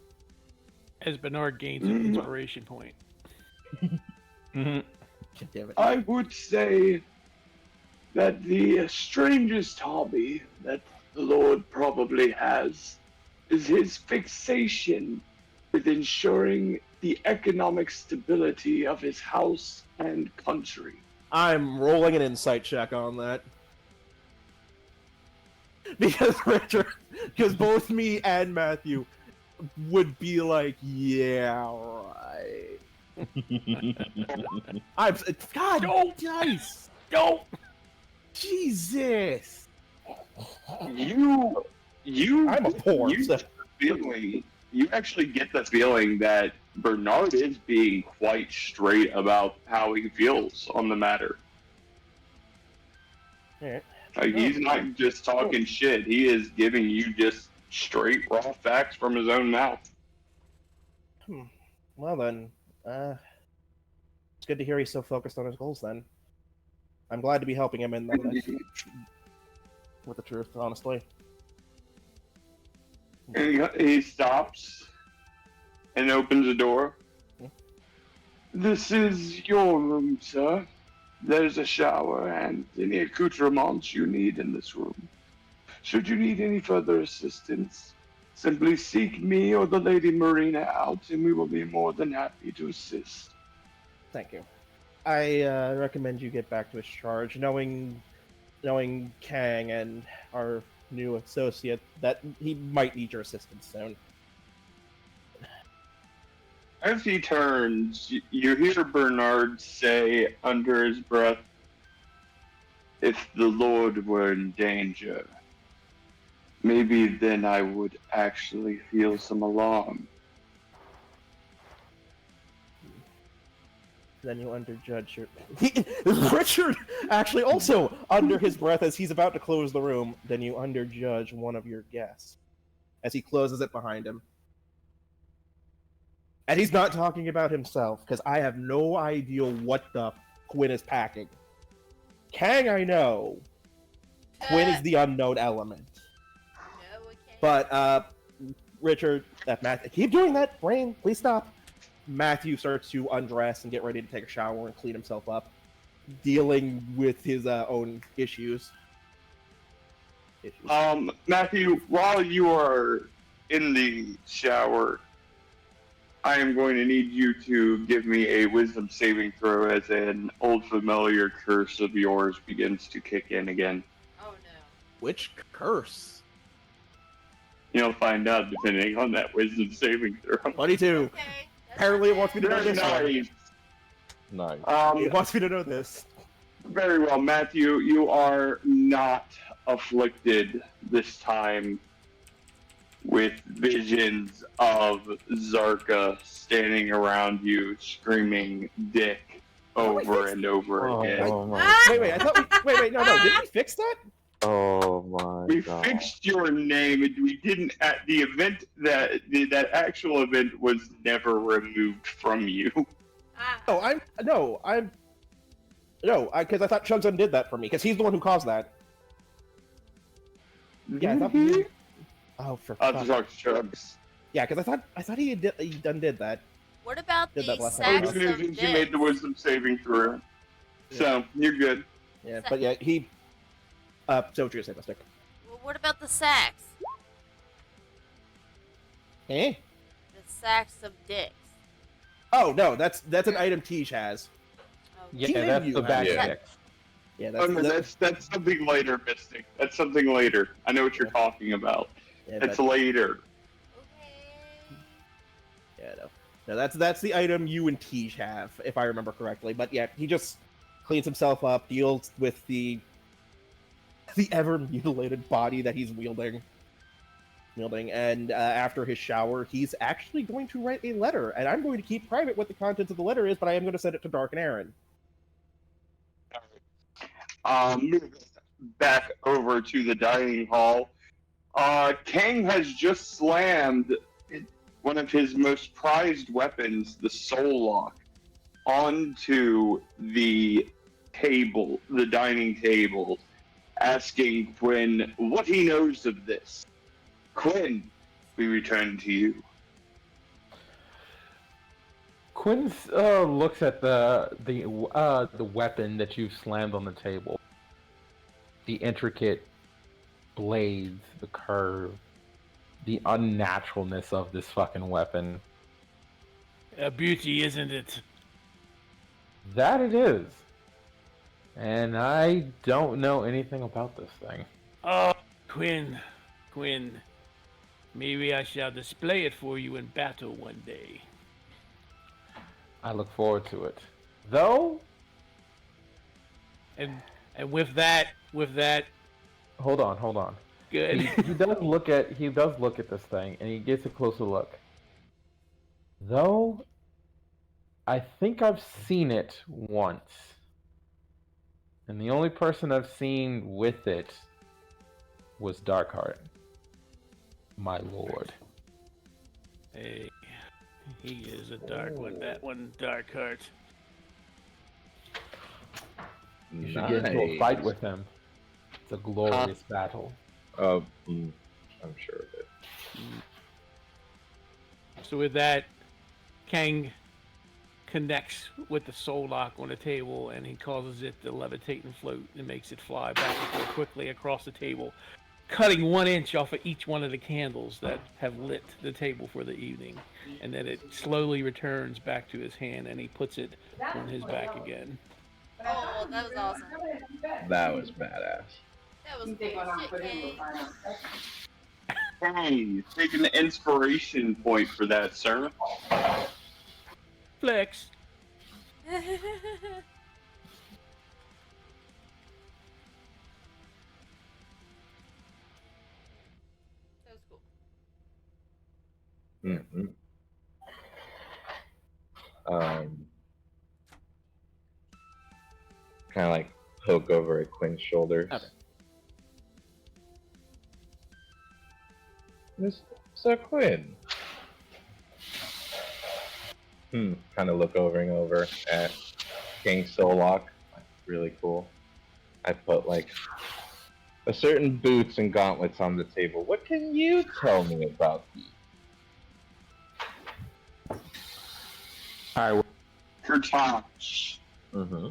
As Bernard gains an inspiration point. Damn it. I would say that the strangest hobby that the Lord probably has is his fixation with ensuring the economic stability of his house and country. I'm rolling an insight check on that. Because both me and Matthew would be like, yeah, right. God, Go! dice! Go! Jesus! You I'm a poor. You actually get the feeling that Bernard is being quite straight about how he feels on the matter. Alright. Like, he's not just talking shit. He is giving you just straight raw facts from his own mouth. Well then, it's good to hear he's so focused on his goals then. I'm glad to be helping him in them with the truth, honestly. And he stops and opens the door. This is your room, sir. There's a shower and any accoutrements you need in this room. Should you need any further assistance, simply seek me or the Lady Marina out, and we will be more than happy to assist. Thank you. I recommend you get back to his charge, knowing Kang and our new associate that he might need your assistance soon. As he turns, you hear Bernard say under his breath, "If the Lord were in danger, maybe then I would actually feel some alarm." Then you underjudge your... Richard actually also, under his breath as he's about to close the room, then you underjudge one of your guests as he closes it behind him. And he's not talking about himself, because I have no idea what the Quinn is packing. Kang, I know. Quinn is the unknown element. No, it can't. But, Richard, Matthew, keep doing that, Brain, please stop. Matthew starts to undress and get ready to take a shower and clean himself up, dealing with his own issues. Matthew, while you are in the shower, I am going to need you to give me a wisdom saving throw as an old familiar curse of yours begins to kick in again. Oh no. Which curse? You'll find out depending on that wisdom saving throw. 22. Okay. Apparently it wants me to know Very this one. nice. Nice. It wants me to know this. Very well, Matthew. You are not afflicted this time with visions of Zarka standing around you, screaming "Dick" over and over again. Oh my Wait, I thought wait, no, didn't we fix that? Oh my We god. fixed your name, and we didn't. At the event that actual event was never removed from you. No, because I thought Chugs undid that for me, because he's the one who caused that. Yeah, I thought. Oh, for I'll fuck. have to talk to Chubbs. Yeah, because I thought he undid that. What about Did that the last time. sacks Only of reasons you made the dicks? wisdom saving throw. So you're good. Yeah, but yeah, he. So what you gonna say, Mystic? Well, what about the sacks? Eh? The sacks of dicks. Oh no, that's an item Tej has. Oh, Yeah, He made that's you the have back that. stick. Yeah, Oh no, that's something later, Mystic. That's something later. I know what you're talking about. yeah, It's later. Okay. yeah, no, that's the item you and Tej have, if I remember correctly. But yeah, he just cleans himself up, deals with the ever mutilated body that he's wielding, and after his shower, he's actually going to write a letter, and I'm going to keep private what the contents of the letter is, but I am going to send it to Dark and Aaron. Moving back over to the dining hall. Kang has just slammed one of his most prized weapons, the Soul Lock, onto the table, the dining table, asking Quinn what he knows of this. Quinn, we return to you. Quinn looks at the weapon that you've slammed on the table. The intricate blades, the curve, the unnaturalness of this fucking weapon. A beauty, isn't it? That it is. And I don't know anything about this thing. Oh, Quinn. Maybe I shall display it for you in battle one day. I look forward to it. Though, And with that, hold on. good. He does look at this thing and he gets a closer look. Though, I think I've seen it once. And the only person I've seen with it was Darkheart. My lord. Hey, he is a dark one. That one, Darkheart. You should get into a fight with him. It's a glorious battle. I'm sure of it. So with that, Kang connects with the soul lock on the table, and he causes it to levitate and float, and makes it fly back and forth quickly across the table, cutting 1 inch off of each one of the candles that have lit the table for the evening. And then it slowly returns back to his hand, and he puts it on his back again. Oh, that was awesome. That was badass. That was cool shit, Kang. Hey, taking the inspiration point for that, sir. Flex. That was cool. Mm-hmm. Kind of like poke over at Quinn's shoulders. Okay. Mr. Quinn. Kind of look over and over at King's Soul Lock. Really cool. I put like a certain boots and gauntlets on the table. What can you tell me about these? Alright, Kertosh. Mm-hmm.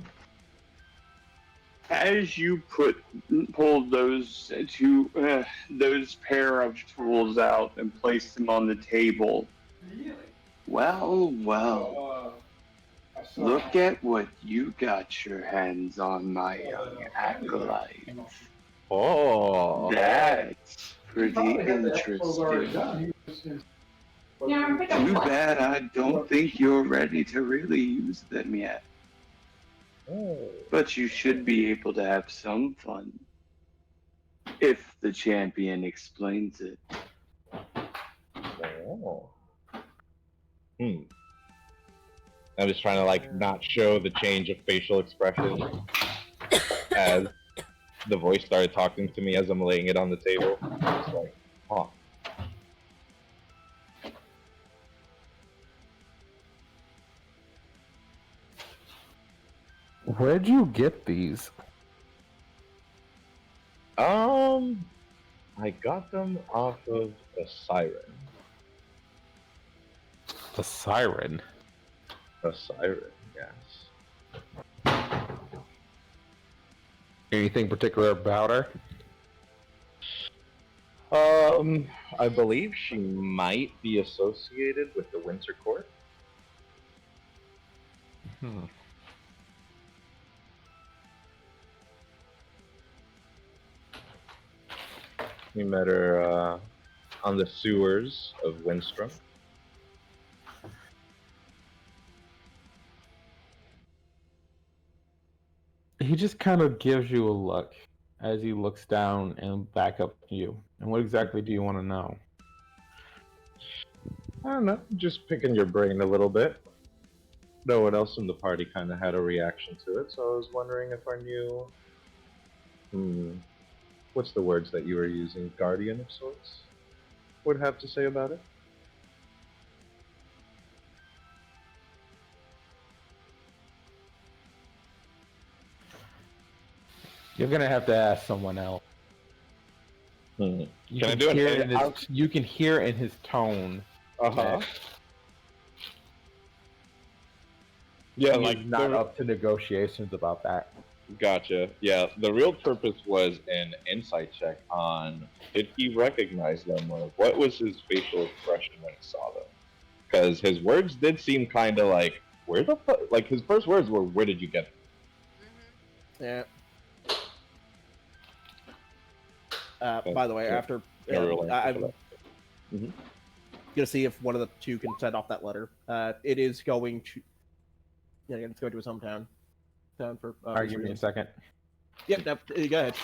As you pulled those those pair of tools out and placed them on the table, well, look at what you got your hands on, my young acolyte. Oh. That's pretty interesting. Too bad I don't think you're ready to really use them yet. But you should be able to have some fun. If the champion explains it. Oh. I'm just trying to like not show the change of facial expression as the voice started talking to me as I'm laying it on the table. It's like, huh. Where'd you get these? I got them off of a siren. The siren. A siren, yes. Anything particular about her? I believe she might be associated with the Winter Court. We met her on the sewers of Windstrom. He just kind of gives you a look as he looks down and back up to you. And what exactly do you want to know? I don't know, just picking your brain a little bit. No one else in the party kind of had a reaction to it, so I was wondering if our new... what's the words that you were using? Guardian of sorts? Would have to say about it? You're gonna have to ask someone else. Can You I can do hear an... you can hear in his tone. Uh-huh. that Yeah, he's like not up to negotiations about that. Gotcha. Yeah, the real purpose was an insight check on did he recognize them or what was his facial expression when he saw them? Because his words did seem kind of like, where the fuck? Like his first words were, "Where did you get them?" Yeah. By the way, Yeah. after Rolling I'm for that. gonna see if one of the two can send off that letter. It is going to. Yeah, it's going to his hometown. Town for. All right, give me a second. Yep. Go ahead.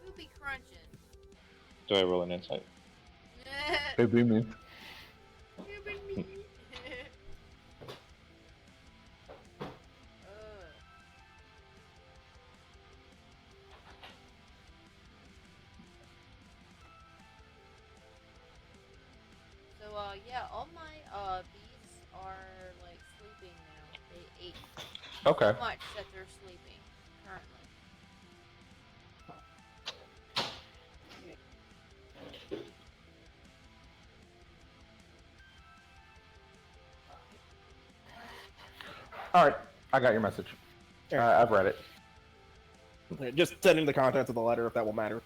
Who be crunching? Do I roll an insight? It'd be me. You be me. So, yeah, all my, bees are, like, sleeping now. They ate Okay. so much that they're sleeping, currently. All right, I got your message. I've read it. Just sending the contents of the letter if that will matter.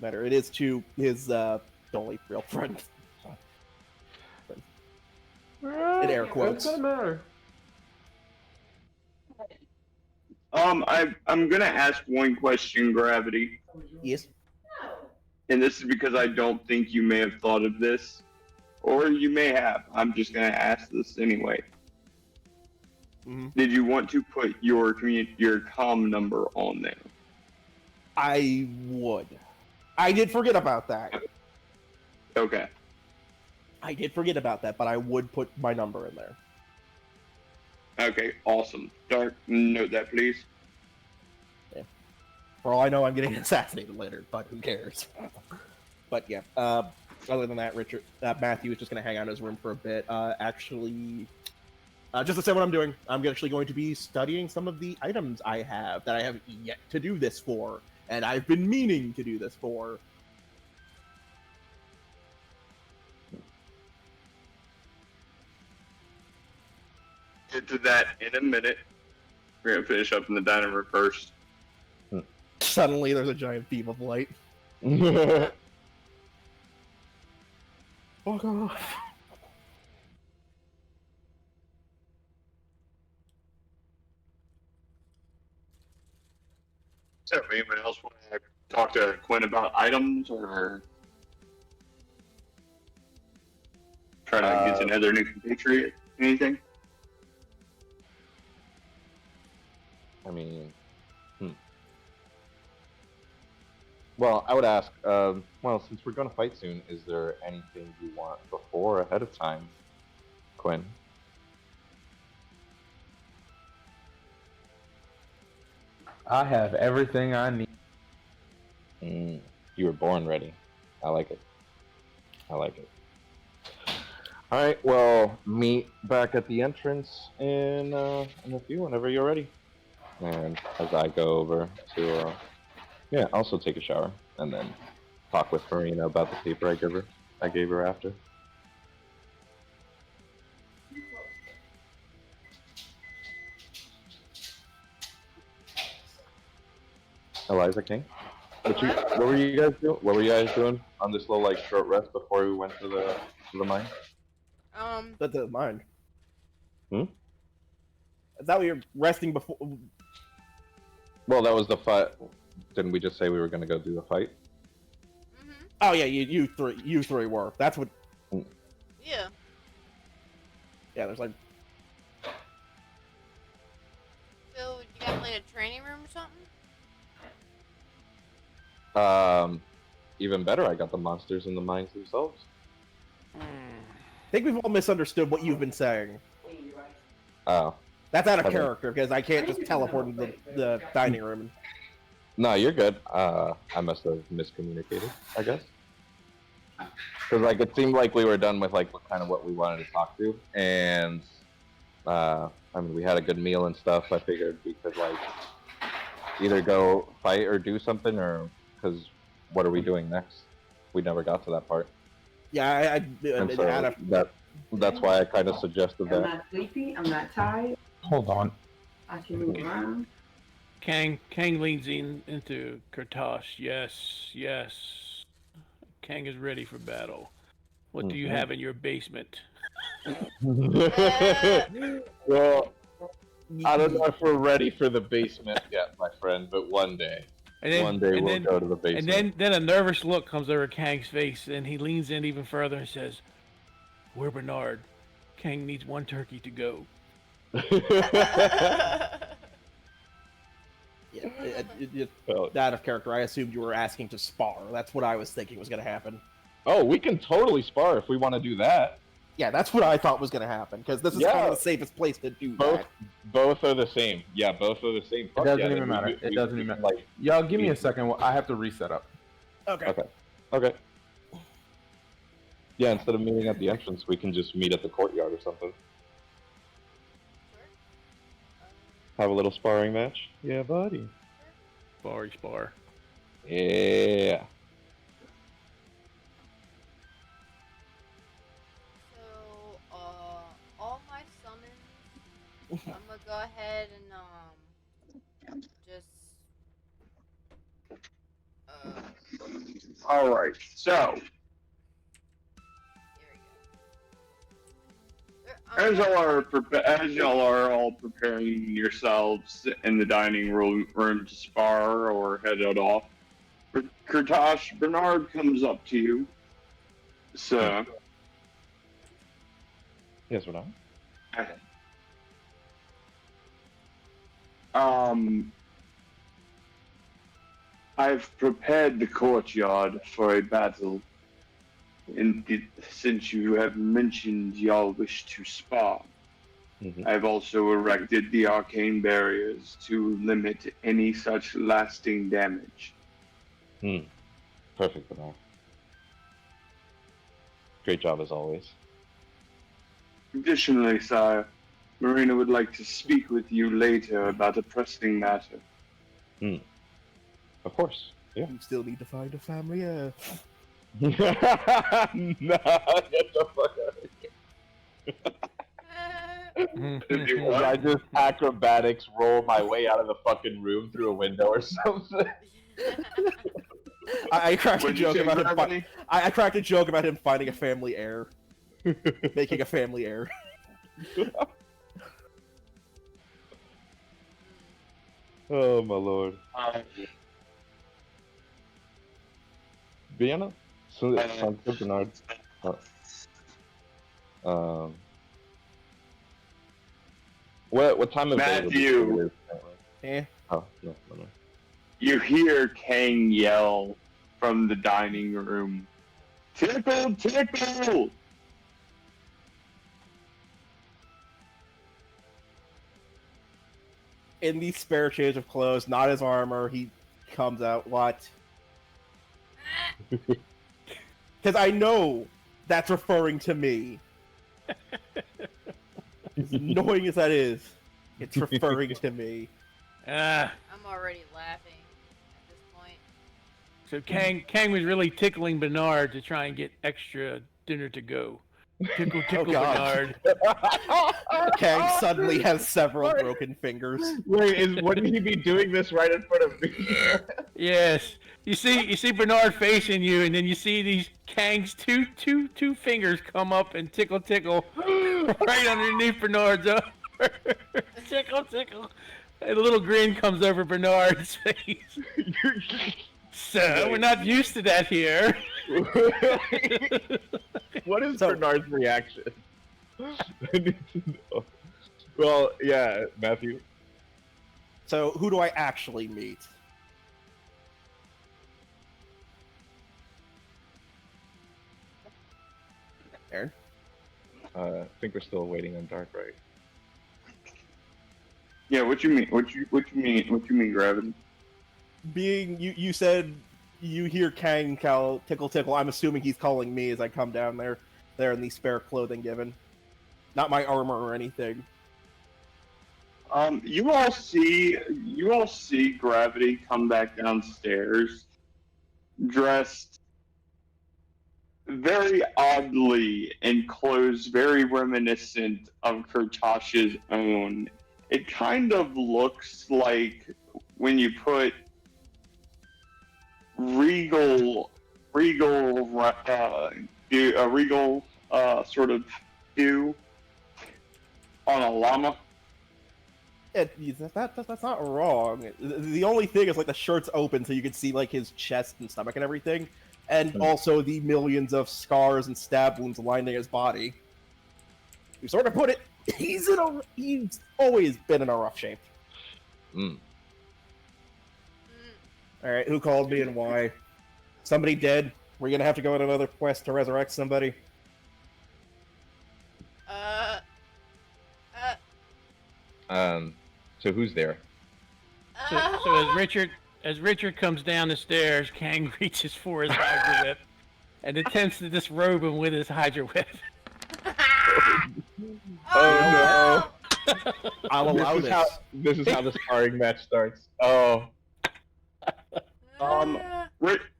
It is to his only real friend. In air quotes. It's gonna matter. I'm gonna ask one question, Gravity, Yes. and this is because I don't think you may have thought of this, or you may have. I'm just gonna ask this anyway. Did you want to put your comm number on there? I would. I did forget about that. Okay. I did forget about that, but I would put my number in there. Okay, awesome. Dark, note that, please. Yeah. For all I know, I'm getting assassinated later, but who cares? But yeah, other than that, Matthew is just going to hang out in his room for a bit. Just to say what I'm doing, I'm actually going to be studying some of the items I have that I haven't yet to do this for, and I've been meaning to do this for. Get to that in a minute. We're gonna finish up in the dining room first. Suddenly, there's a giant beam of light. Fuck off. So, anyone else want to talk to Quinn about items or try to get another new compatriot? Anything? I mean, Well, I would ask. Well, since we're going to fight soon, is there anything you want before ahead of time, Quinn? I have everything I need. You were born ready. I like it. I like it. All right. Well, meet back at the entrance in a few, whenever you're ready. And as I go over to, yeah, also take a shower and then talk with Marina about the paper I gave her after. Eliza King. What were you guys doing? What were you guys doing on this little like short rest before we went to the mine? That's mine. Hmm? I thought we were resting before. Well, that was the fight. Didn't we just say we were going to go do the fight? Mm-hmm. Oh yeah, you three were. That's what. Yeah. Yeah, there's like. So you got like a training room or something? Even better, I got the monsters in the mines themselves. I think we've all misunderstood what you've been saying. Oh. That's out of Okay. character because I can't just teleport into the dining room. No, you're good. I must have miscommunicated, I guess. Because like it seemed like we were done with like what we wanted to talk to, and I mean we had a good meal and stuff. I figured we could like either go fight or do something, or because what are we doing next? We never got to that part. Yeah, And so that's why I kind of suggested I'm that. not sleepy. I'm not tired. Hold on. I can move around. Kang leans into Kurtosh. Yes. Kang is ready for battle. What do you have in your basement? Well, I don't know if we're ready for the basement yet, my friend, but one day. One day we'll go to the basement. And then a nervous look comes over Kang's face, and he leans in even further and says, "We're Bernard. Kang needs one turkey to go." Yeah, out of character. I assumed you were asking to spar. That's what I was thinking was going to happen. Oh, we can totally spar if we want to do that. Yeah, that's what I thought was going to happen because this is kind of the safest place to do that. Both are the same. Yeah, both are the same. It doesn't even matter. It doesn't even matter. Like, y'all, give me a second. I have to reset up. Okay. Yeah, instead of meeting at the entrance, we can just meet at the courtyard or something. Have a little sparring match. Yeah, buddy. Spar. Yeah. So, all my summons, I'm gonna go ahead and just All right, so there we go. as y'all are all preparing yourselves in the dining room to spar or head out off, Kurtosh, Bernard comes up to you. So, Yes, what I've prepared the courtyard for a battle. Since you have mentioned y'all wish to spar, I've also erected the arcane barriers to limit any such lasting damage. Perfect, Bernard. Great job as always. Additionally, sire, Marina would like to speak with you later about a pressing matter. Of course. Yeah. You still need to find a family. Nah, get the fuck out of here. I just acrobatics roll my way out of the fucking room through a window or something. I cracked a joke about him. I cracked a joke about him finding a family heir, making a family heir. Oh my lord. Vienna? Sounds good, Bernard. What time of day? Matthew. Eh. Oh, no. You hear Kang yell, from the dining room. Tickle, tickle! In the spare change of clothes, not his armor, he comes out, what? Because I know that's referring to me. As annoying as that is, it's referring to me. I'm already laughing at this point. So Kang was really tickling Bernard to try and get extra dinner to go. Tickle, tickle, God. Bernard. Kang suddenly has several broken fingers. Wait, wouldn't he be doing this right in front of me? Yes. You see Bernard facing you, and then you see these Kang's two fingers come up and tickle right underneath Bernard's arm. Tickle. And a little grin comes over Bernard's face. So we're not used to that here. What is Bernard's reaction? I need to know. Well, yeah, Matthew. So, who do I actually meet? Aaron? I think we're still waiting on Dark, right? Yeah, what you mean? What you mean, Gravity? Being you said you hear Kang call tickle. I'm assuming he's calling me as I come down there in the spare clothing given, not my armor or anything. You all see Gravity come back downstairs, dressed very oddly in clothes very reminiscent of Kurtash's own. It kind of looks like when you put regal sort of hue on a llama. That's not wrong. The only thing is like the shirt's open so you can see like his chest and stomach and everything, and also the millions of scars and stab wounds lining his body. You sort of put it. He's always been in a rough shape. Mm. All right, who called me and why? Somebody dead? We're gonna have to go on another quest to resurrect somebody. So who's there? So as Richard comes down the stairs, Kang reaches for his Hydra whip and attempts to disrobe him with his Hydra whip. Oh no! I'll allow this. This is how the sparring match starts. Oh.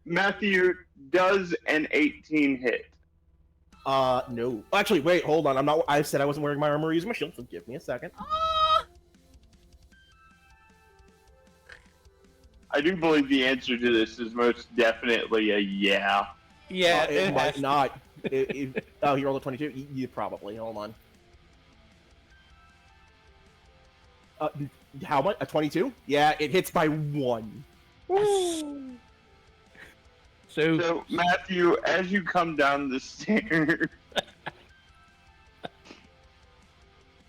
Matthew, does an 18 hit? No. Actually, wait, hold on. I said I wasn't wearing my armor using my shield, so give me a second. I do believe the answer to this is most definitely a yeah. Yeah, it might not. Oh, he rolled a 22? You probably. Hold on. How much? A 22? Yeah, it hits by 1. So Matthew, as you come down the stairs,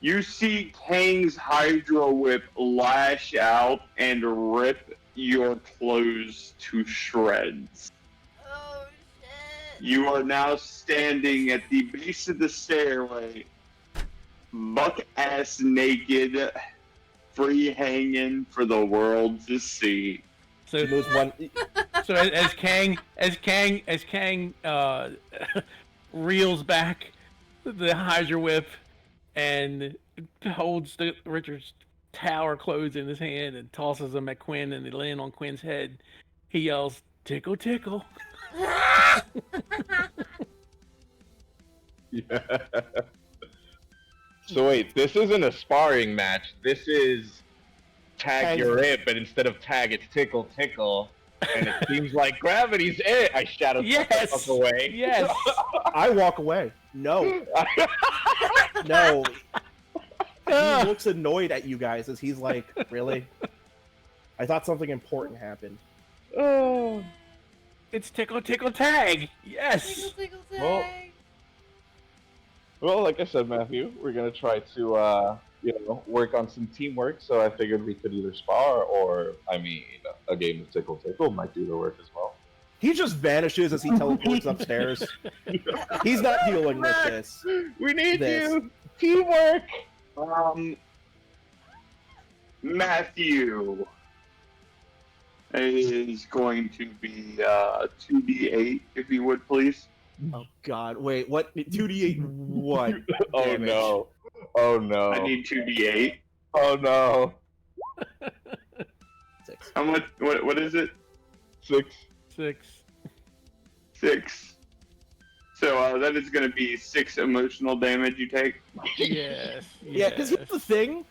you see Kang's Hydra Whip lash out and rip your clothes to shreds. Oh shit! You are now standing at the base of the stairway, buck-ass naked, free hanging for the world to see. So as Kang reels back the Hydra Whip and holds Richard's tower clothes in his hand and tosses them at Quinn, and they land on Quinn's head, he yells, "Tickle, tickle!" Yeah. So wait, this isn't a sparring match. This is tag your it, but instead of tag, it's tickle, tickle. And it seems like gravity's it. I shouted the fuck away. Yes. I walk away. No. No. He looks annoyed at you guys as he's like, really? I thought something important happened. Oh. It's tickle, tickle, tag. Yes. Tickle, tickle, tag. Well, like I said, Matthew, we're gonna try to, work on some teamwork. So I figured we could either spar or, a game of tickle, tickle might do the work as well. He just vanishes as he teleports upstairs. He's not dealing with this. We need This. you. Teamwork. Matthew is going to be 2d8, if you would, please. Oh God! Wait, what? 2d8 what? Oh damage? no. Oh no. I need 2d8. Oh no. 6. How much? What is it? 6. 6. 6. So that is going to be 6 emotional damage you take. Yes. Yeah, because here's the thing: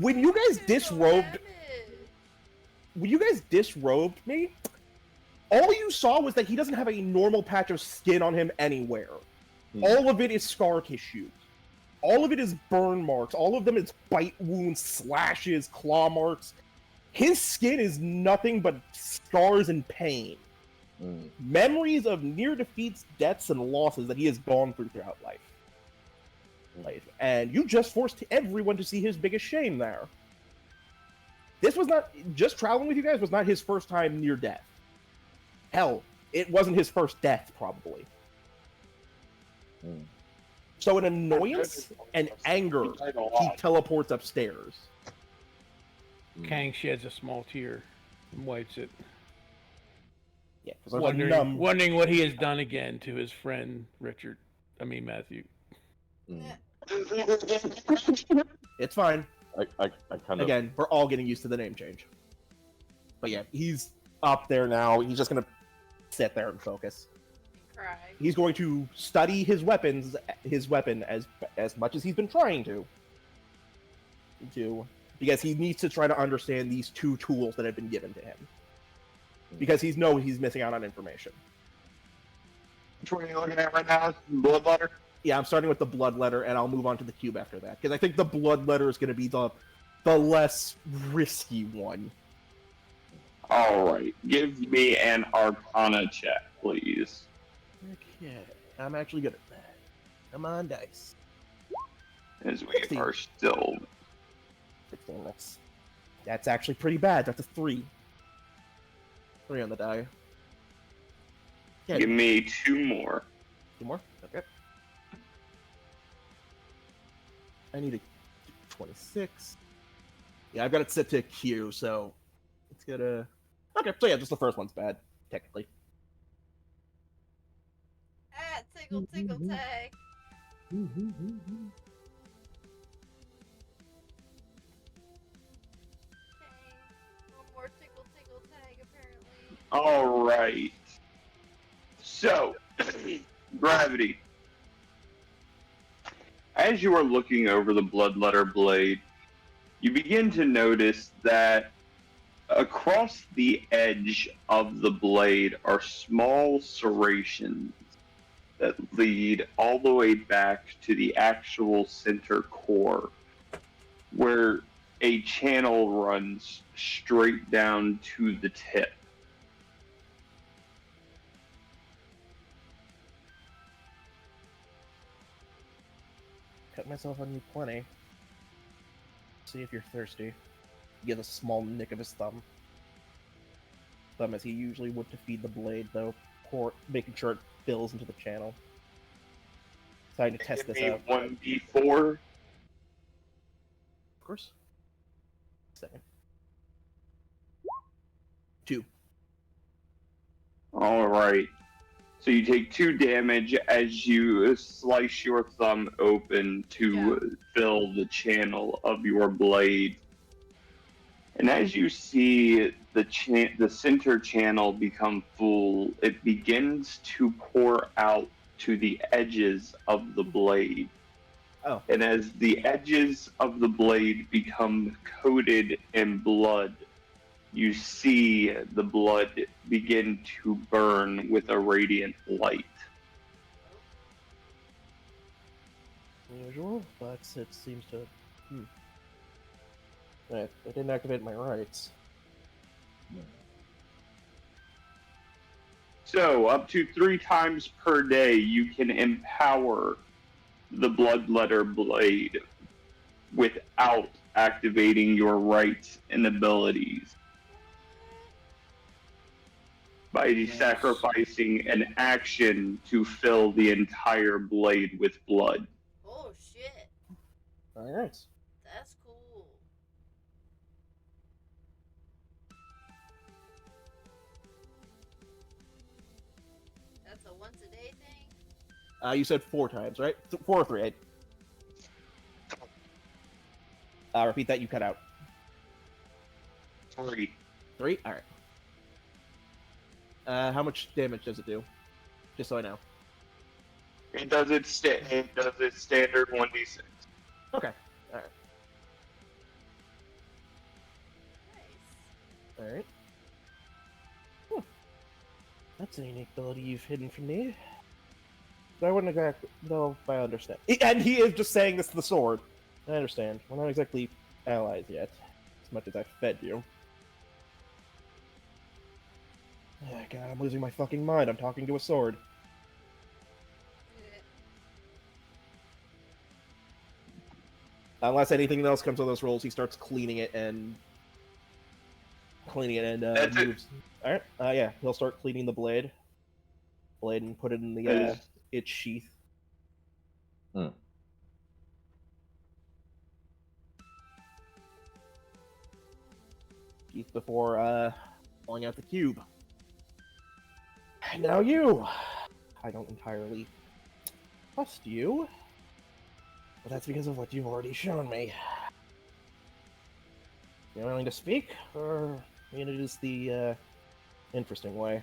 when you guys disrobed me, all you saw was that he doesn't have a normal patch of skin on him anywhere. All of it is scar tissue. All of it is burn marks. All of them is bite wounds, slashes, claw marks. His skin is nothing but scars and pain. Memories of near defeats, deaths, and losses that he has gone through throughout life. And you just forced everyone to see his biggest shame there. This was not just traveling with you guys was not his first time near death. Hell, it wasn't his first death, probably. So in annoyance and anger, he teleports upstairs. Kang sheds a small tear and wipes it, Yeah, because wondering what he has done again to his friend Matthew. It's fine. I kind of. Again, we're all getting used to the name change. But yeah, he's up there now. He's just gonna sit there and focus. Cry. He's going to study his weapon as much as he's been trying to, because he needs to try to understand these 2 tools that have been given to him. Because he's missing out on information. Which one are you looking at right now? Bloodletter? Yeah, I'm starting with the blood letter, and I'll move on to the cube after that. Because I think the blood letter is going to be the less risky one. Alright, give me an Arcana check, please. Okay, I'm actually good at that. Come on, dice. As we 16. are still... 16, that's actually pretty bad. That's a 3. 3 on the die. Yeah, Give me 2 more. 2 more? Okay. I need a 26. Yeah, I've got it set to Q, so it's gonna... Okay, so yeah, just the first one's bad, technically. Ah, tickle tag. Okay. One more tickle tag, apparently. Alright. So, Gravity. As you are looking over the Bloodletter blade, you begin to notice that across the edge of the blade are small serrations that lead all the way back to the actual center core, where a channel runs straight down to the tip. Cut myself on you plenty. See if you're thirsty. Give a small nick of his thumb. Thumb as he usually would to feed the blade, though, making sure it fills into the channel. Trying to test this out. 1d4. Of course. Second. 2. Alright. So you take 2 damage as you slice your thumb open to fill the channel of your blade. And as you see the center channel become full, it begins to pour out to the edges of the blade. Oh. And as the edges of the blade become coated in blood, you see the blood begin to burn with a radiant light. Unusual, but it seems to... Right, I didn't activate my rights. So, up to 3 times per day, you can empower the Bloodletter blade without activating your rights and abilities. by sacrificing an action to fill the entire blade with blood. Oh shit. All right. That's cool. That's a once a day thing? You said 4 times, right? 4 or 3. Repeat that. You cut out. 3. 3. All right. How much damage does it do? Just so I know. It does its standard 1d6. Okay. All right. Nice. All right. That's a unique ability you've hidden from me. But I wouldn't exactly know if I understand. And he is just saying this to the sword. I understand. We're not exactly allies yet, as much as I fed you. Oh, God, I'm losing my fucking mind. I'm talking to a sword. Unless anything else comes on those rolls, he starts cleaning it and moves. All right. Yeah, he'll start cleaning the blade and put it in the its sheath. Sheath before pulling out the cube. And now you. I don't entirely trust you, but that's because of what you've already shown me. You're willing to speak, or I mean, it is the interesting way.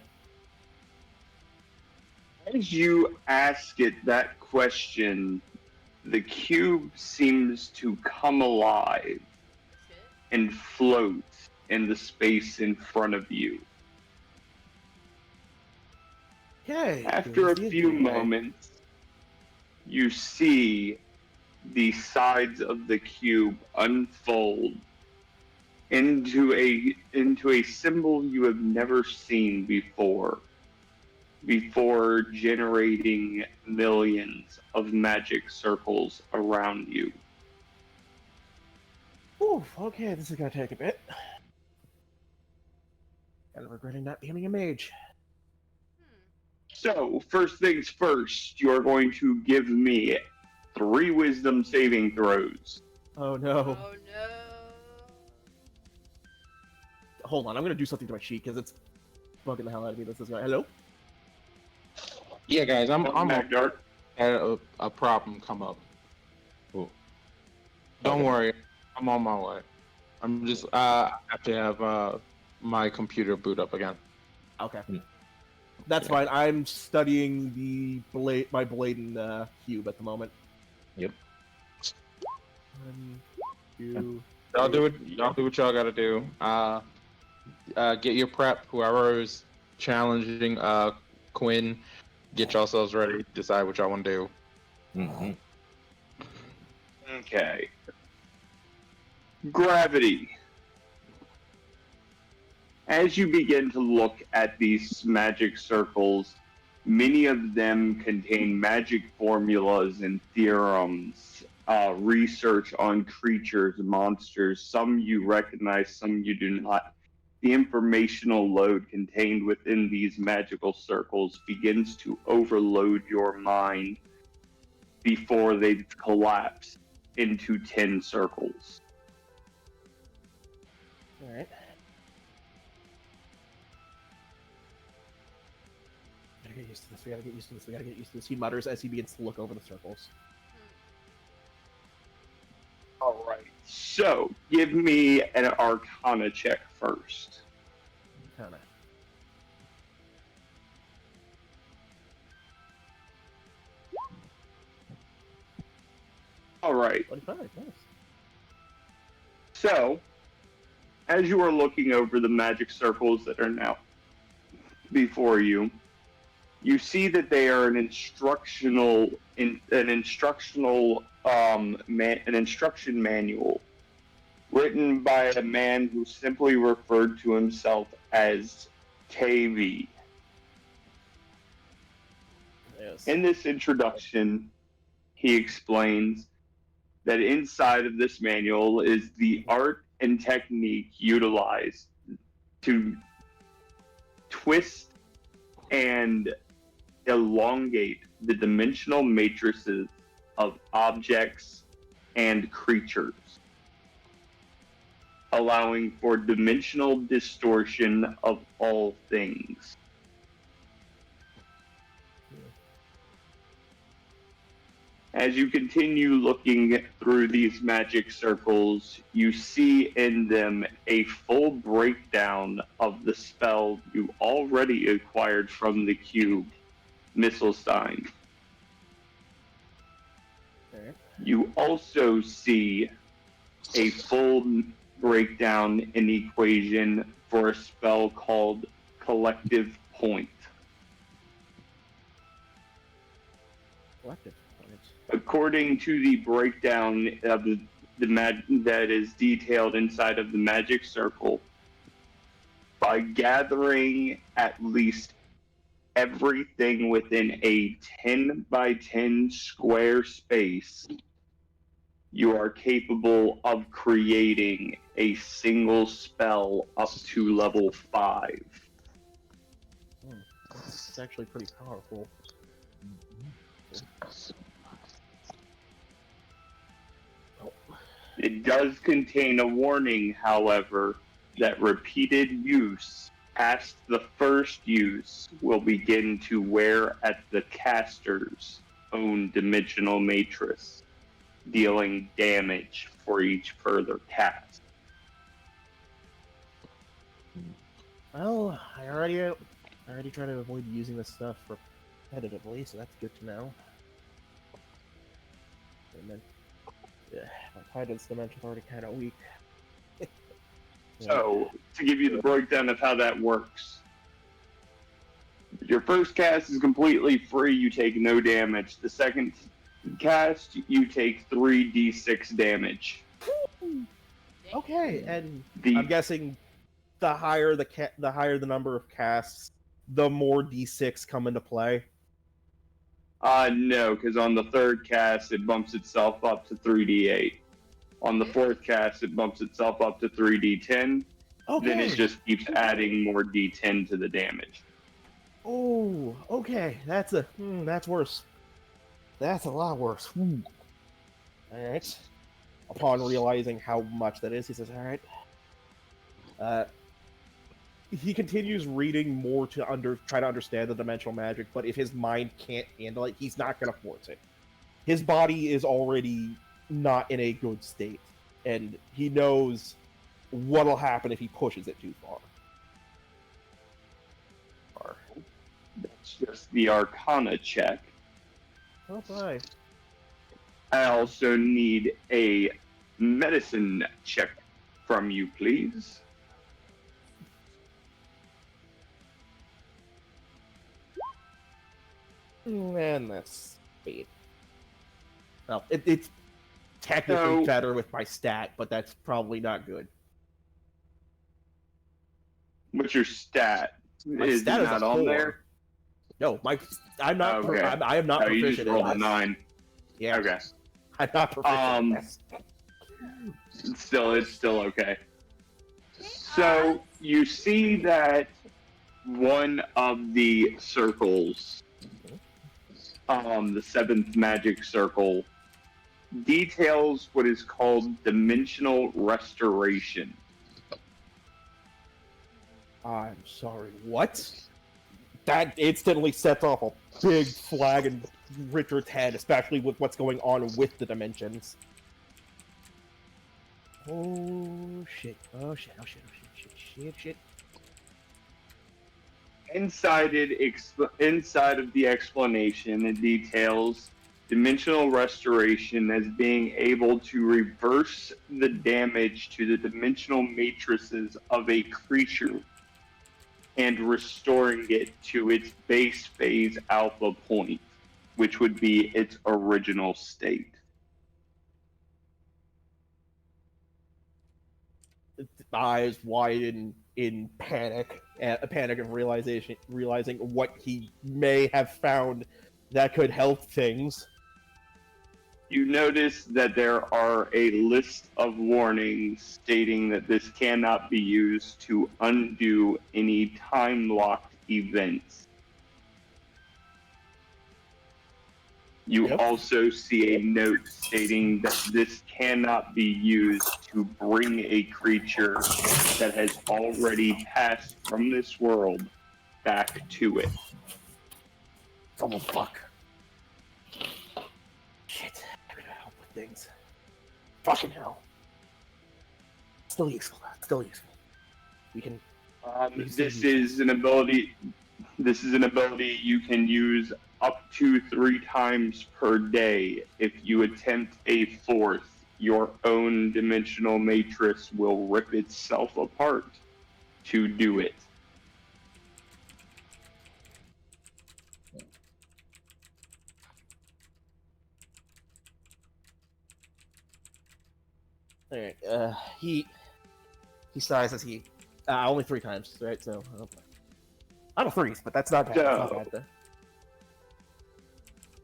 As you ask it that question, the cube seems to come alive and float in the space in front of you. Okay. After a few moments, you see the sides of the cube unfold into a symbol you have never seen before generating millions of magic circles around you. Oof, okay, this is gonna take a bit. Kind of regretting not becoming a mage. So, first things first, you're going to give me 3 wisdom saving throws. Oh no. Oh no. Hold on, I'm gonna do something to my sheet because it's bugging the hell out of me. This is right. Hello? Yeah, guys, I'm Magdark. had a problem come up. Don't worry, I'm on my way. I'm just have to have my computer boot up again. Okay. That's fine. I'm studying the my blade and cube at the moment. Yep. 1, 2. Y'all do it. Y'all do what y'all gotta do. Get your prep. Whoever is challenging Quinn, get yourselves ready. Decide what y'all want to do. Mm-hmm. Okay. Gravity. As you begin to look at these magic circles, many of them contain magic formulas and theorems, research on creatures, monsters. Some you recognize, some you do not. The informational load contained within these magical circles begins to overload your mind before they collapse into 10 circles. Alright. Gotta get used to this. We gotta get used to this. We gotta get used to this. He mutters as he begins to look over the circles. All right. So, give me an Arcana check first. Kinda. All right. 25, nice. So, as you are looking over the magic circles that are now before you, you see that they are an instruction manual written by a man who simply referred to himself as KV. Yes. In this introduction, he explains that inside of this manual is the art and technique utilized to twist and elongate the dimensional matrices of objects and creatures, allowing for dimensional distortion of all things. As you continue looking through these magic circles, you see in them a full breakdown of the spell you already acquired from the cube, Misselstein. Okay. You also see a full breakdown and equation for a spell called Collective Point. Collective points. According to the breakdown of that is detailed inside of the magic circle, by gathering at least everything within a 10 by 10 square space, you are capable of creating a single spell up to level 5. It's actually pretty powerful. It does contain a warning, however, that repeated use past the first use will begin to wear at the caster's own dimensional matrix, dealing damage for each further cast. Well, I already try to avoid using this stuff repetitively, so that's good to know. And then, my Titan's dimension's already kind of weak. So, to give you the breakdown of how that works, your first cast is completely free, you take no damage. The second cast, you take 3d6 damage. Okay, and I'm guessing the higher the number of casts, the more d6 come into play. No, because on the third cast, it bumps itself up to 3d8. On the fourth cast, it bumps itself up to 3d10. Okay. Then it just keeps adding more d10 to the damage. Oh, okay. That's worse. That's a lot worse. All right. Upon realizing how much that is, he says, "All right." He continues reading more to try to understand the dimensional magic, but if his mind can't handle it, he's not going to force it. His body is already not in a good state, and he knows what'll happen if he pushes it too far. That's just the Arcana check. Oh, boy. I also need a medicine check from you, please. And that's 8. Well, it's technically better with my stat, but that's probably not good. What's your stat? My is stat it is not a on 4. there? No, I am not You proficient just rolled in a this. 9. Yeah. Okay. I'm not proficient in this. It's still okay. So you see that one of the circles, the 7th magic circle, details what is called dimensional restoration. I'm sorry, what? That instantly sets off a big flag in Richard's head, especially with what's going on with the dimensions. Oh shit. Inside of the explanation, it details dimensional restoration as being able to reverse the damage to the dimensional matrices of a creature and restoring it to its base phase alpha point, which would be its original state. Eyes widen in panic, a panic of realizing what he may have found that could help things. You notice that there are a list of warnings stating that this cannot be used to undo any time-locked events You Yep. also see a note stating that this cannot be used to bring a creature that has already passed from this world back to it. Oh, fuck. Shit. I gotta help with things. Fucking hell. Still useful. Still useful. We can. This is an ability. This is an ability you can use up to 3 times per day. If you attempt a fourth, your own dimensional matrix will rip itself apart to do it. Alright, he sighs as he only 3 times, right? So out of 3s, but that's not bad. That's not bad though.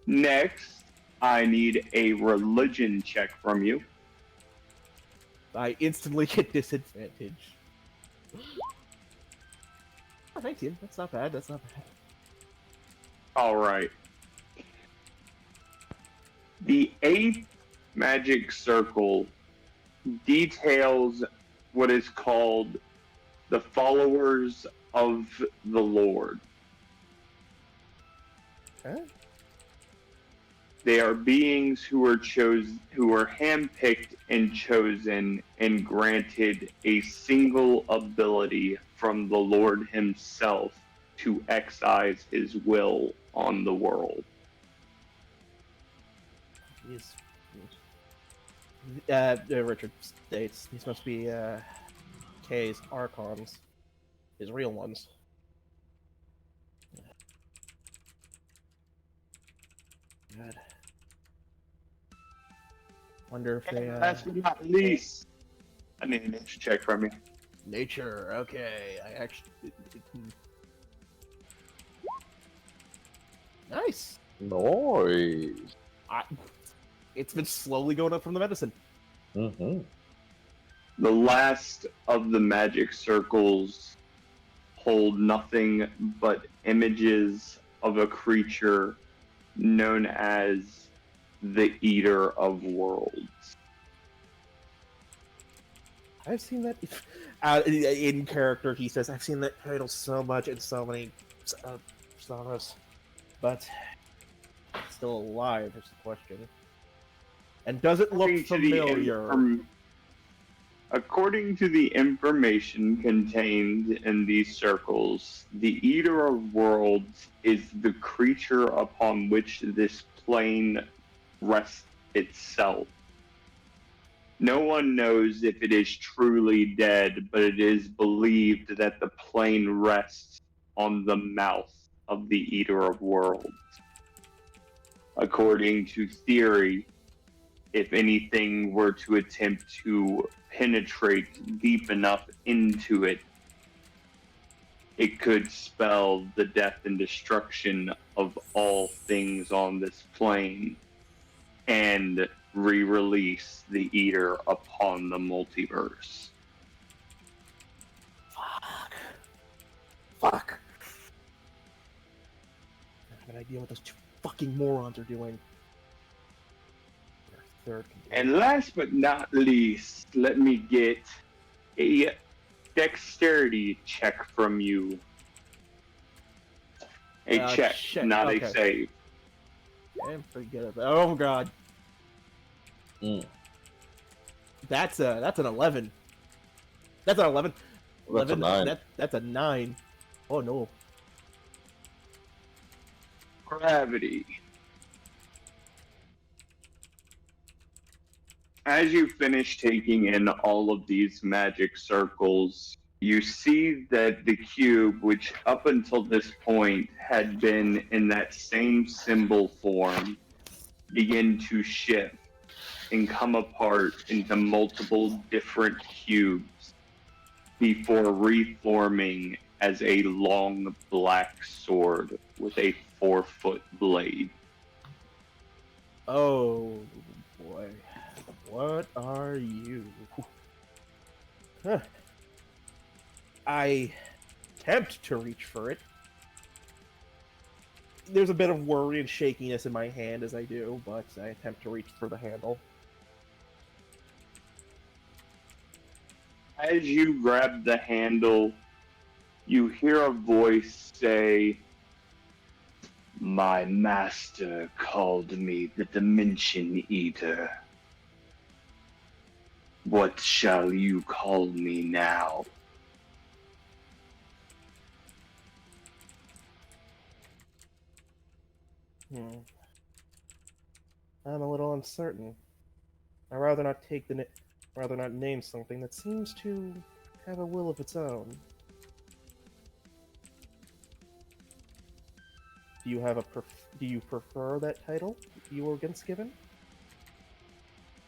Next, I need a religion check from you. I instantly get disadvantage. Oh, thank you. That's not bad. That's not bad. All right. The 8th magic circle details what is called the followers of the Lord. Huh? They are beings who are handpicked and chosen and granted a single ability from the Lord himself to exercise his will on the world. Yes. Richard states these must be K's archons, his real ones. God. Wonder if they Last but not least, I need a nature check from you. nature. Okay, I actually nice. Noise. It's been slowly going up from the medicine. Mm-hmm. The last of the magic circles hold nothing but images of a creature known as the Eater of Worlds. I've seen that in character. He says, "I've seen that title so much in so many genres, but still alive is the question. And does it look familiar?" According to the information contained in these circles, the Eater of Worlds is the creature upon which this plane rests itself. No one knows if it is truly dead, but it is believed that the plane rests on the mouth of the Eater of Worlds. According to theory, if anything were to attempt to penetrate deep enough into it, it could spell the death and destruction of all things on this plane and re-release the Eater upon the multiverse. Fuck. I have an idea what those 2 fucking morons are doing. Third. And last but not least, let me get a dexterity check from you. A check, not okay. a save. I'm pretty good at that. Oh god. Mm. That's an 11. That's an 11. That's a 9. That's a 9. Oh no. Gravity. As you finish taking in all of these magic circles, you see that the cube, which up until this point had been in that same symbol form, begin to shift and come apart into multiple different cubes before reforming as a long black sword with a 4-foot blade. Oh boy. What are you? Huh. I attempt to reach for it. there's a bit of worry and shakiness in my hand as I do, but I attempt to reach for the handle. As you grab the handle, you hear a voice say, "My master called me the Dimension Eater. What shall you call me now?" I'm a little uncertain. I'd rather not rather not name something that seems to have a will of its own. Do you have a do you prefer that title you were once given?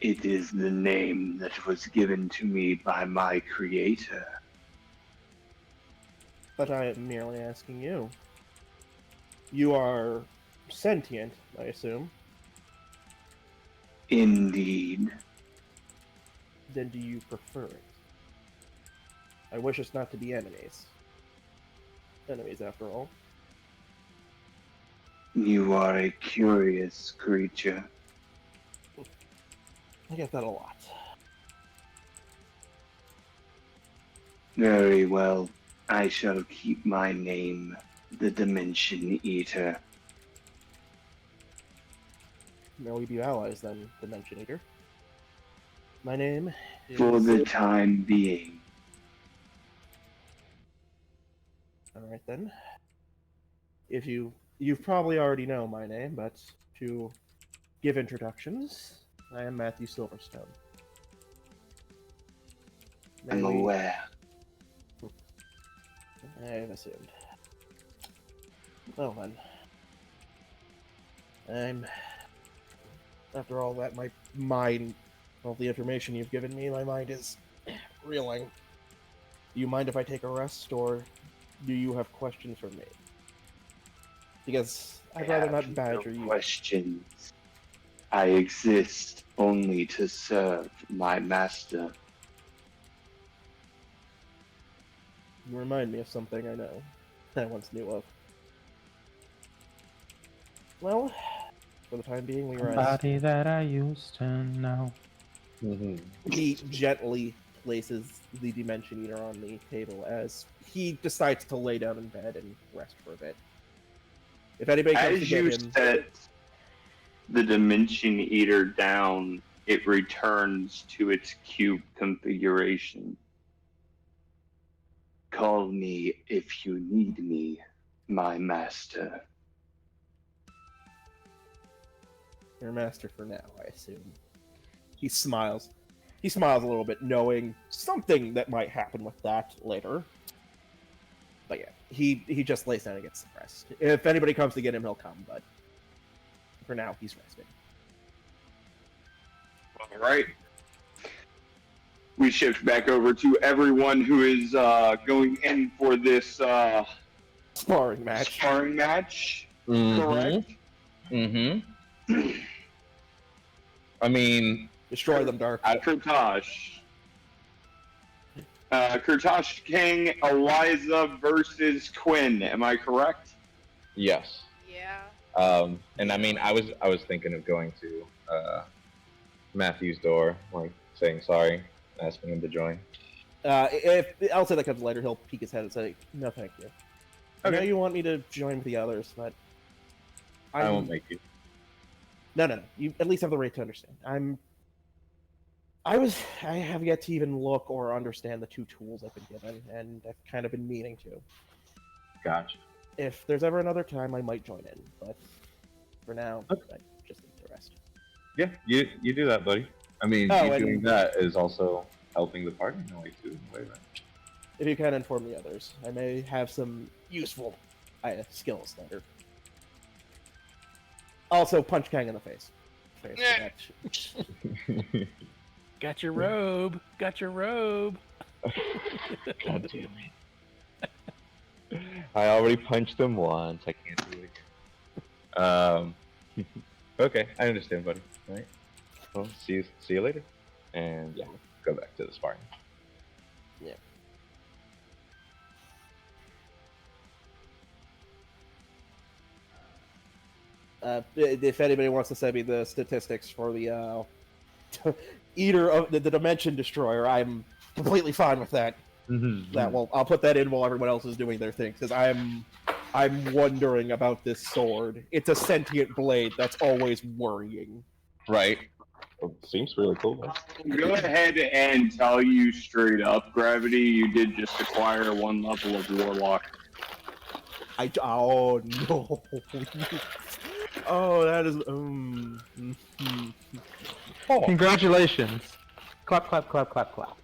It is the name that was given to me by my creator. But I am merely asking you. You are sentient, I assume. Indeed. Then do you prefer it? I wish us not to be enemies. Enemies, after all. You are a curious creature. I get that a lot. Very well. I shall keep my name, the Dimension Eater. May we be allies then, Dimension Eater. My name is... For the time being. Alright then. If you've probably already know my name, but to give introductions, I am Matthew Silverstone. I'm aware. I have assumed. Well then. After all that, my mind, all the information you've given me, my mind is reeling. Do you mind if I take a rest, or do you have questions for me? Because I'd rather not badger you. Questions. I exist only to serve my master. You remind me of something I know. I once knew of. Well, for the time being, we rest. Somebody that I used to know. He gently places the Dimension Eater on the table as he decides to lay down in bed and rest for a bit. If anybody comes to As get you him... set the Dimension Eater down, it returns to its cube configuration. Call me if you need me, my master. Your master for now, I assume. He smiles. He smiles a little bit, knowing something that might happen with that later. But yeah, he just lays down and gets some rest. If anybody comes to get him, he'll come, but for now, he's resting. All right. We shift back over to everyone who is going in for this Sparring match. Correct? I mean, Destroy them, Dark. Kurtosh. Kurtosh King, Eliza versus Quinn. Am I correct? yes. Yeah. And I mean, I was thinking of going to Matthew's door, like saying sorry, asking him to join. If I'll say that comes later, he'll peek his head and say, "No, thank you." I know you want me to join with the others, but I won't make you. No. You at least have the right to understand. I have yet to even look or understand the two tools I've been given, and I've kind of been meaning to. Gotcha. If there's ever another time, I might join in, but for now, I just need to rest. Yeah, you do that, buddy. I mean, you doing that is also helping the party in a way too. In a way, right? If you can inform the others, I may have some useful skills later. Also, punch Kang in the face. Got your robe. Got your robe. God damn it. I already punched him once. I can't do it again. Okay, I understand, buddy. All right. Well, see you later. And yeah, go back to the sparring. Yeah. If anybody wants to send me the statistics for the Eater of the Dimension Destroyer, I'm completely fine with that. I'll put that in while everyone else is doing their thing, because I'm wondering about this sword. It's a sentient blade that's always worrying. Right. Well, seems really cool. I'll go ahead and tell you straight up, Gravity, you did just acquire 1 level of Warlock. Oh no. Oh, that is. Congratulations! Clap, clap, clap, clap, clap.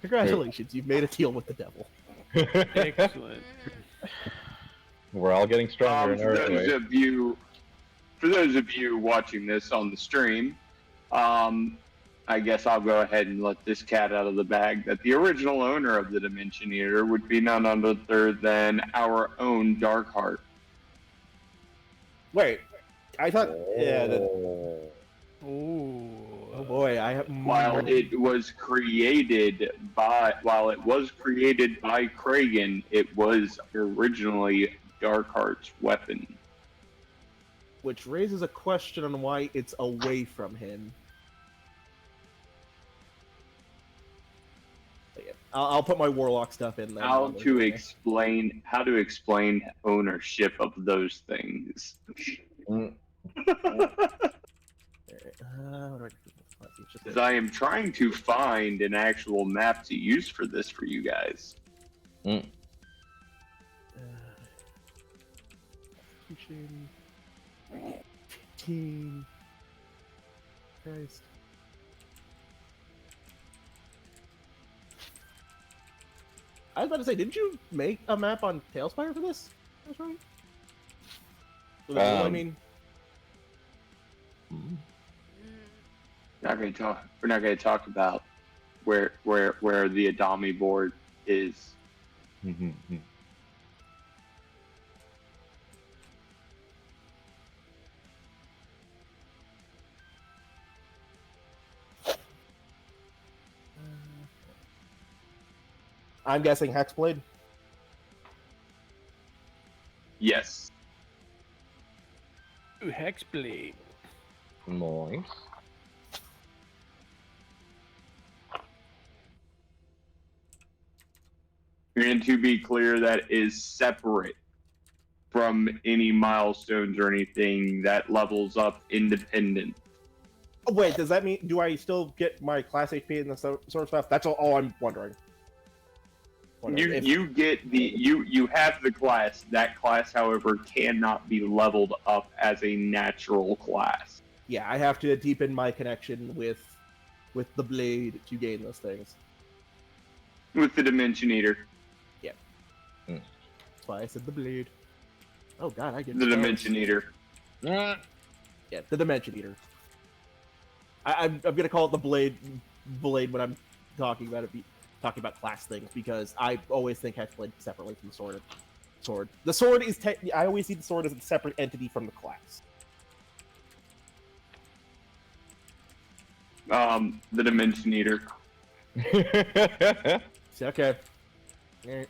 Congratulations, you've made a deal with the devil. Excellent. We're all getting stronger in our way. For those of you watching this on the stream, I guess I'll go ahead and let this cat out of the bag that the original owner of the Dimension Eater would be none other than our own Darkheart. Wait, I thought. Yeah. Ooh. Oh boy, I have. While it was created by KRAGGAN, it was originally Darkheart's weapon. Which raises a question on why it's away from him. I'll put my Warlock stuff in there. How to explain ownership of those things? Because I am trying to find an actual map to use for this for you guys. Teaching. 15. Christ. I was about to say, didn't you make a map on Tailspire for this? That's right. I mean, we're not gonna talk about where the Adami board is. I'm guessing Hexblade. Yes. Ooh, Hexblade. Nice. And to be clear, that is separate from any milestones or anything that levels up independent. Oh, wait, does that mean, do I still get my class HP and the sort of stuff? That's all I'm wondering. You get you have the class. That class, however, cannot be leveled up as a natural class. Yeah, I have to deepen my connection with the blade to gain those things. With the Dimension Eater. Yeah. That's why I said the blade. Oh god, I get the Dimension Eater. Yeah, the Dimension Eater. I'm gonna call it the blade when I'm talking about it. Talking about class things, because I always think Hexblade separately from the sword. The sword is I always see the sword as a separate entity from the class. The Dimension Eater. Okay. Alright.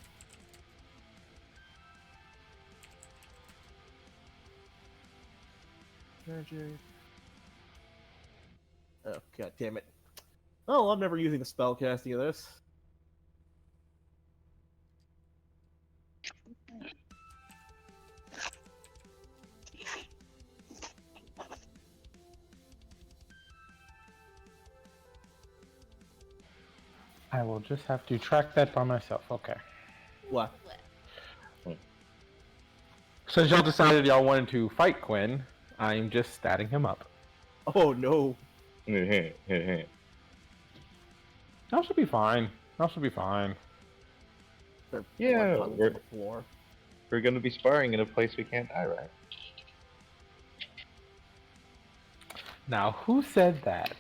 Oh god damn it. Oh, I'm never using the spell casting of this. I will just have to track that by myself. Okay. What? Since y'all decided y'all wanted to fight Quinn, I'm just statting him up. Oh no. That should be fine. That should be fine. Yeah, we're gonna be sparring in a place we can't die, right? Now, who said that?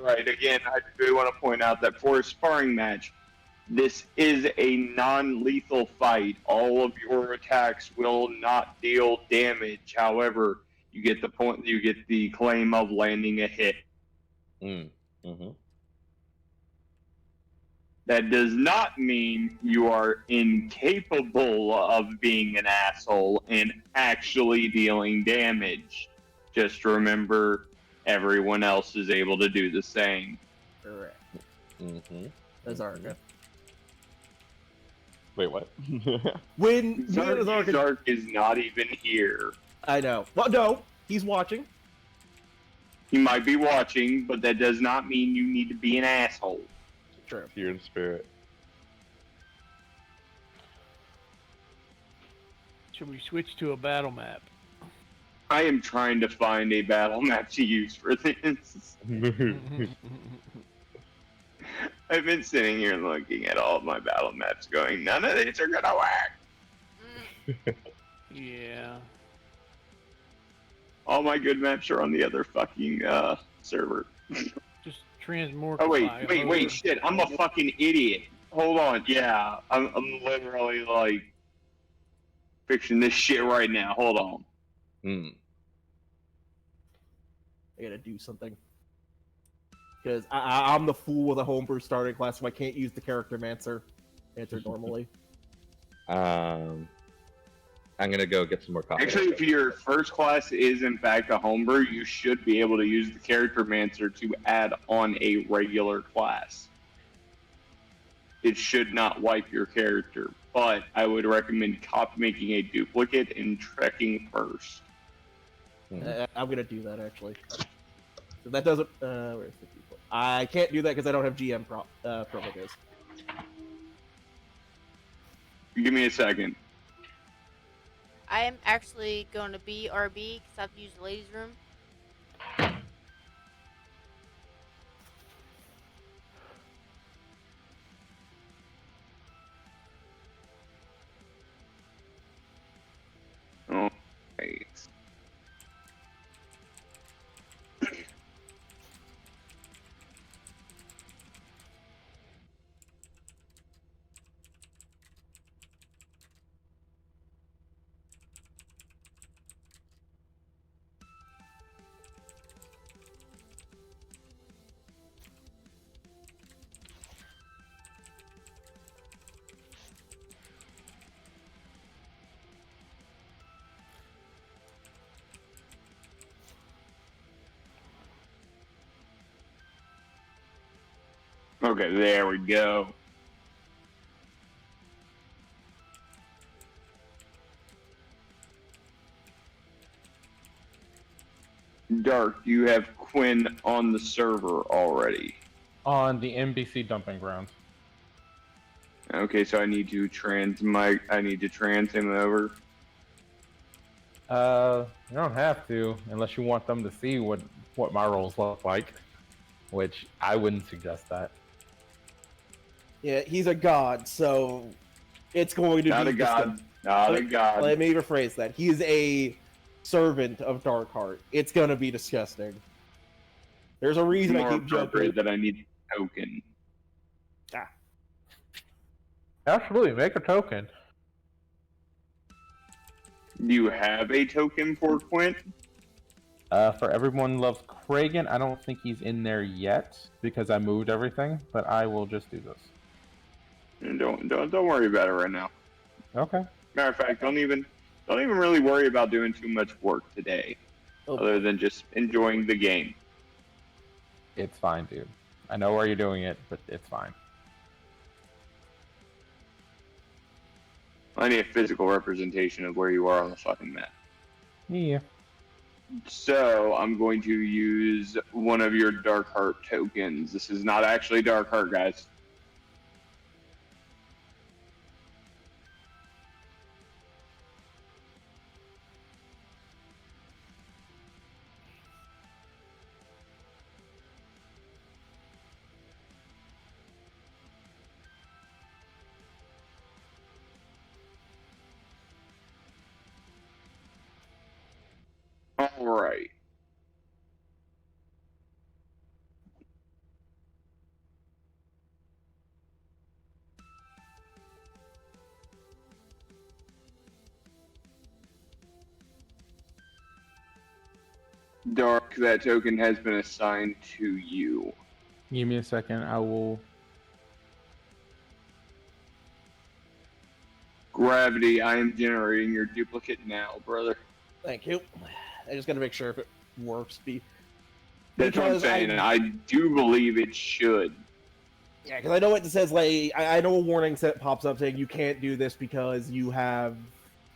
Right, again, I do want to point out that for a sparring match, this is a non-lethal fight. All of your attacks will not deal damage. However, You get the point. You get the claim of landing a hit. Mm-hmm. That does not mean you are incapable of being an asshole and actually dealing damage. Just remember, everyone else is able to do the same. Correct. Mm-hmm. Azarka. Wait, what? When me and Azarka... Zark is not even here. I know. Well, no, he's watching. He might be watching, but that does not mean you need to be an asshole. True. Here in spirit. Should we switch to a battle map? I am trying to find a battle map to use for this. I've been sitting here looking at all of my battle maps going, none of these are gonna work! Yeah. All my good maps are on the other fucking server. Just transmortify. Oh wait, over. shit, I'm a fucking idiot. Hold on, yeah, I'm literally like fixing this shit right now. Hold on. I gotta do something. Because I'm the fool with a homebrew starting class, so I can't use the character answer normally. I'm gonna go get some more coffee. Actually, if your first class is in fact a homebrew, you should be able to use the character mancer to add on a regular class. It should not wipe your character, but I would recommend making a duplicate and trekking first. I'm gonna do that actually. So that doesn't. Where's the people? I can't do that because I don't have GM privileges. Give me a second. I am actually going to be RB because I have to use the ladies' room. Oh, right. Okay, there we go. Dark, you have Quinn on the server already. On the NBC dumping grounds. Okay, so I need to trans him over. You don't have to, unless you want them to see what my rolls look like, which I wouldn't suggest that. Yeah, he's a god, so it's going to Not be a god. Not a god. Let me rephrase that. He's a servant of Darkheart. It's gonna be disgusting. There's a reason More I keep appropriate jumping. that I need a token. Absolutely, make a token. Do you have a token for Quinn? For Everyone Loves KRAGGAN, I don't think he's in there yet because I moved everything, but I will just do this. And don't worry about it right now. Okay. Matter of fact, don't even really worry about doing too much work today, other than just enjoying the game. It's fine, dude. I know where you're doing it, but it's fine. I need a physical representation of where you are on the fucking map. Yeah. So I'm going to use one of your Darkheart tokens. This is not actually Darkheart, guys. All right. Dark, that token has been assigned to you. Give me a second. I will. Gravity, I am generating your duplicate now, brother. Thank you. I just gotta make sure if it works. That's what I'm saying, and I do believe it should. Yeah, because I know it says, like, I know a warning set pops up saying you can't do this because you have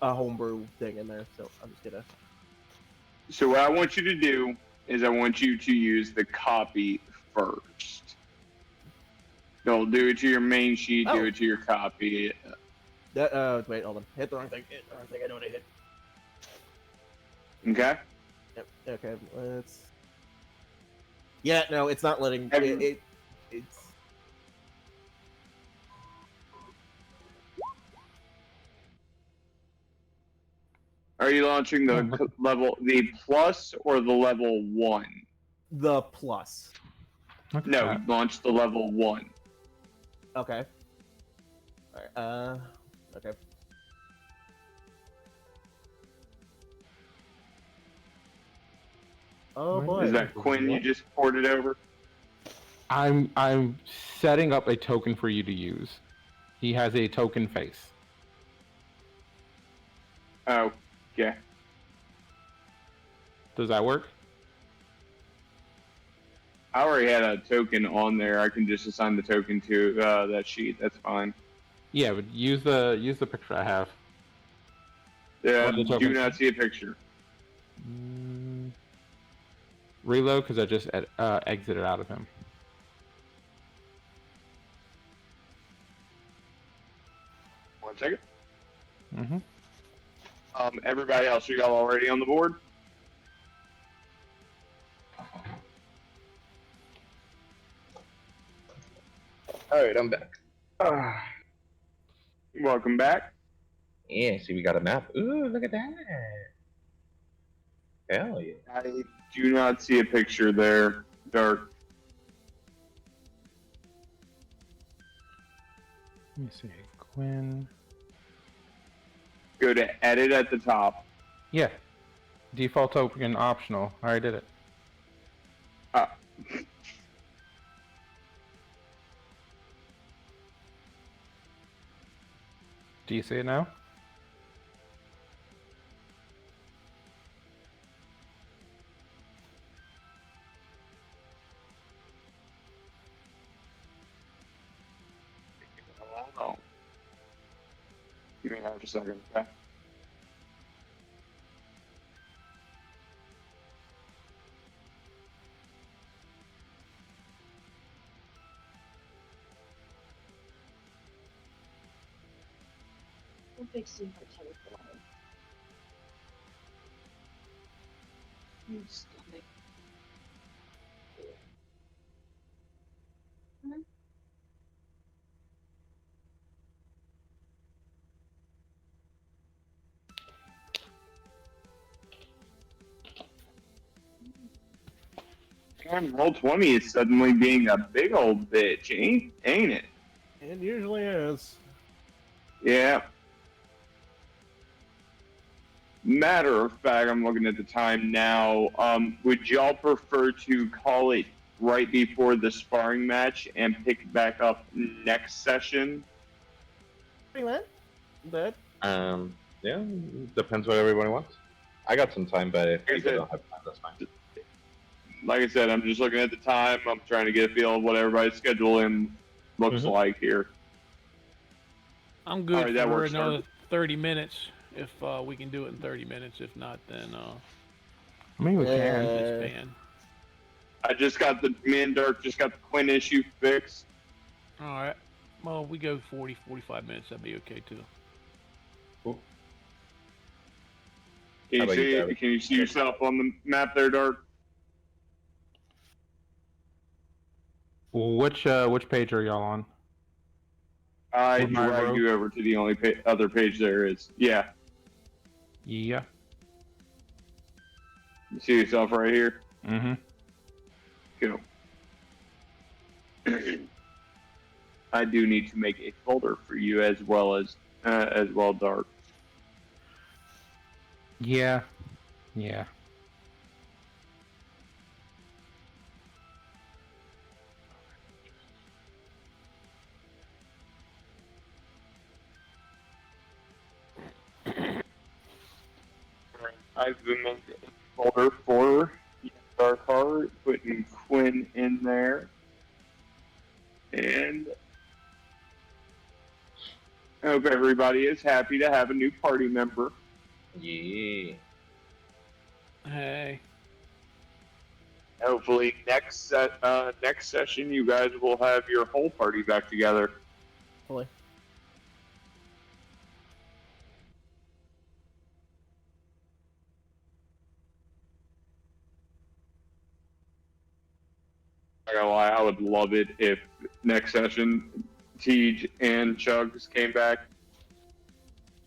a homebrew thing in there, so I'm just gonna... So what I want you to do is I want you to use the copy first. Don't do it to your main sheet, do it to your copy. Wait, hold on. Hit the wrong thing. Hit the wrong thing. I know what I hit. Okay? Yep. Okay, let's... Yeah, no, it's not letting... It's... Are you launching the the plus or the level 1? The plus. No, launch the level 1. Okay. Alright, okay. Oh boy. Is that Quinn you just ported over? I'm setting up a token for you to use. He has a token face. Oh, yeah. Does that work? I already had a token on there. I can just assign the token to that sheet. That's fine. Yeah, but use the picture I have. Yeah, do not see a picture. Reload, because I just exited out of him. One second. Mm-hmm. Everybody else, are y'all already on the board? Alright, I'm back. Welcome back. Yeah, see, we got a map. Ooh, look at that. Hell yeah. I do not see a picture there, Dark. Let me see. Quinn. Go to edit at the top. Yeah. Default token optional. I already did it. Do you see it now? Oh. Give me half a second, okay? Big super telephone. You stomach. And Roll20 is suddenly being a big old bitch, ain't it? It usually is. Yeah. Matter of fact, I'm looking at the time now. Would y'all prefer to call it right before the sparring match and pick it back up next session? But Yeah, depends what everybody wants. I got some time, but if you don't have time, that's fine. Like I said, I'm just looking at the time. I'm trying to get a feel of what everybody's schedule looks like here. I'm good Alright, that for works, another 30 minutes. If we can do it in 30 minutes. If not, then I mean, we can. disband. I just got me and Dirk just got the Quinn issue fixed. All right. Well, we go 40, 45 minutes. That'd be okay too. Cool. Can you see yourself on the map there, Dirk? Which page are y'all on? I With my row? dragged you over to the only other page there is. Yeah. Yeah. You see yourself right here? Mm-hmm. Cool. I do need to make a folder for you as well, Dark. Yeah. Yeah. I've been made a folder for Dark Heart, putting Quinn in there. And I hope everybody is happy to have a new party member. Yeah. Hey. Hopefully next session you guys will have your whole party back together. Hopefully. I gotta lie, I would love it if next session Tej and Chugs came back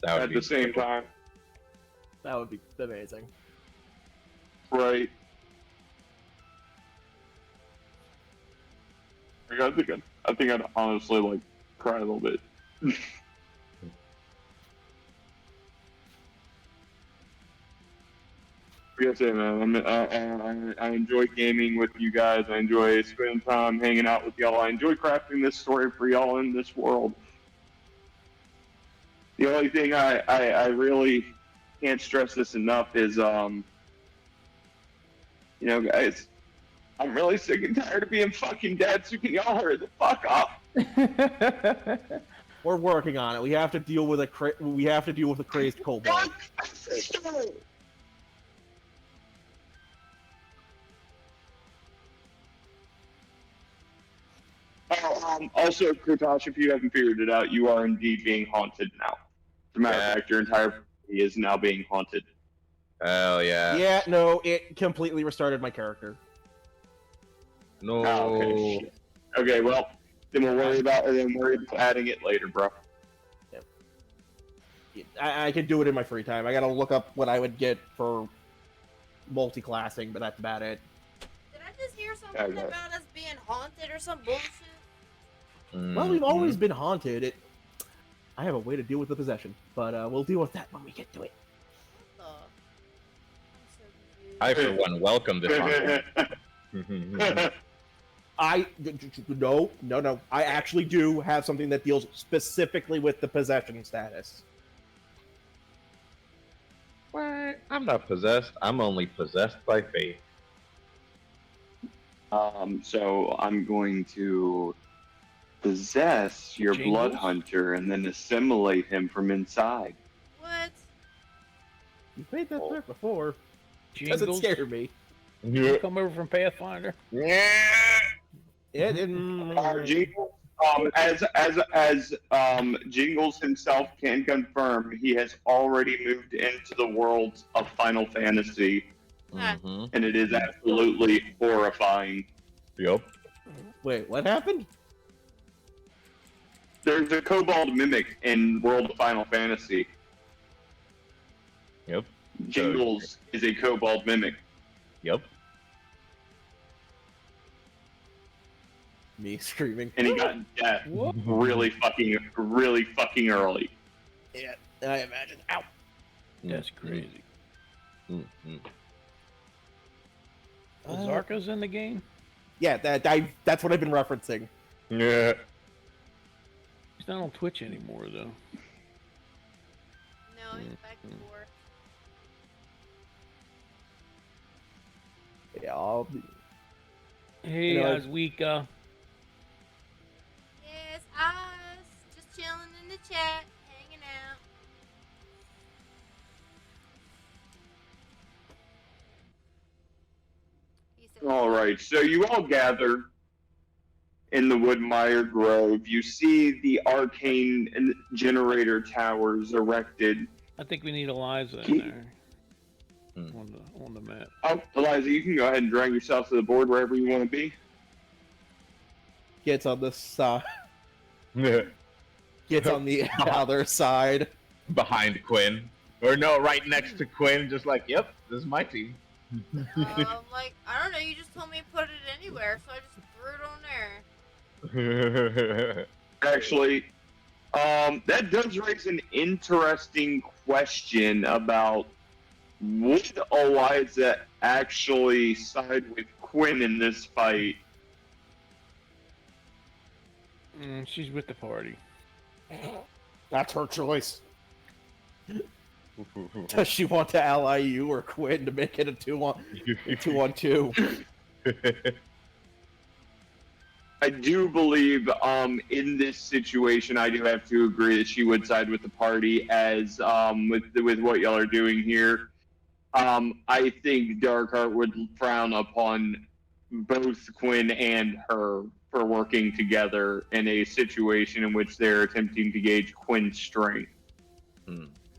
That would at be the same time. That would be amazing. Right. I think I'd honestly like cry a little bit. Like I say, man, I enjoy gaming with you guys. I enjoy spending time hanging out with y'all. I enjoy crafting this story for y'all in this world. The only thing I really can't stress this enough is, you know, guys, I'm really sick and tired of being fucking dead, so can y'all hurry the fuck up? We're working on it. We have to deal with a crazed kobold. Also, Kurtosh, if you haven't figured it out, you are indeed being haunted now. As a matter of fact, your entire body is now being haunted. Hell yeah. Yeah, no, it completely restarted my character. No. Oh, okay, shit. Okay, well, then we'll worry about adding it later, bro. I can do it in my free time. I gotta look up what I would get for multi-classing, but that's about it. Did I just hear something about us being haunted or some bullshit? Well, we've always been haunted. I have a way to deal with the possession, but we'll deal with that when we get to it. What the? I, for one, welcome this haunting. No. I actually do have something that deals specifically with the possession status. What? I'm not possessed. I'm only possessed by faith. So I'm going to possess your Jingles? blood hunter and then assimilate him from inside. What? You played that there before. Jingles? Doesn't scare me. You come over from Pathfinder. Jingles, as Jingles himself can confirm, he has already moved into the world of Final Fantasy, and it is absolutely horrifying. Yep. Wait, what happened? There's a kobold mimic in World of Final Fantasy. Yep. Jingles is a kobold mimic. Yep. Me screaming. And he got death really fucking early. Yeah, I imagine. Ow. That's crazy. Mm-hmm. Zarka's in the game? Yeah, that's what I've been referencing. Yeah. He's not on Twitch anymore, though. No, he's back and forth. Yeah, I'll... Hey, Azwika. Yes, us. Just chilling in the chat, hanging out. Alright, so you all gather in the Woodmire Grove. You see the arcane generator towers erected. I think we need Eliza in there. On the map. Oh, Eliza, you can go ahead and drag yourself to the board wherever you want to be. Gets on the side. Gets on the other side. Behind Quinn. Or no, right next to Quinn, just like, yep, this is my team. Like, I don't know, you just told me to put it anywhere, so I just threw it on there. Actually, that does raise an interesting question about would Eliza actually side with Quinn in this fight? She's with the party. That's her choice. Does she want to ally you or Quinn to make it a 2-on-2? I do believe, in this situation, I do have to agree that she would side with the party, as with what y'all are doing here. I think Darkheart would frown upon both Quinn and her for working together in a situation in which they're attempting to gauge Quinn's strength.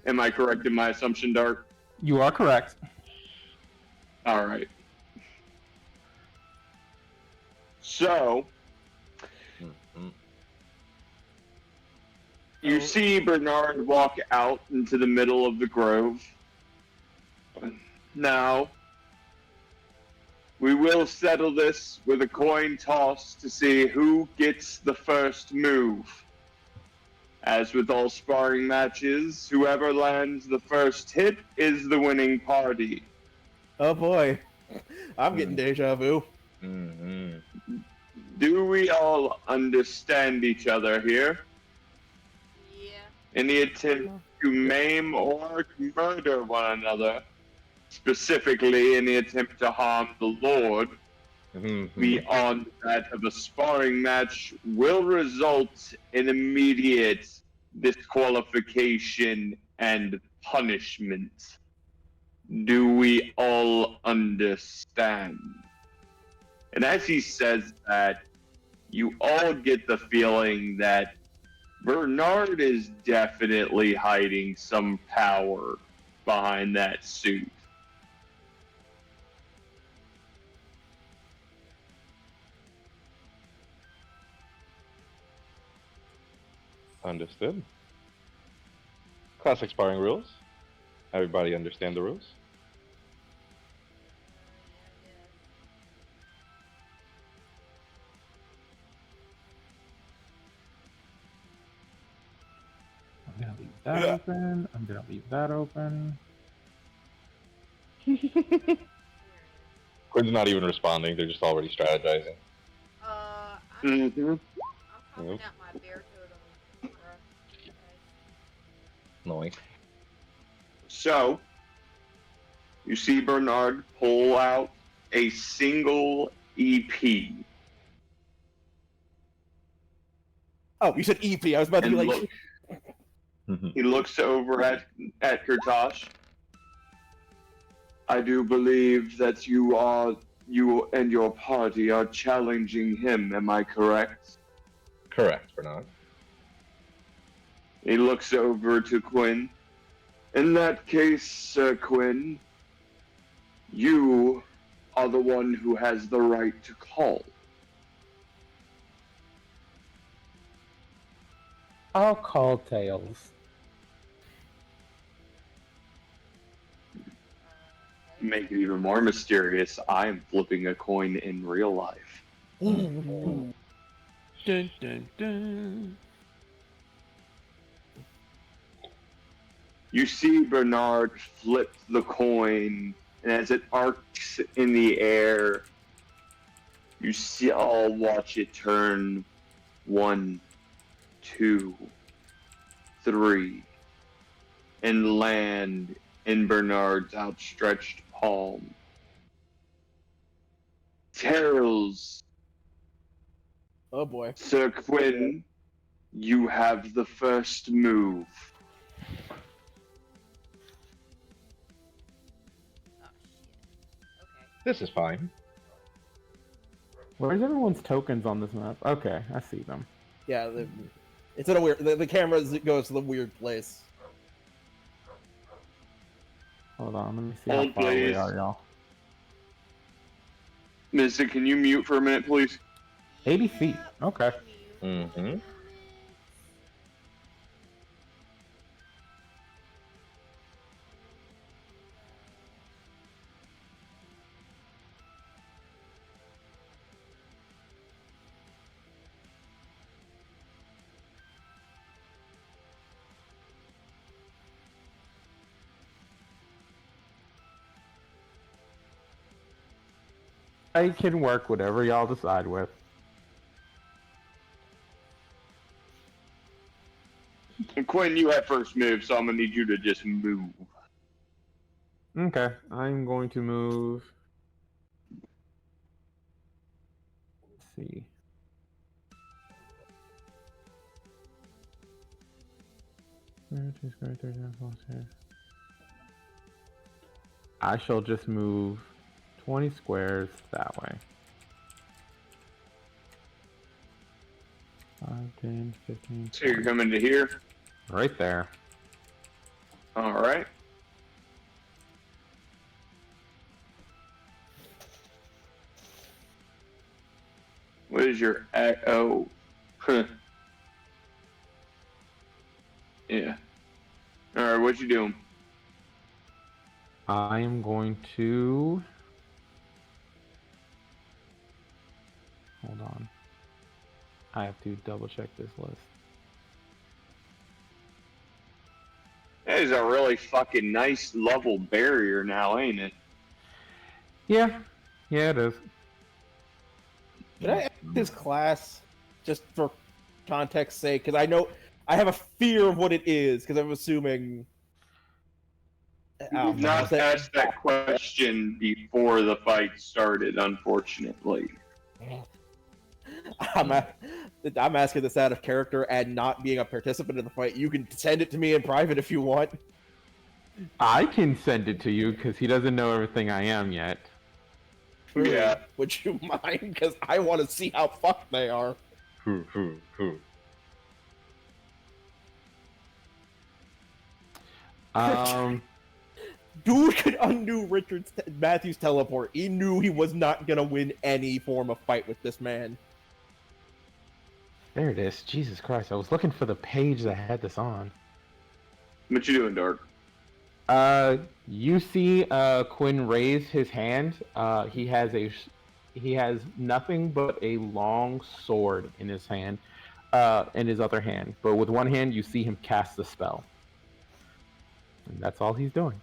Am I correct in my assumption, Dark? You are correct. All right. So, you see Bernard walk out into the middle of the grove. Now, we will settle this with a coin toss to see who gets the first move. As with all sparring matches, whoever lands the first hit is the winning party. Oh boy. I'm getting deja vu. Do we all understand each other here? Yeah. In the attempt to maim or murder one another, specifically in the attempt to harm the Lord, beyond that of a sparring match, will result in immediate disqualification and punishment. Do we all understand? And as he says that, you all get the feeling that Bernard is definitely hiding some power behind that suit. Understood. Classic sparring rules. Everybody understand the rules? I'm gonna leave that open. I'm gonna leave that open. Quinn's not even responding. They're just already strategizing. I'm popping out my bear totem. Annoying. So, you see Bernard pull out a single EP. Oh, you said EP. I was about to be like... He looks over at Kurtosh. I do believe that you and your party are challenging him, am I correct? Correct, Bernard. He looks over to Quinn. In that case, Sir Quinn, you are the one who has the right to call. I'll call tails. Make it even more mysterious, I am flipping a coin in real life. Dun, dun, dun. You see Bernard flip the coin, and as it arcs in the air, you see all watch it turn 1, 2, 3, and land in Bernard's outstretched palm. Tails, Oh boy. Sir Quinn, you have the first move. Oh shit. Okay. This is fine. Where's everyone's tokens on this map? Okay, I see them. Yeah, it's in a weird... The camera goes to the weird place. Hold on, let me see how Hold, far we please. are, y'all. Mister, can you mute for a minute, please? 80 feet. Okay. Mm-hmm. I can work whatever y'all decide with. Quinn, you had first move, so I'm gonna need you to just move. Okay, I'm going to move. Let's see. I shall just move 20 squares that way. 5, 10, 15, So you're 20. coming to here. Right there. All right. What is your oh? Yeah. All right. What you doing? I am going to... Hold on. I have to double check this list. That is a really fucking nice level barrier now, ain't it? Yeah. Yeah, it is. Can I ask his class, just for context sake? Because I know I have a fear of what it is, because I'm assuming. We've not asked that question before the fight started, unfortunately. I'm asking this out of character and not being a participant in the fight. You can send it to me in private if you want. I can send it to you because he doesn't know everything I am yet. Yeah. Would you mind? Because I want to see how fucked they are. Dude could undo Matthew's teleport. He knew he was not gonna win any form of fight with this man. There it is. Jesus Christ, I was looking for the page that had this on. What you doing, Dark? You see Quinn raise his hand. He has nothing but a long sword in his hand, in his other hand. But with one hand, you see him cast the spell. And that's all he's doing.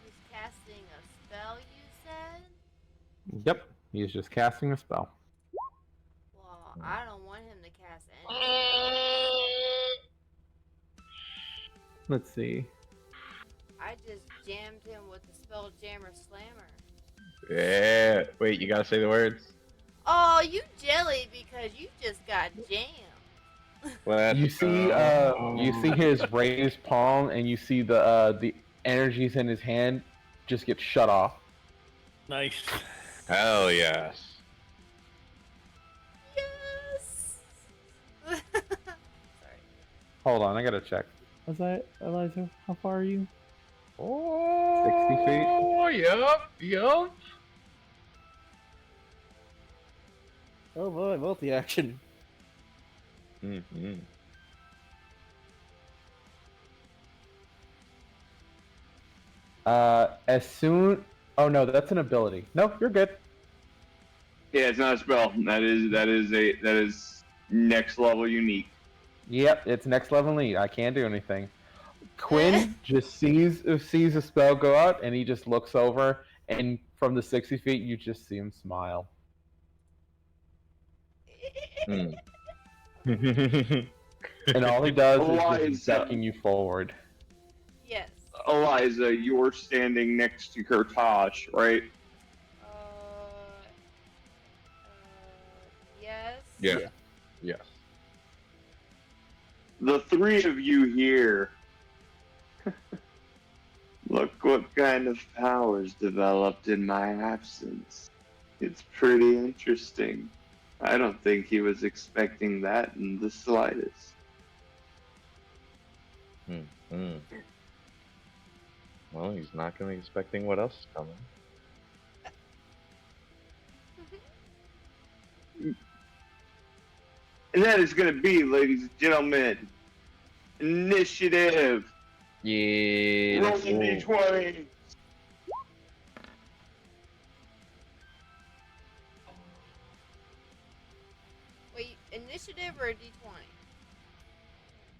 He's casting a spell, you said? Yep, he's just casting a spell. Well, I don't want him to cast any spell. Let's see. I just jammed him with the spell Jammer Slammer. Yeah. Wait, you gotta say the words. Oh, you jelly because you just got jammed. Let's You see his raised palm, and you see the energies in his hand just get shut off. Nice. Hell yes. Yes. Sorry. Hold on, I gotta check. Was that Eliza? How far are you? Oh, 60 feet? Oh, yup. Oh boy, multi-action. Mm-hmm. As soon. Oh no, that's an ability. No, you're good. Yeah, it's not a spell. That is next level unique. Yep, it's next level lead. I can't do anything. Quinn just sees a spell go out, and he just looks over, and from the 60 feet, you just see him smile. Mm. And all he does is Eliza. just becking you forward. Yes. Eliza, you're standing next to Kurtosh, right? Yes. Yeah. Yes. The three of you here. Look what kind of powers developed in my absence. It's pretty interesting. I don't think he was expecting that in the slightest. Mm-hmm. Well, he's not gonna be expecting what else is coming. And that is going to be, ladies and gentlemen, initiative. Yeah. Roll the d20. Wait, initiative or D20?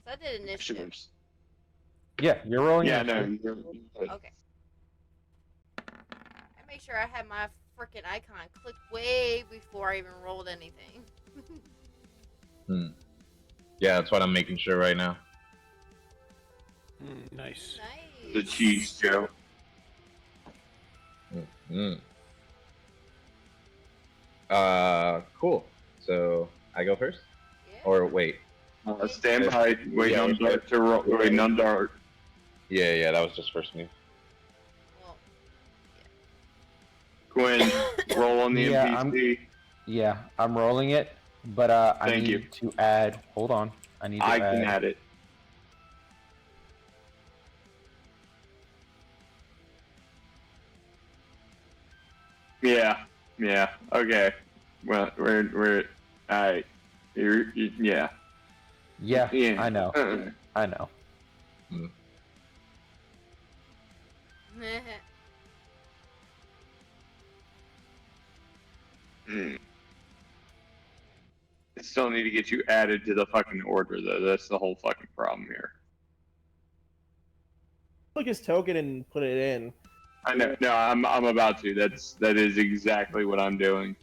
So I did initiative. Yeah, you're rolling. Yeah, initiative. no. Okay. I make sure I had my freaking icon clicked way before I even rolled anything. Hmm. Yeah, that's what I'm making sure right now. Nice. Nice. The cheese, Joe. Mm. Cool. So I go first, Yeah. or wait? Stand by. Waiting Yeah, on Dart to roll. Waiting on Dart. Yeah, that was just first move. Well, Quinn, roll on the Yeah, NPC. Yeah, I'm rolling it, but I Thank need you. to add. Hold on, I need to I add. can add it. Yeah. Okay. Well, we're. Alright. Yeah. Yeah, Yeah. I know. I know. I still need to get you added to the fucking order, though. That's the whole fucking problem here. Took his token and put it in. I know. No, I'm about to. That is exactly what I'm doing.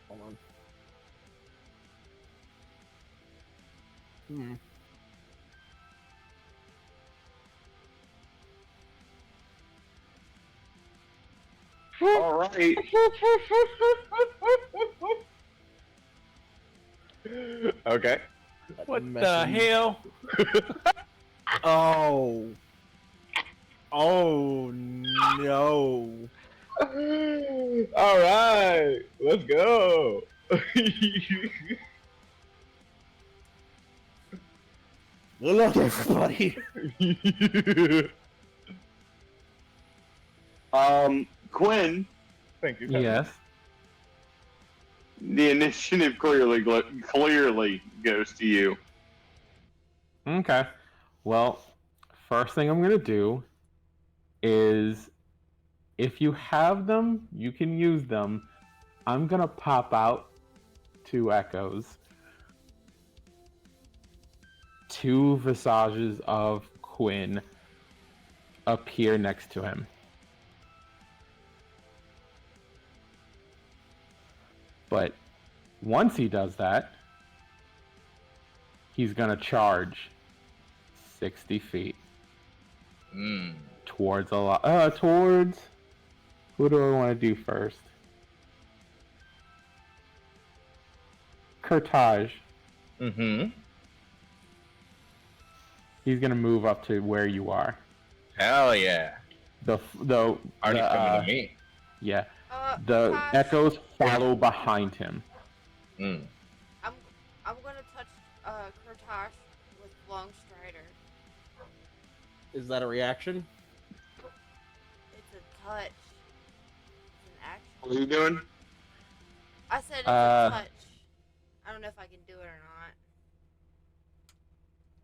Hold on. Hmm. All right. Okay. What the Messy. hell? Oh. Oh no. All right, let's go. Good luck, everybody. Quinn, Thank you. Yes. the initiative clearly goes to you. Okay. Well, first thing I'm gonna do is, if you have them, you can use them. I'm gonna pop out 2 echoes, 2 visages of Quinn appear next to him. But once he does that, he's gonna charge 60 feet towards towards. Who do I want to do first? Kurtage. Mm-hmm. He's gonna move up to where you are. Hell yeah. Are you coming to me? Yeah. The Tosh, echoes follow behind him. Mm. I'm gonna touch Kurtosh with Long Strider. Is that a reaction? It's a touch. It's an action. What are you doing? I said it's a touch. I don't know if I can do it or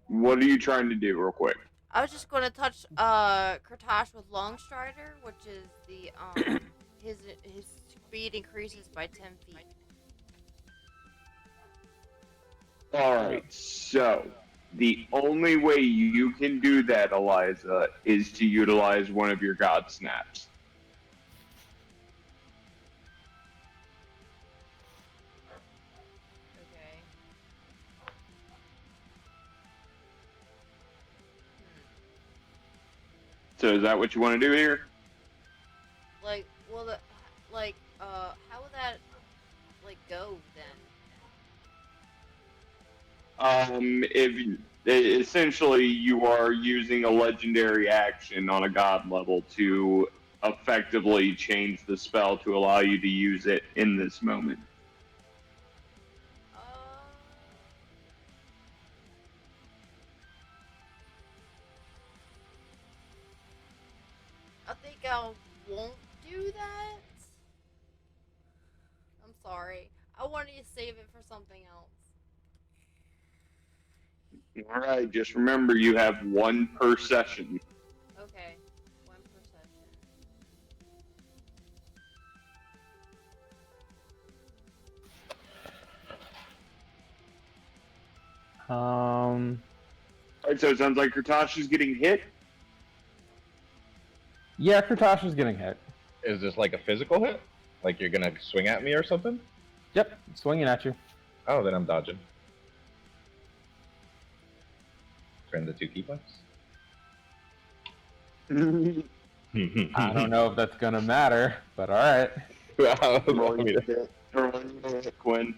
not. What are you trying to do, real quick? I was just gonna touch Kurtosh with Long Strider, which is the his speed increases by 10 feet. All right. So the only way you can do that, Eliza, is to utilize one of your God Snaps. Okay. So is that what you want to do here? Like, well, how would that go then? If essentially you are using a legendary action on a God level to effectively change the spell to allow you to use it in this moment. I think I won't do that. I'm sorry. I wanted to save it for something else. All right, just remember you have one per session. Okay, one per session. All right, so it sounds like Kurtosh is getting hit. Yeah, Kurtasha's getting hit. Is this like a physical hit? Like you're gonna swing at me or something? Yep, swinging at you. Oh, then I'm dodging. Turn the 2 key points. I don't know if that's gonna matter, but alright. Rolling the hit. Rolling the hit, Quinn.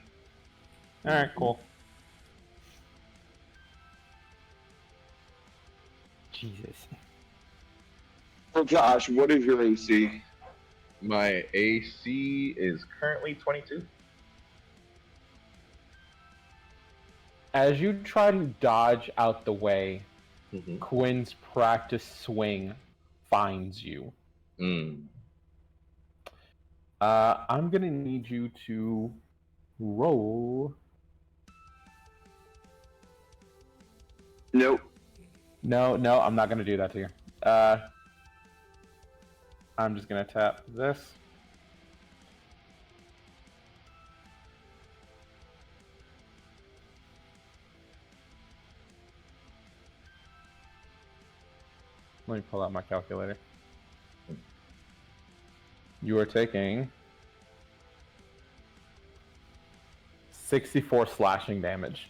Alright, cool. Jesus. Oh gosh, what is your AC? My AC is currently 22. As you try to dodge out the way, Mm-hmm. Quinn's practice swing finds you. I'm gonna need you to roll. Nope. No, I'm not gonna do that to you. I'm just gonna tap this. Let me pull out my calculator. You are taking 64 slashing damage.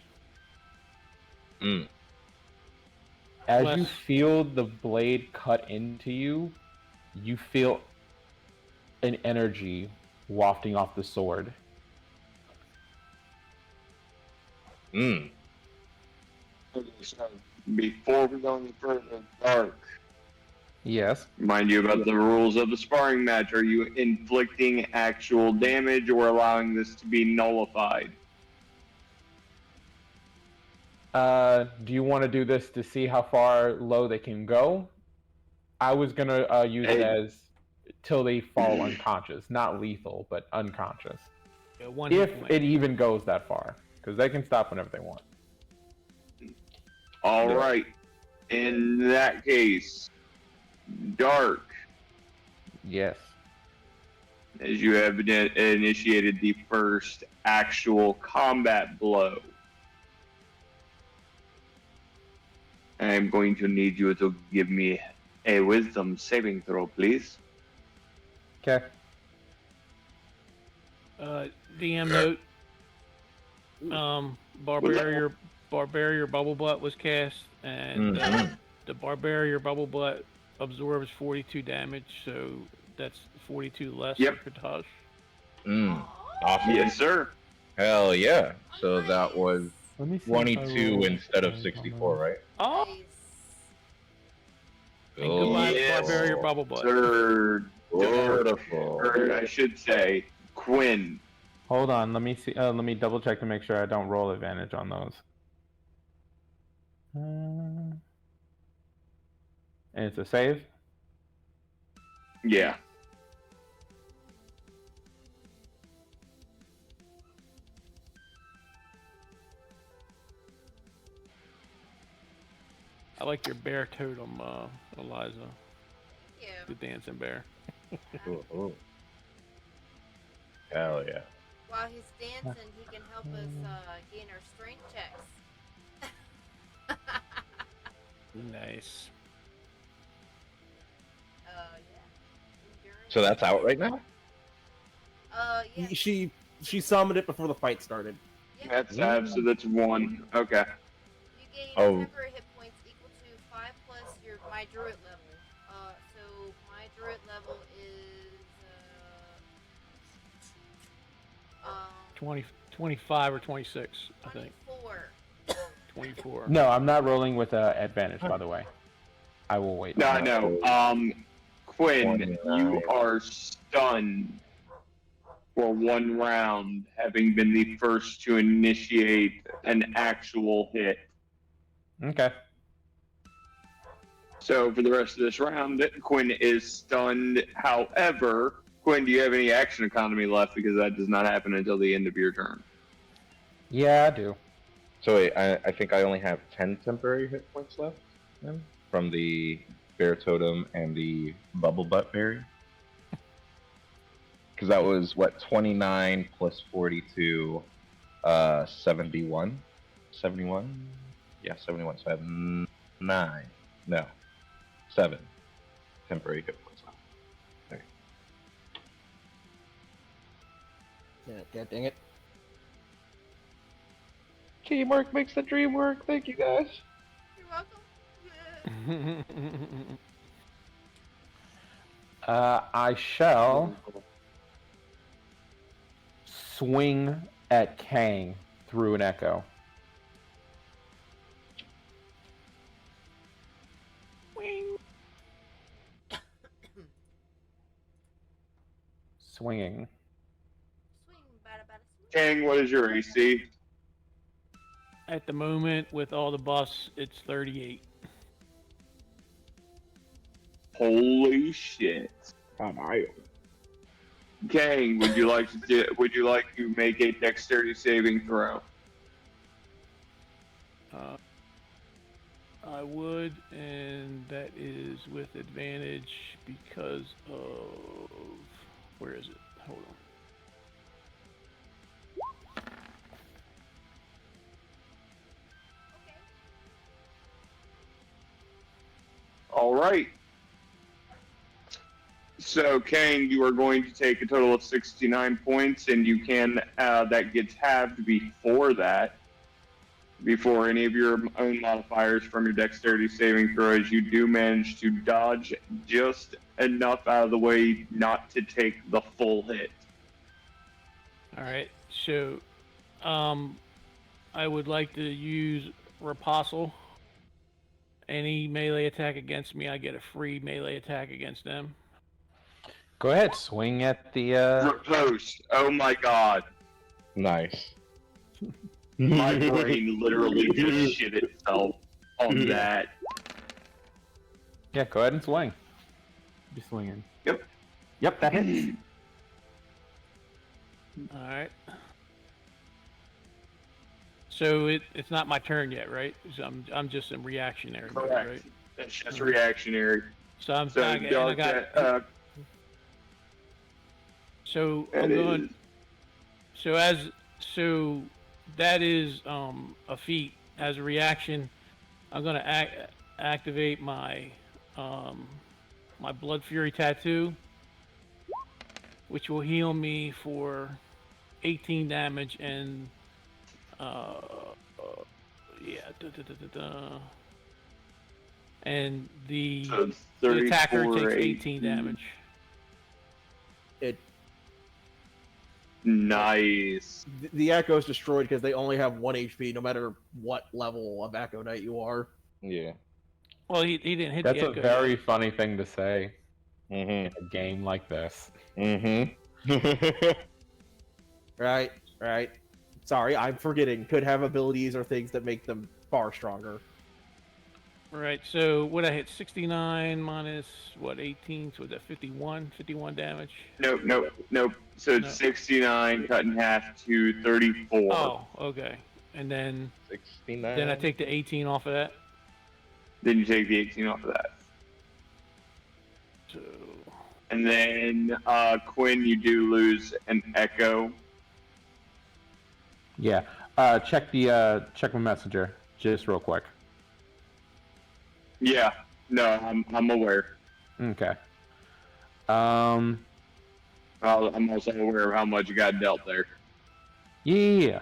As you feel the blade cut into you, you feel an energy wafting off the sword. Before we go any further, Dark, Yes. remind you about the rules of the sparring match. Are you inflicting actual damage or allowing this to be nullified? Do you want to do this to see how far low they can go? I was gonna use it as till they fall unconscious, not lethal, but unconscious. Yeah, one If hit point. it even goes that far, because they can stop whenever they want. All right. In that case, Dark, Yes. as you have initiated the first actual combat blow, I'm going to need you to give me a wisdom saving throw, please. Okay. DM note. Barbarrier Bubble Butt was cast, and the Barbarrier Bubble Butt absorbs 42 damage, so that's 42 less Yep. for Kurtash. Awesome. Yes, sir. Hell yeah. So that was Let me see 22 instead of 64, right? Oh, Nice. and goodbye, Yes, Barbarrier Bubble Butt. sir. Beautiful. Or I should say, Quinn. Hold on. Let me see. Let me double check to make sure I don't roll advantage on those. And it's a save. Yeah. I like your bear totem, Eliza. Thank you. The dancing bear. Ooh. Hell yeah. While he's dancing, he can help us gain our strength checks. Nice. Yeah. Endurance. So that's out right now? Yeah. She summoned it before the fight started. Yeah. That's so that's one. Okay. You gain Oh. temporary hit points equal to 5 plus my druid level. So my druid level is 25 or 26, I think. 24. 24. No, I'm not rolling with advantage, by the way. I will wait. No. Quinn, 29. you are stunned for one round, having been the first to initiate an actual hit. Okay. So for the rest of this round, Quinn is stunned. However, Quinn, do you have any action economy left? Because that does not happen until the end of your turn. Yeah, I do. So wait, I think I only have 10 temporary hit points left then, from the bear totem and the bubble butt berry. Because that was, what, 29 plus 42, 71? 71? Yeah, 71. So I have 9. No, 7 temporary hit points Yeah, dang it. Teamwork makes the dream work. Thank you, guys. You're welcome. I shall swing at Kang through an echo. Swinging. Swing, bada bada swing. Kang, what is your AC? At the moment, with all the buffs, it's 38. Holy shit! Kang, would you like to make a dexterity saving throw? I would, and that is with advantage because of... Where is it? Hold on. Okay. All right. So, Kang, you are going to take a total of 69 points, and you can that gets halved before that. Before any of your own modifiers from your dexterity saving throws, you do manage to dodge just enough out of the way not to take the full hit. All right, so I would like to use Riposte. Any melee attack against me, I get a free melee attack against them. Go ahead, swing at the. Riposte. Oh my god. Nice. My brain literally just shit itself on that. Yeah, go ahead and swing. Be swinging. Yep. Yep, that hits. All right. So it's not my turn yet, right? So I'm just in reactionary mode, Correct. right? That's just reactionary. So I'm So, I got so I'm going. So that is a feat. As a reaction, I'm going to activate my my Blood Fury tattoo, which will heal me for 18 damage and and the attacker takes 18 damage. Nice. The Echo is destroyed because they only have 1 HP, no matter what level of Echo Knight you are. Yeah. Well, he didn't hit That's the a echo very yet. funny thing to say Mm-hmm. in a game like this. Mm-hmm. Right. Sorry, I'm forgetting. Could have abilities or things that make them far stronger. Right, so what I hit 69 minus what 18, so is that 51 damage? Nope. So it's 69 cut in half to 34. Oh, okay. And then 69. then I take the 18 off of that. Then you take the 18 off of that. So And then Quinn, you do lose an echo. Yeah. Check my messenger just real quick. Yeah. No, I'm aware. Okay. I'm also aware of how much you got dealt there. Yeah.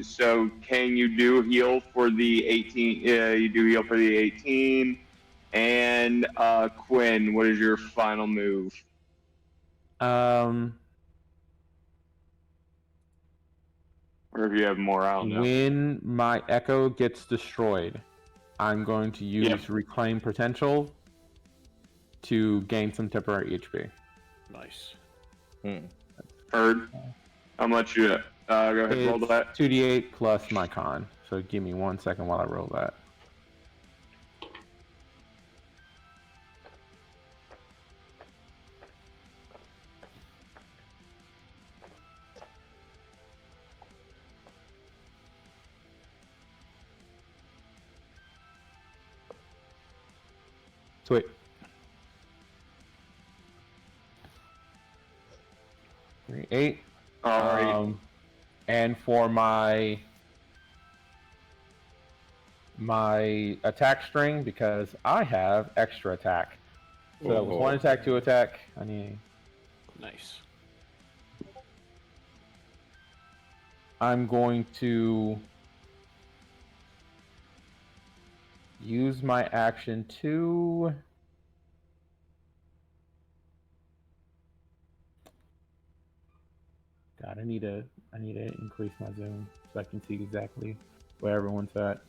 So Kang, you do heal for the 18. You do heal for the 18. And Quinn, what is your final move? Or if you have more, I don't know. When my echo gets destroyed, I'm going to use Reclaim Potential to gain some temporary HP. nice. Heard. How much you? Go ahead, roll that. 2d8 plus my con. So give me 1 second while I roll that. Sweet. Eight. All right. And for my attack string, because I have extra attack. So it was 1 attack, 2 attack. I need Nice. I'm going to use my action to... God, I need to increase my zoom so I can see exactly where everyone's at.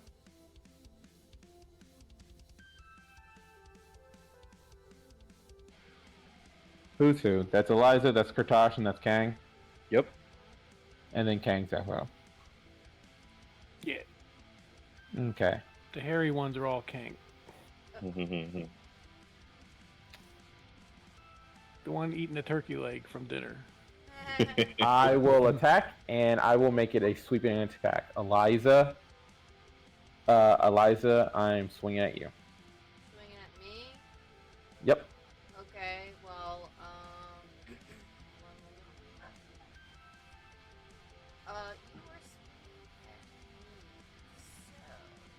Who's who? That's Eliza, that's Kurtosh, and that's Kang. Yep. And then Kang's FO. Yeah. Okay. The hairy ones are all Kang. Mm-hmm. The one eating the turkey leg from dinner. I will attack, and I will make it a sweeping attack. Eliza, I'm swinging at you. Swinging at me? Yep. Okay, well, you were at me,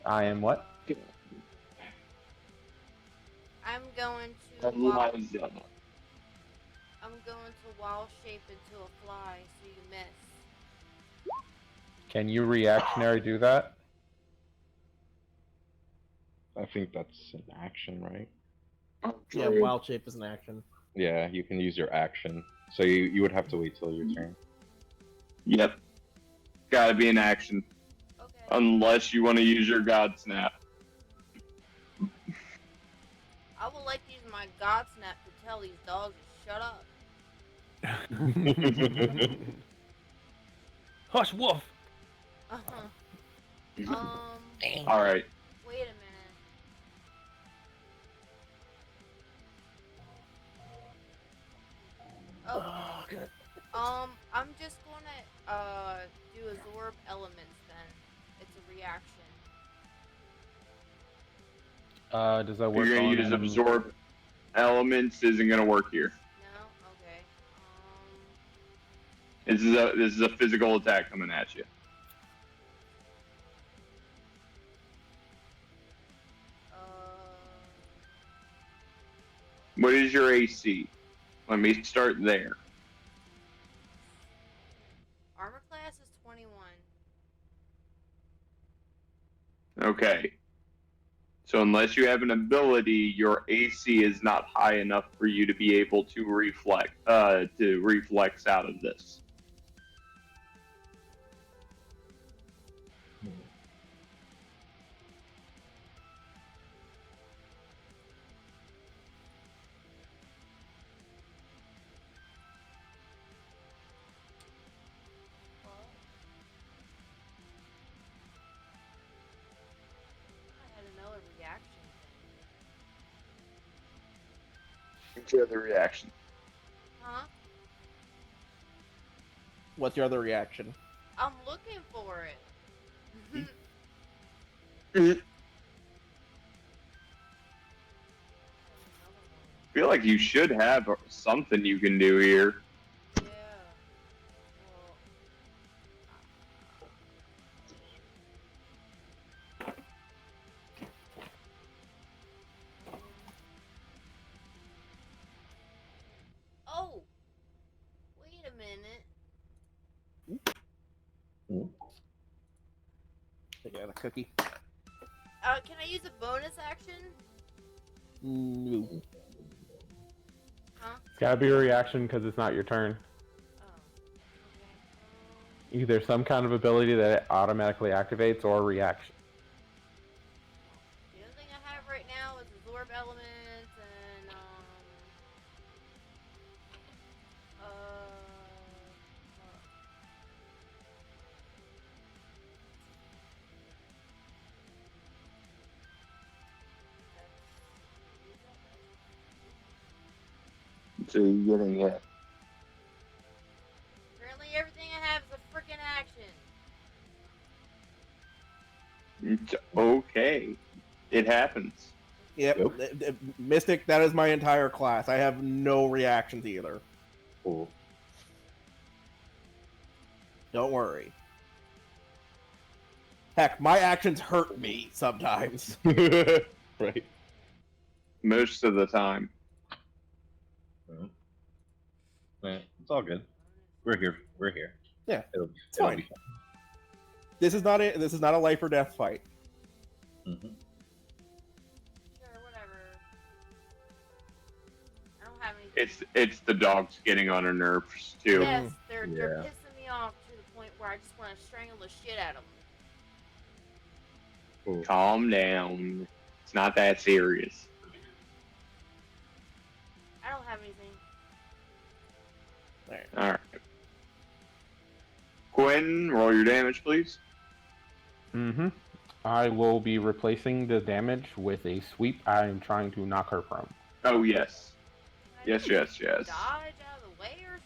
so... I am what? I'm going to Eliza. I'm going to wild shape into a fly, so you miss. Can you reactionary do that? I think that's an action, right? Yeah, wild shape is an action. Yeah, you can use your action. So you would have to wait till your turn. Yep. Gotta be an action. Okay. Unless you want to use your God Snap. I would like to use my God Snap to tell these dogs to shut up. Hush, wolf! Alright. Wait a minute. Oh, good. I'm just gonna, do absorb elements then. It's a reaction. Does that work? You're gonna use absorb elements isn't gonna work here. No? Okay. This is a physical attack coming at you. What is your AC? Let me start there. Armor class is 21. Okay. So unless you have an ability, your AC is not high enough for you to be able to reflect out of this. I had another reaction thing. What's your other reaction? Huh? What's your other reaction? I'm looking for it. I feel like you should have something you can do here. Yeah. Well, oh! Wait a minute. Take out a cookie. Can I use a bonus action? No. Huh? It's gotta be a reaction because it's not your turn. Oh. Okay. Either some kind of ability that it automatically activates or a reaction. The only thing I have right now is absorb elements and So you're getting hit. currently everything I have is a freaking action. It's okay. It happens. Yep. Mystic, that is my entire class. I have no reactions either. Cool. Don't worry. Heck, my actions hurt me sometimes. Right. Most of the time. It's all good. We're here. We're here. Yeah, It'll fine. be fun. This is not a life or death fight. Mm-hmm. Sure, whatever. I don't have anything. It's the dogs getting on her nerves too. Yes, they're Yeah. pissing me off to the point where I just want to strangle the shit out of them. Cool. Calm down. It's not that serious. I don't have anything. All right. Quinn, roll your damage, please. Mm-hmm. I will be replacing the damage with a sweep. I am trying to knock her prone. Oh yes. Can I Yes, just yes, yes. Dodge out of the way or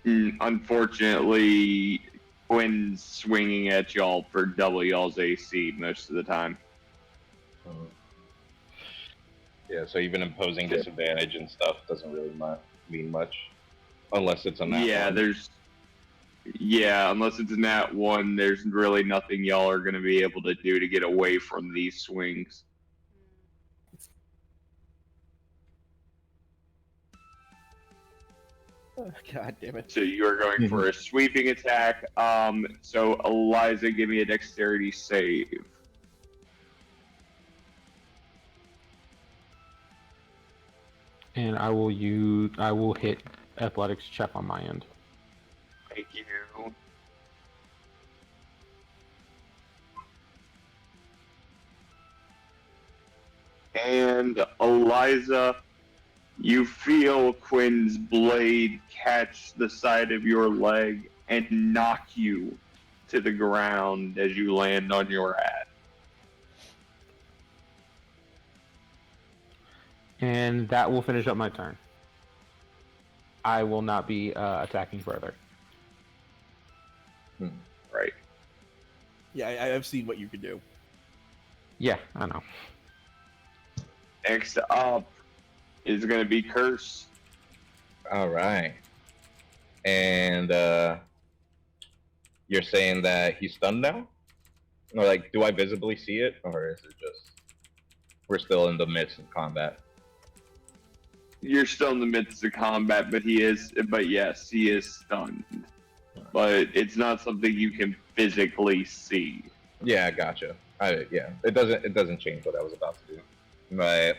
something? Unfortunately, Quinn's swinging at y'all for double y'all's AC most of the time. Yeah, so even imposing disadvantage and stuff doesn't really mean much, unless it's a nat one. Unless it's a nat one, there's really nothing y'all are going to be able to do to get away from these swings. Oh, God damn it. So you are going for a sweeping attack. So Eliza, give me a dexterity save. And I will hit athletics check on my end. Thank you. And Eliza, you feel Quinn's blade catch the side of your leg and knock you to the ground as you land on your hat. And that will finish up my turn. I will not be attacking further. Right. Yeah, I've seen what you can do. Yeah, I know. Next up is going to be Curse. All right. And you're saying that he's stunned now? Or like, do I visibly see it, or is it just we're still in the midst of combat? You're still in the midst of combat, but yes, he is stunned. But it's not something you can physically see. Yeah, gotcha. It doesn't change what I was about to do. But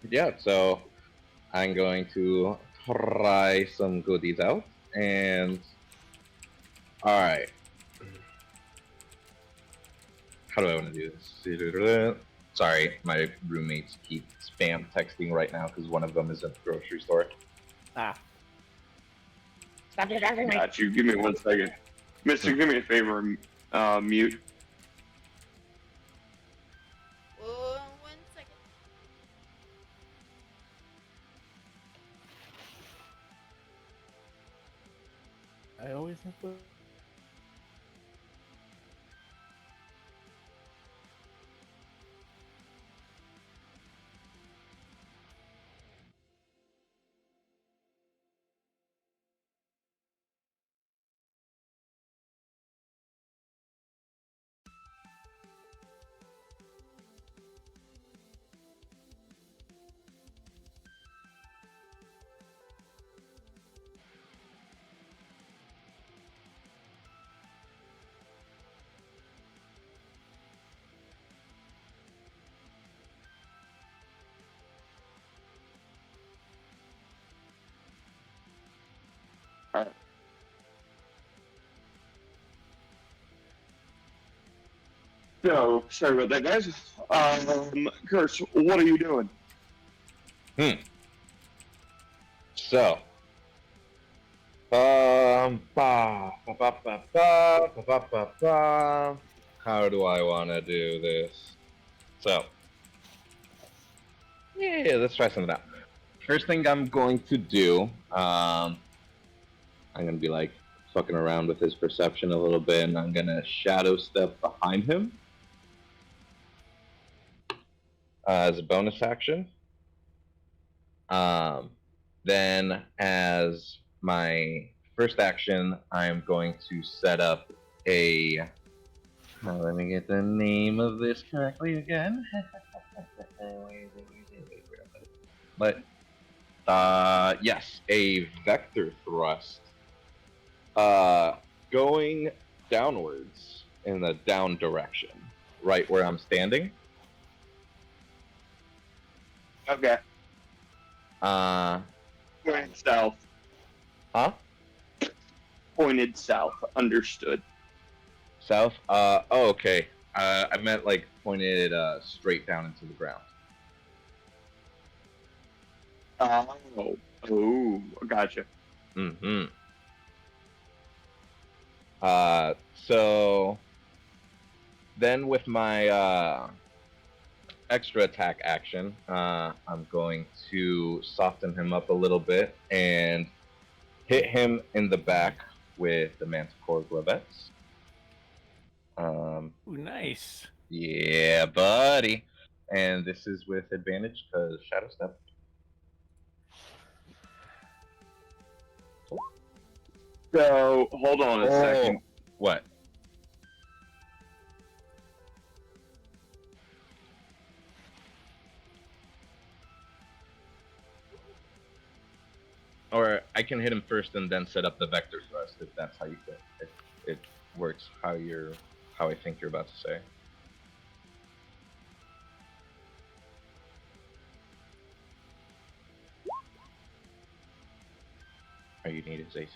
yeah, so I'm going to try some goodies out, and all right. How do I want to do this? Sorry, my roommates keep spam texting right now because one of them is at the grocery store. Ah. Got you. Give me 1 second. Mister, give me a favor. Mute. Oh, 1 second. I always have to. Alright. So, sorry about that, guys. Curse, what are you doing? So, how do I want to do this? So, yeah, let's try something out. First thing I'm going to do, I'm going to be like fucking around with his perception a little bit, and I'm going to shadow step behind him as a bonus action. Then, as my first action, I'm going to set up a. Now, let me get the name of this correctly again. But Yes, a vector thrust. Going downwards in the down direction, right where I'm standing. Okay. Uh, Pointed south. huh? Pointed south. Understood. South? Oh, okay. I meant like pointed straight down into the ground. Oh, gotcha. Mm-hmm. So then with my extra attack action, I'm going to soften him up a little bit and hit him in the back with the Manticore Glovettes. Ooh, nice. Yeah, buddy. And this is with advantage because Shadow Step. So hold on a second. What? Or I can hit him first and then set up the vector thrust if that's how you fit. If it works how I think you're about to say. Or you need his AC.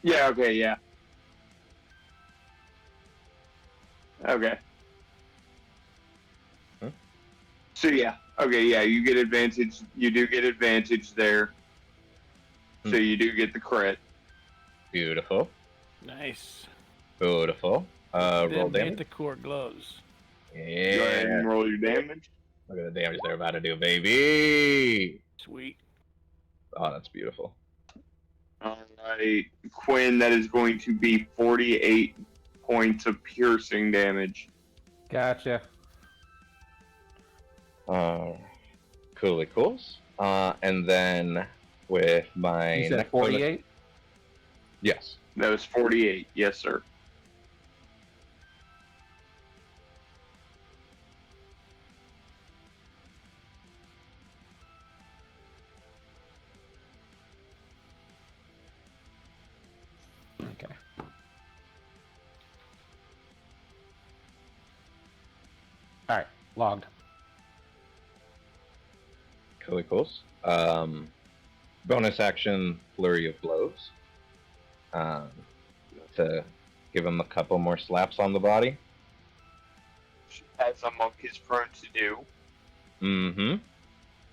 Yeah. Okay. Yeah. Okay. Hmm? So yeah. Okay. Yeah. You get advantage. You do get advantage there. Hmm. So you do get the crit. Beautiful. Nice. Beautiful. Roll Them damage. Manticore gloves. Go ahead Yeah. and roll your damage. Look at the damage they're about to do, baby. Sweet. Oh, that's beautiful. All right, Quinn. That is going to be 48 points of piercing damage. Gotcha. Coolly cools. And then with my You said next bonus- 48? Yes. That was 48. Yes, sir. Okay. Alright, logged. Coolly cools. Bonus action, flurry of blows. To give him a couple more slaps on the body. As a monk is prone to do. Mm-hmm.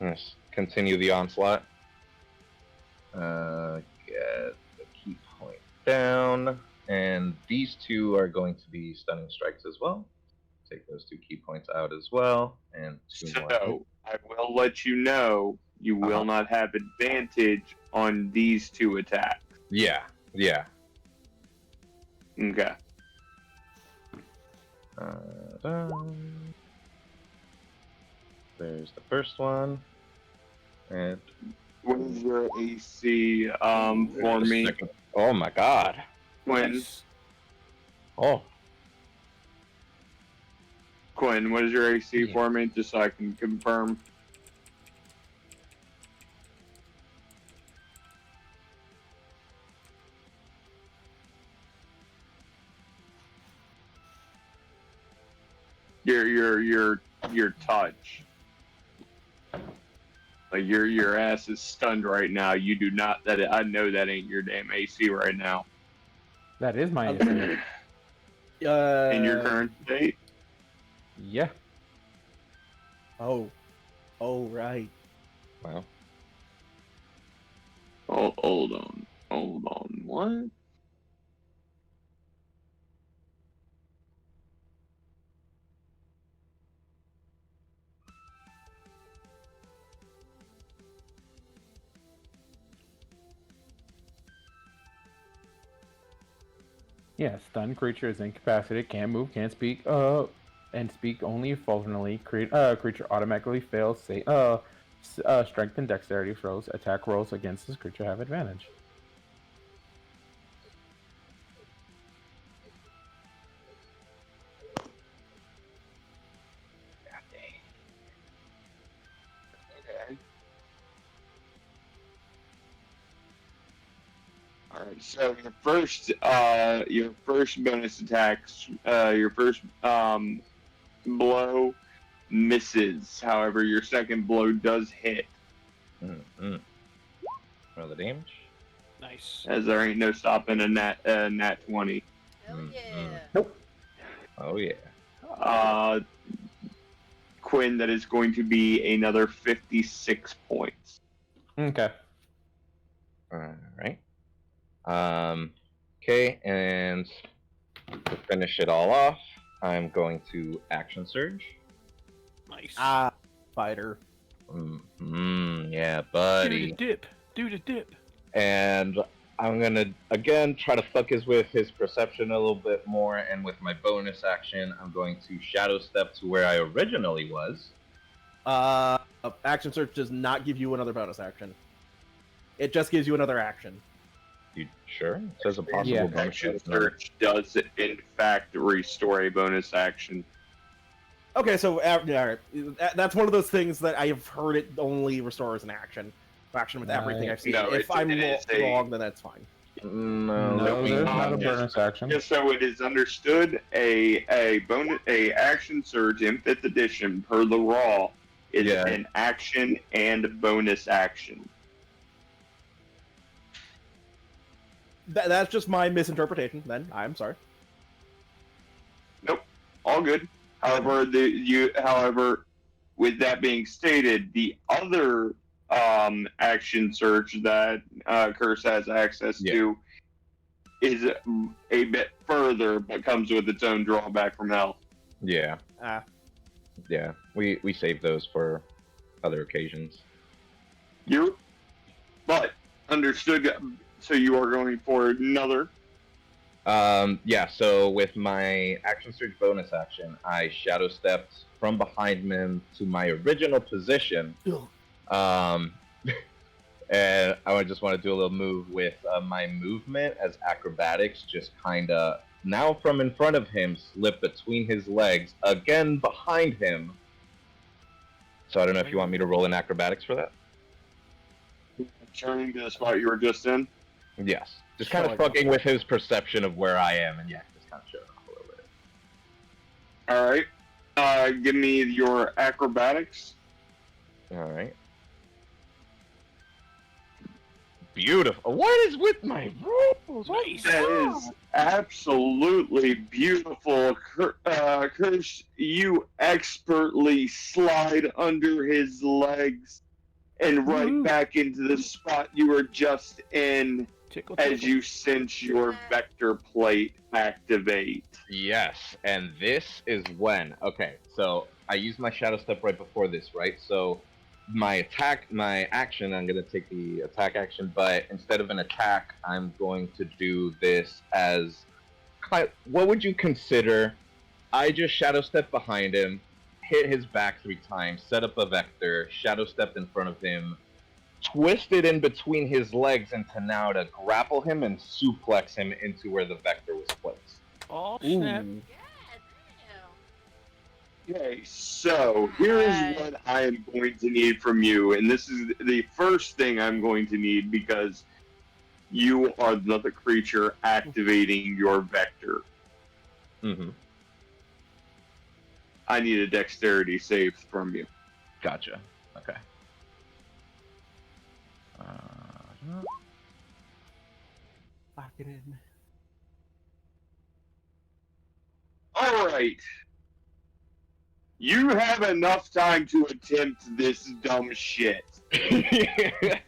Yes. Continue the onslaught. Get the key point down. And these two are going to be stunning strikes as well. Take those 2 key points out as well. And 2 more. So I will let you know you will not have advantage on these 2 attacks. Yeah. Yeah. Okay. There's the first one. And What is your AC for the me? second. Oh my god. Quinn, Nice. Oh. Quinn, what is your AC Yeah. for me? Just so I can confirm. Your touch. Like your ass is stunned right now. You do not I know that ain't your damn AC right now. That is my AC. In your current state. Yeah. Oh. Oh, right. Wow. Oh, hold on. Hold on. What? Yeah, stunned creature is incapacitated, can't move, can't speak, and speak only falteringly. Creature automatically fails, strength and dexterity throws. Attack rolls against this creature have advantage. Alright, so your first bonus attacks, your first blow misses. However, your second blow does hit, Mm-hmm. Roll the damage. Nice. as there ain't no stopping a nat 20. Hell Mm, yeah. Nope. Oh yeah. Quinn, that is going to be another 56 points. Okay. All right. Okay, and to finish it all off, I'm going to action surge. Nice. Fighter. Yeah, Do buddy. the dip. Do the dip. And I'm gonna again try to focus with his perception a little bit more, and with my bonus action, I'm going to shadow step to where I originally was. Action search does not give you another bonus action. It just gives you another action. You sure? It says a possible Yeah. bonus Action action. search does, in fact, restore a bonus action. Okay, so yeah, that's one of those things that I have heard it only restores an action. Action with everything I've seen. No, if I'm it is a- wrong, then that's fine. No, No, let me- there's not a just- bonus action. Just so it is understood, a action surge in 5th edition per the raw is Yeah. an action and bonus action. That's just my misinterpretation. Then I'm sorry. Nope, all good. However, however, with that being stated, the other action search that Curse has access to is a bit further, but comes with its own drawback from health. Yeah, yeah. We save those for other occasions. But understood. So you are going for another. Yeah, so with my action surge bonus action, I shadow stepped from behind him to my original position. And I just want to do a little move with my movement as acrobatics, just kind of now from in front of him, slip between his legs, again behind him. So I don't know if you want me to roll in acrobatics for that. Turning to the spot you were just in. Yes. Just kind of fucking with his perception of where I am, and yeah, just kind of showing off a little bit. All right. Give me your acrobatics. All right. Beautiful. What is with my rules? Nice. That is absolutely beautiful. Kirsch, you expertly slide under his legs and right back into the spot you were just in Tickle, as tickle. you sense your vector plate activate. Yes, and this is when. Okay, so I used my shadow step right before this, right? So my action, I'm going to take the attack action, but instead of an attack, I'm going to do this as, what would you consider? I just shadow step behind him, hit his back 3 times, set up a vector, shadow stepped in front of him, twisted in between his legs into now to grapple him and suplex him into where the vector was placed. Oh, snap. Ooh. Okay, so here is what I am going to need from you, and this is the first thing I'm going to need because you are the creature activating your vector. Mm-hmm. I need a dexterity save from you. Gotcha. Okay. Lock it in. All right. You have enough time to attempt this dumb shit.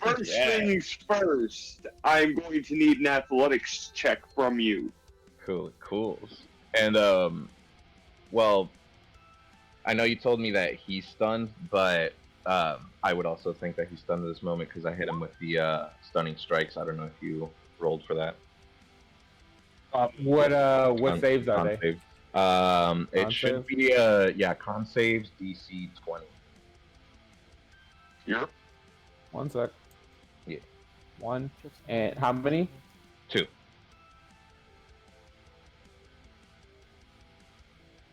First things first, I'm going to need an athletics check from you. Cool. And, well, I know you told me that he's stunned, but I would also think that he's stunned at this moment because I hit him with the stunning strikes. I don't know if you rolled for that. What saves are they? Save. It Con should save? be con saves DC 20. Yep. 1 sec. Yeah. 1. And how many? 2.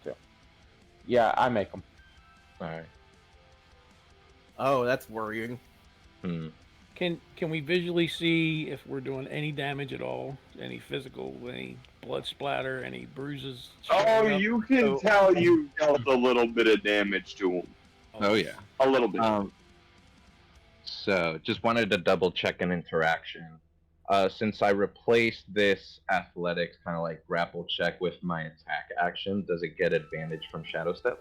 2. Yeah, I make them. All right. Oh, that's worrying. Hmm. Can we visually see if we're doing any damage at all? Any physical, any blood splatter, any bruises Oh, showing up? you can So- tell you dealt a little bit of damage to him. Oh yeah. A little bit. So just wanted to double check an interaction. Since I replaced this athletics kind of like grapple check with my attack action, does it get advantage from Shadow Step?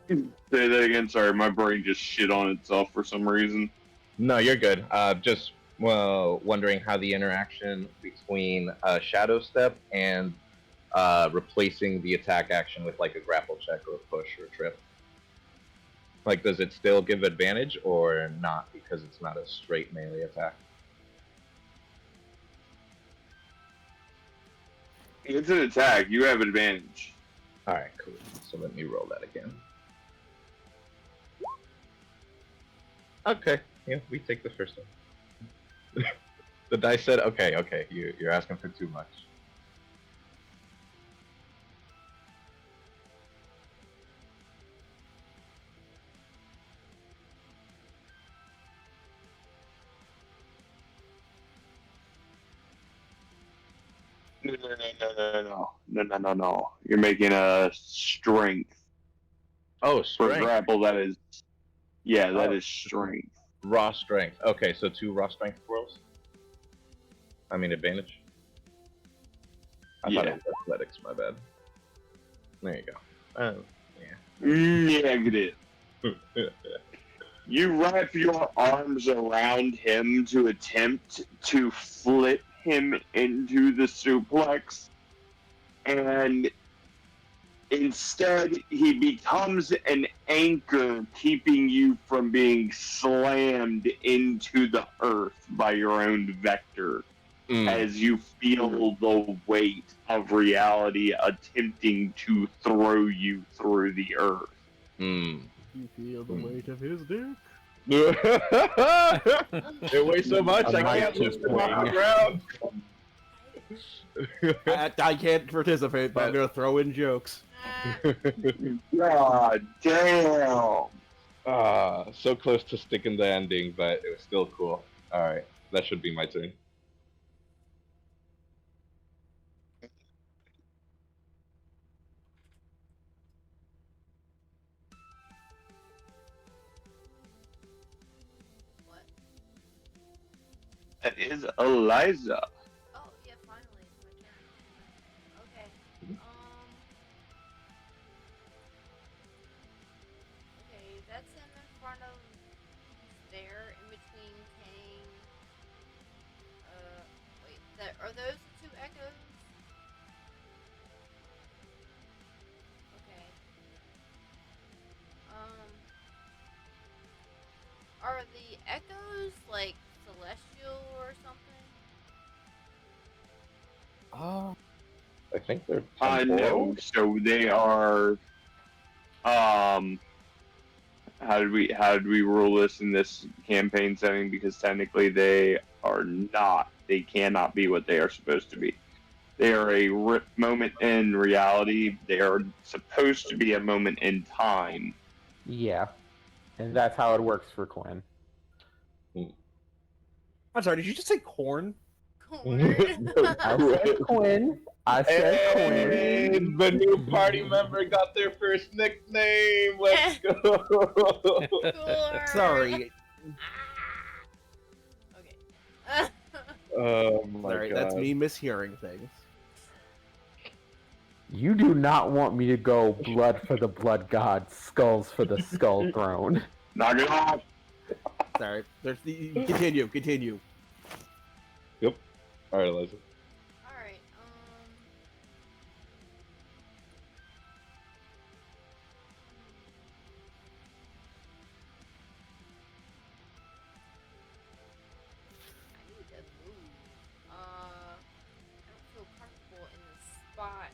Say that again. Sorry, my brain just shit on itself for some reason. No, you're good. Just wondering how the interaction between Shadow Step and replacing the attack action with like a grapple check or a push or a trip. Like, does it still give advantage or not because it's not a straight melee attack? It's an attack. You have advantage. All right, cool. So let me roll that again. Okay, yeah, we take the first one. The dice said, okay, you're asking for too much. No. You're making a strength Oh, for strength. grapple. That is, yeah, that Oh. is strength. Raw strength. Okay, so 2 raw strength rolls? I mean, advantage? I thought Yeah. it was athletics, my bad. There you go. Oh, Negative. yeah. You wrap your arms around him to attempt to flip him into the suplex, and instead he becomes an anchor, keeping you from being slammed into the earth by your own vector, as you feel the weight of reality attempting to throw you through the earth. You feel the weight of his dick? It weighs so much, A I mic can't just lift him off the ground. I can't participate, but I'm gonna throw in jokes. God damn! So close to sticking the ending, but it was still cool. Alright, that should be my turn. What? That is Eliza. Oh, yeah, finally, it's my turn. Okay. Okay, that's him in front of. He's there in between Kang. Wait, are those the 2 echoes? Okay. Are the echoes like celestial or something? I think they're No. temporal. So they are. How did we rule this in this campaign setting? Because technically they are not. They cannot be what they are supposed to be. They are a moment in reality. They are supposed to be a moment in time. Yeah. And that's how it works for Quinn. I'm sorry, did you just say corn? Corn. I said Quinn. I said Quinn. And the new party member got their first nickname. Let's go. Corn. Sorry. Okay. Oh my Sorry, god. that's me mishearing things. You do not want me to go blood for the blood god, skulls for the skull throne. Knock it off. Sorry. Continue. Yep. Alright, Eliza. Alright, I need to move. I don't feel comfortable in this spot.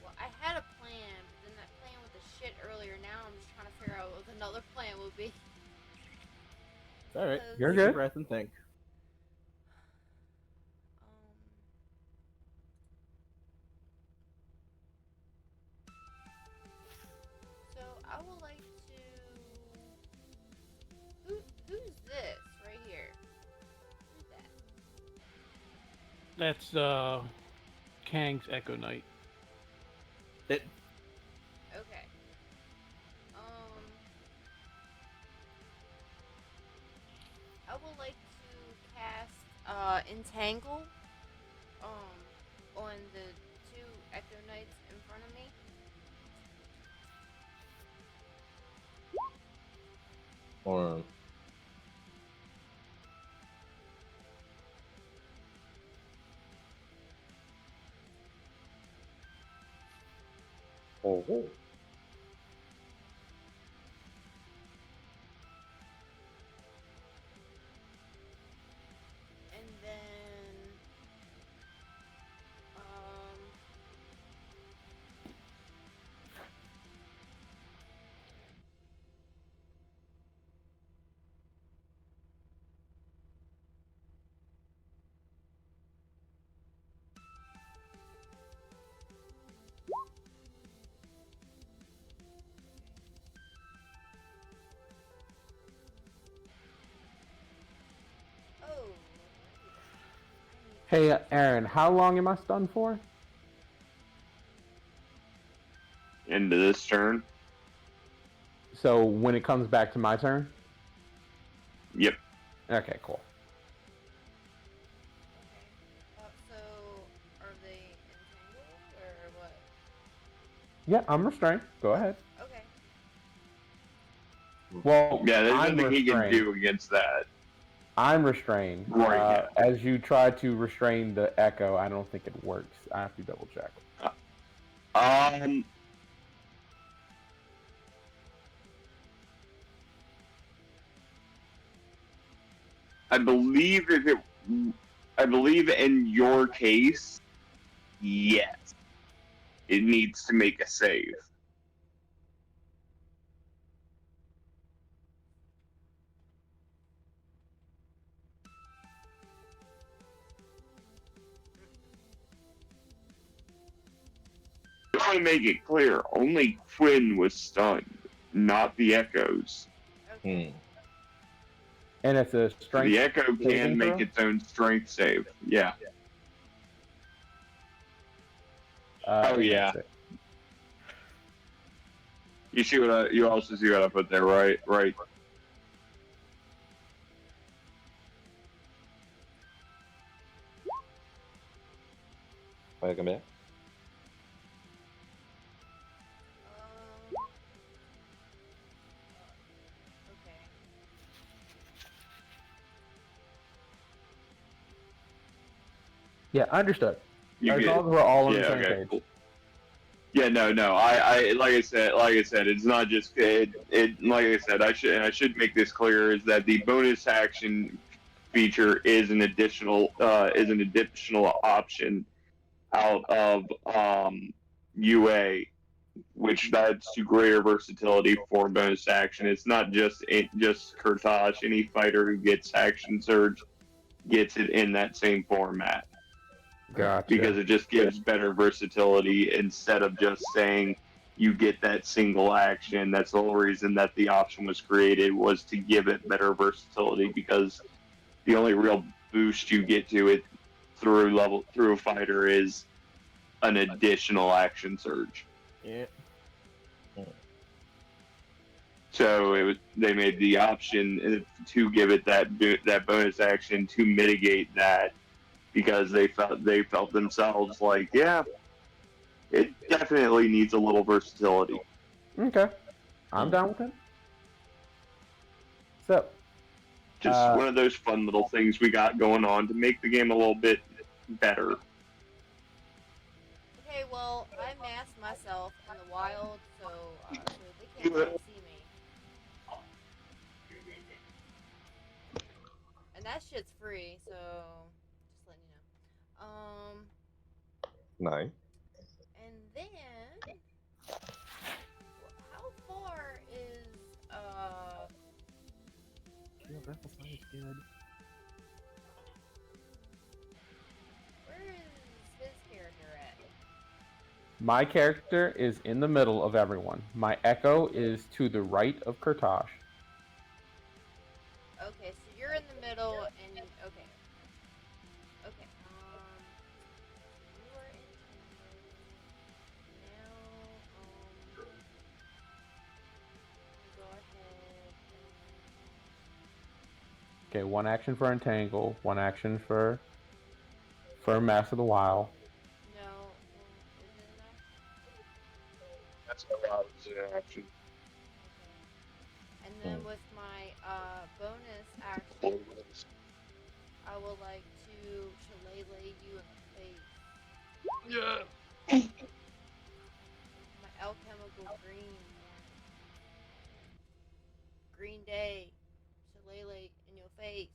Well, I had a plan, but then that plan went to shit earlier. Now I'm just trying to figure out what another plan would be. All right, Because, You're take a good. breath and think. so I would like to. Who's this right here? Who's that? That's Kang's Echo Knight. It. Okay. I would like to cast Entangle on the two Echo Knights in front of me. Or oh, And then oh, Hey, Aaron, how long am I stunned for? Into this turn. So when it comes back to my turn? Yep. Okay, cool. okay. So are they entangled or what? Yeah, I'm restrained. Go ahead. Okay. Well, Yeah, there's I'm nothing he can restrained. do against that. I'm restrained. Right, yeah. As you try to restrain the echo, I don't think it works. I have to double check. I believe in your case, yes, it needs to make a save. I want to make it clear, only Quinn was stunned, not the echoes. Okay. And it's a So strength the echo can saving make throw? its own strength save. Yeah. Oh And yeah. that's it. You see what you also see what I put there, right? Right. welcome back. Okay. Yeah, understood. You As get. long as we're all on the Yeah. same Okay. page. Cool. Yeah, no. I like I said, it's not just it. Like I said, I should make this clear is that the bonus action feature is an additional option out of UA, which adds to greater versatility for bonus action. It's not just Kurtosh. Any fighter who gets action surge gets it in that same format because Gotcha. it just gives better versatility instead of just saying you get that single action. That's the whole reason that the option was created, was to give it better versatility, because the only real boost you get to it through a fighter is an additional action surge. Yeah. So they made the option to give it that bonus action to mitigate that, because they felt themselves like, yeah, it definitely needs a little versatility. Okay. I'm down with it. So, Just one of those fun little things we got going on to make the game a little bit better. Okay, well, I masked myself in the wild, so they can't really see me. And that shit's free, so just letting you know. Nice. And then how far is grapple slide is good. Where is his character at? My character is in the middle of everyone. My echo is to the right of Kurtosh. Okay, so you're in the middle, and okay, okay. You are in Tango. Now, go ahead Okay, one action for Entangle, one action for Mass of the Wild. and no, is it an action? That's a lot of action. Okay. And then with my bonus action, I would like to shillelagh you in the face. Yeah. My alchemical green green day shillelagh in your face.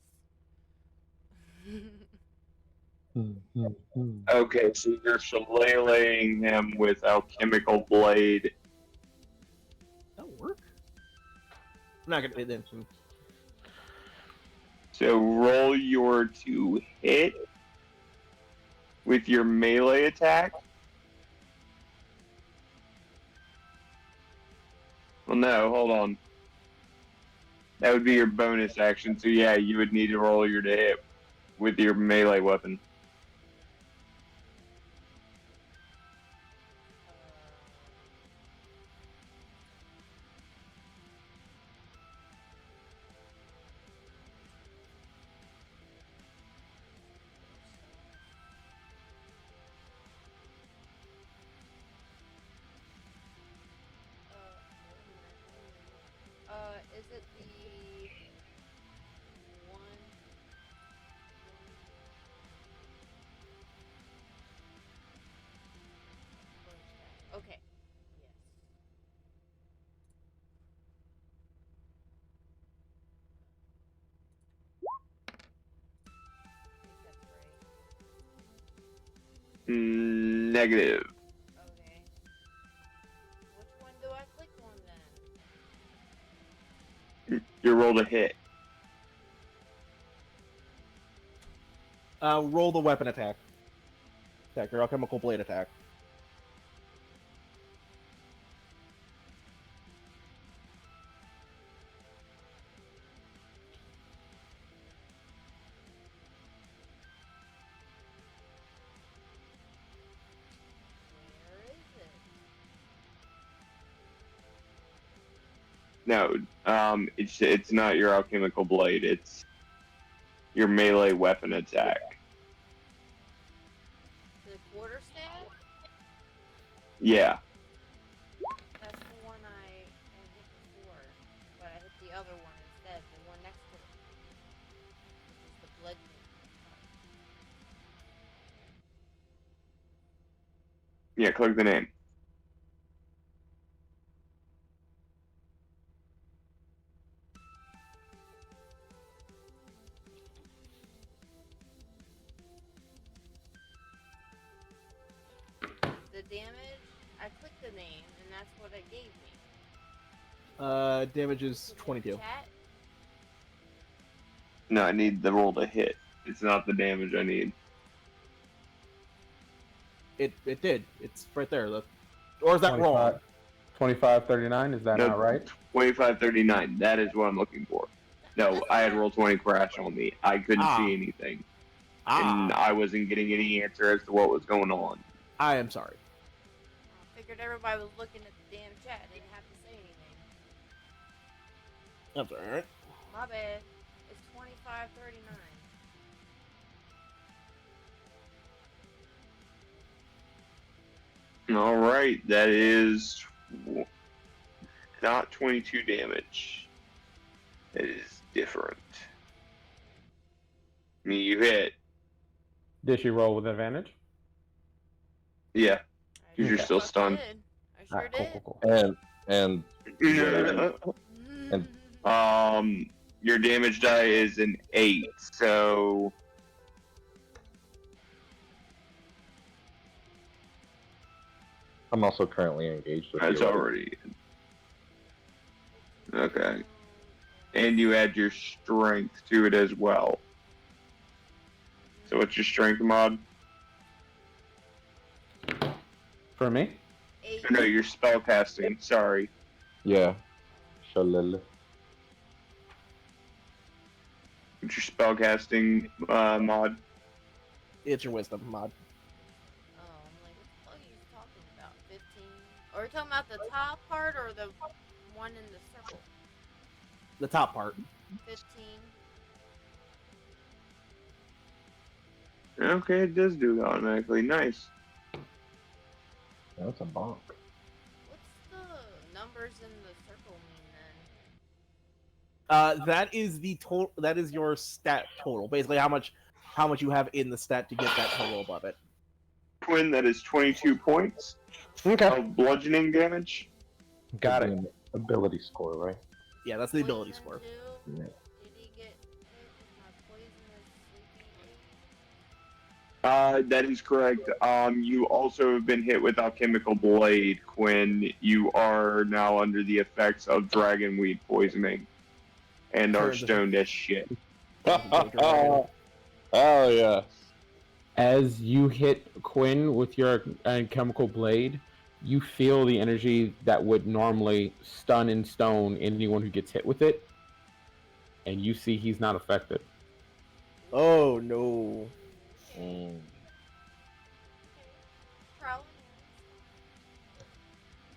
Okay, so you're shillelaghing him with alchemical blade. That'll work. I'm not gonna then. So roll your to hit with your melee attack. Well, no, hold on. That would be your bonus action. So yeah, you would need to roll your to hit with your melee weapon. Is it the one? Okay. Yes. I think that's right. Negative. Okay. Which one do I click on then? You roll to hit. Roll the weapon attack. Attack your alchemical blade attack. Where is it? No, it's not your alchemical blade. It's your melee weapon attack. The quarterstaff? Yeah. That's the one I hit before, but I hit the other one instead, the one next to it, which is the bludgeoning. Yeah, click the name. The damage, I clicked the name, and that's what it gave me. Damage is 22. Chat? No, I need the roll to hit. It's not the damage I need. It did. It's right there. Or is that wrong? 2539, is that No, not right? 2539. That is what I'm looking for. No, That's I had what roll 20 crash on me. I couldn't Ah. see anything. And I wasn't getting any answer as to what was going on. I am sorry. I figured everybody was looking at the damn chat. I didn't have to say anything. That's alright. My bad. It's 2539. Alright, that is not 22 damage. It is different. I mean, you hit. Did she roll with advantage? Yeah, I because you're sure still fucking stunned. did. I sure Alright, did. cool. And Your damage die is an 8, so I'm also currently engaged with that's you. already okay. and you add your strength to it as well. So what's your strength mod? For me? 8. No, your spell casting. Sorry. Yeah. Shalil. What's your spell casting mod? It's your wisdom mod. Oh, I'm like, what the fuck are you talking about? 15? Are you talking about the top part or the one in the circle? The top part. 15. Okay, it does do it automatically. Nice. That's a bonk. What's the numbers in the circle mean then? That is the total. That is your stat total. Basically, how much you have in the stat to get that total above it. Twin, that is 22 points Okay. of bludgeoning damage. Got it. An ability score, right? Yeah, that's the ability Poison score. too? Yeah. Did he get hit with my poisonous sleeping That is correct. You also have been hit with alchemical blade, Quinn. You are now under the effects of dragonweed poisoning, and are Turns into- stoned as shit. Oh yeah. As you hit Quinn with your chemical blade, you feel the energy that would normally stun and stone anyone who gets hit with it, and you see he's not affected. Oh no! Mm. Trial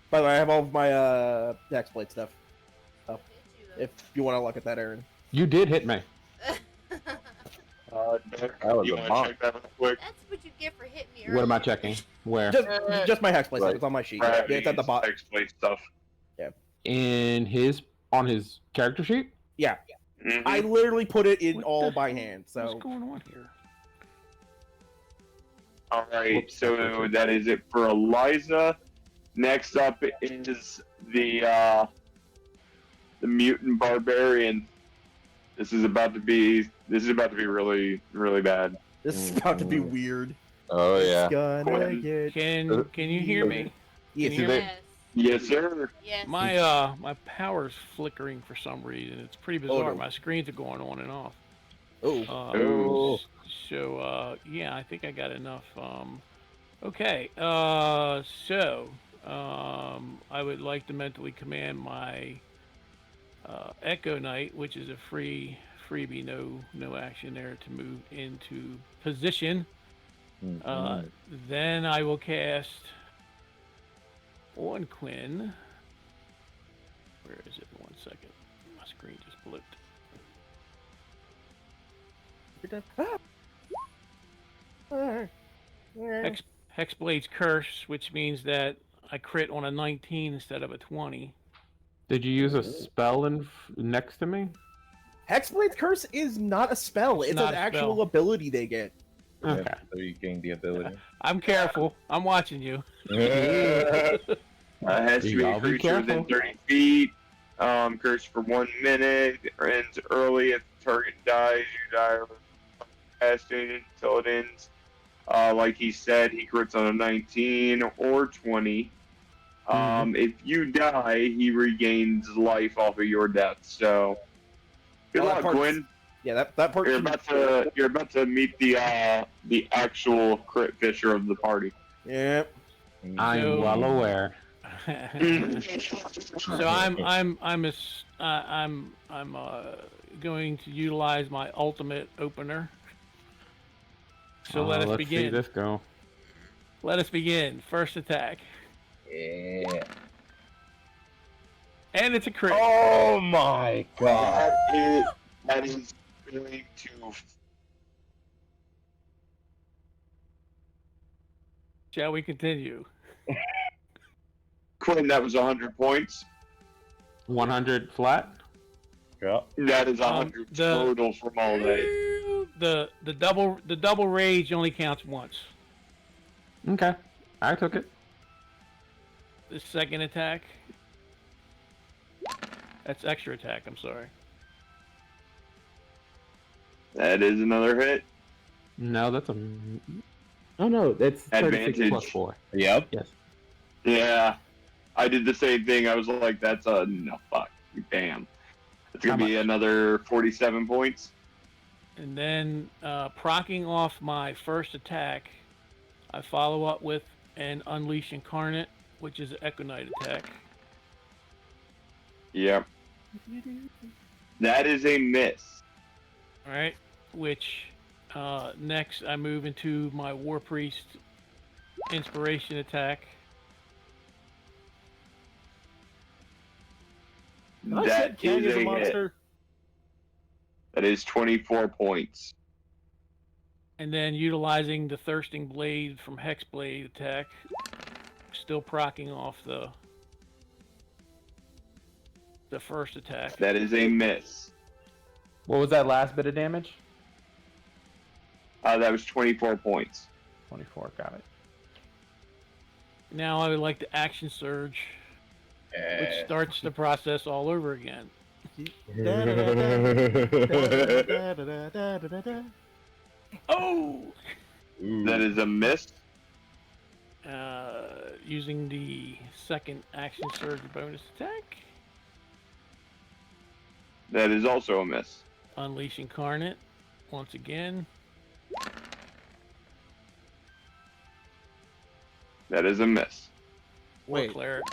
By the way, I have all of my hexblade stuff. and If you want to look at that, Aaron. You did hit me. That was You a want bonk. to check that real quick? That's what you get for hitting me earlier. What am I checking? Where? Just my hexblade stuff. Right. It's on my sheet. Yeah, it's at the bottom. X-Blade stuff. On his character sheet? Yeah, Mhm. I literally put it in What all the by hell? hand. What's So going on here? All right, Whoops, so that's that is it for Eliza. Next up is the mutant barbarian. This is about to be really, really bad. this is about to be weird. Oh yeah. It's gonna Quinn. get. Can you hear me? Yes, Can you hear me? Yes. Yes, sir. Yes. My power's flickering for some reason. It's pretty bizarre. no. My screens are going on and off. Oh, Oh. So yeah, I think I got enough. Okay. So I would like to mentally command my Echo Knight, which is a freebie, no action there, to move into position. Mhm. Then I will cast on Quinn. Where is it? 1 second. My screen just blipped. Hexblade's Curse, which means that I crit on a 19 instead of a 20. Did you use a spell next to me? Hexblade's Curse is not a spell. It's not an a actual spell. ability they get. Okay. Yeah, so you gain the ability. I'm careful. I'm watching you. Has to be a Y'all be creature within careful. 30 feet. Curse for 1 minute. Ends early. If the target dies, you die casting until it ends. Like he said, he crits on a 19 or 20. If you die, he regains life off of your death. So, good Well, that luck, part's- Gwen. Yeah, that part. You're about to meet the actual crit fisher of the party. Yeah. I'm So- well aware. So I'm going to utilize my ultimate opener. So let us let's begin. see this go. Let us begin. First attack, Yeah. and it's a crit. Oh my god. That is going to. Shall we continue? Quinn, that was 100 points. 100 flat. Yeah. That is 100 the- total from all day. The double rage only counts once. Okay. I took it. The second attack. That's extra attack. I'm sorry. That is another hit. No, that's a. Oh no, that's 36 Advantage. plus 4. Yep. Yes. Yeah, I did the same thing. I was like, "That's a no fuck, damn." It's going How to be much? another 47 points. And then, proccing off my first attack, I follow up with an Unleash Incarnate, which is an Echo-Knight attack. Yep. That is a miss. Alright, which next I move into my War Priest Inspiration attack. Have I That said Kang is is a a hit. monster? That is 24 points. And then utilizing the Thirsting Blade from Hexblade attack, still proccing off the first attack. That is a miss. What was that last bit of damage? That was 24 points. 24, got it. Now I would like to Action Surge, which starts the process all over again. Oh! That is a miss. Using the second Action Surge bonus attack. That is also a miss. Unleash Incarnate, once again. That is a miss. War Wait. Cleric.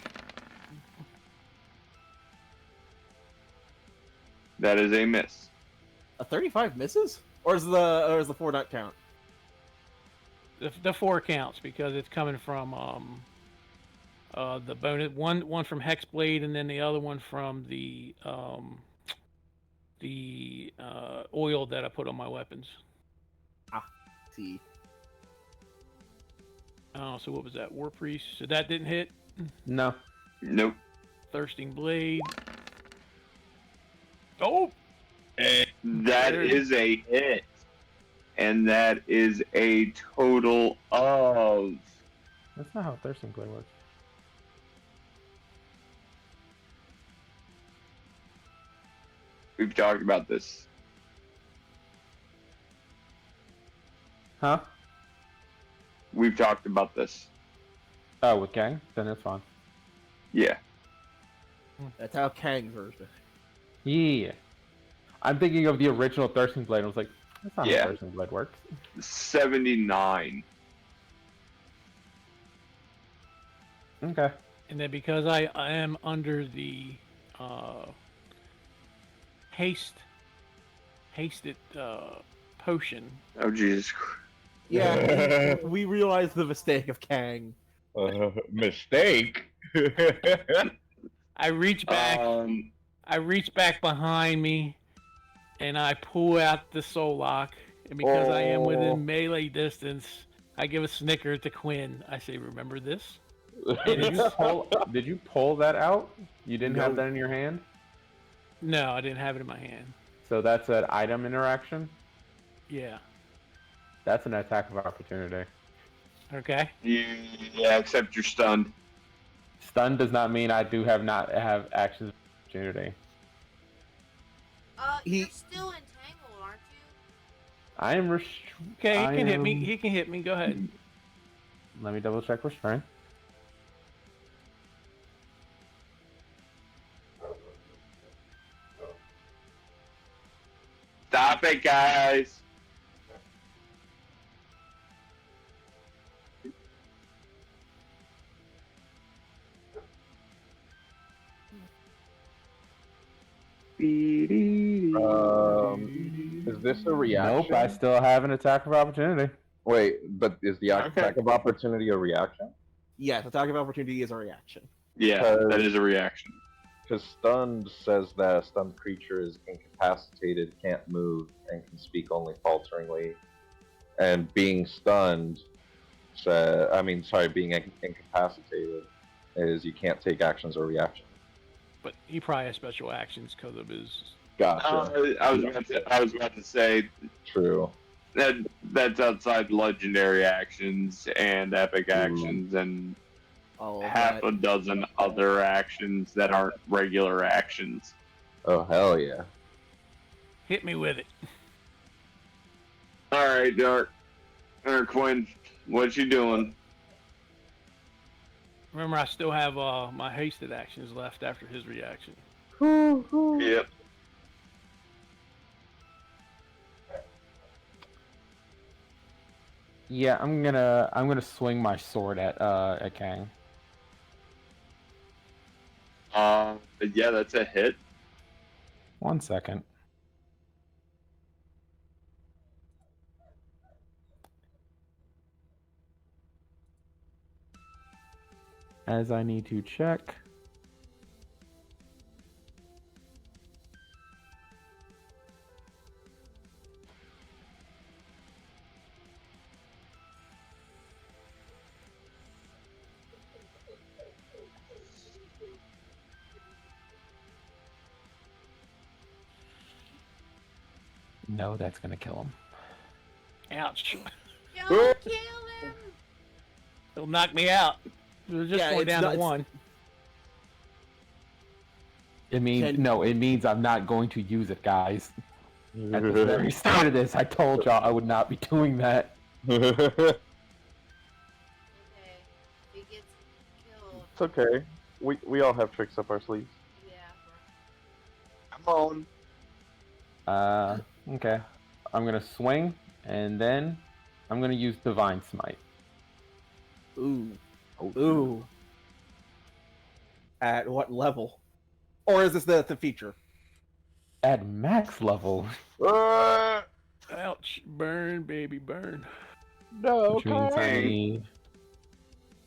That is a miss. A 35 misses? Or is the 4 not count? The 4 counts because it's coming from the bonus one from Hexblade and then the other one from the oil that I put on my weapons. See. So what was that? War Priest. So that didn't hit. No. Nope. Thirsting Blade. Oh! That is a hit. And that is a total of... That's not how Thirsting Blade works. We've talked about this. Huh? We've talked about this. Oh, with Kang? Then it's fine. Yeah. That's how Kang version. Yeah. I'm thinking of the original Thirsting Blade. I was like, that's not Yeah. how Thirsting Blade works. 79. Okay. And then because I am under the hasted potion. Oh, Jesus. Yeah, we realized the mistake of Kang. Mistake. I reach back. I reach back behind me, and I pull out the soul lock. And because I am Oh. within melee distance, I give a snicker to Quinn. I say, "Remember this." Did you pull that out? You didn't have No. that in your hand? No, I didn't have it in my hand. So that's an item interaction? Yeah. That's an attack of opportunity. Okay. Yeah, except you're stunned. Stun does not mean I do not have actions of opportunity. You're still entangled, aren't you? I am Okay, he can hit me. He can hit me. Go ahead. Let me double check restraint. Stop it, guys. Is this a reaction? Nope, I still have an attack of opportunity. Wait, but is the attack of opportunity a reaction? Yes, attack of opportunity is a reaction. Yeah, that is a reaction. Because stunned says that a stunned creature is incapacitated, can't move, and can speak only falteringly. And being stunned, being incapacitated is you can't take actions or reactions. But he probably has special actions because of his. Gotcha. I was about to say True. that's outside legendary actions and epic actions and All of half that. a dozen other actions that aren't regular actions. Oh, hell yeah. Hit me with it. All right, Dark. Or Quinn, what you doing? Remember, I still have my hasted actions left after his reaction. Yep. Yeah, I'm gonna swing my sword at Kang. Yeah, that's a hit. 1 second. As I need to check. No, that's gonna kill him. Ouch. Don't kill him. It'll knock me out. It was just going down to 1. It means no. It means I'm not going to use it, guys. At the very start of this, I told y'all I would not be doing that. Okay. He gets killed. It's okay. We all have tricks up our sleeves. Yeah. Come on. Okay. I'm gonna swing, and then I'm gonna use Divine Smite. Ooh. Ooh. At what level? Or is this the feature? At max level. Ouch. Burn, baby, burn. No, Which means I Kang. need...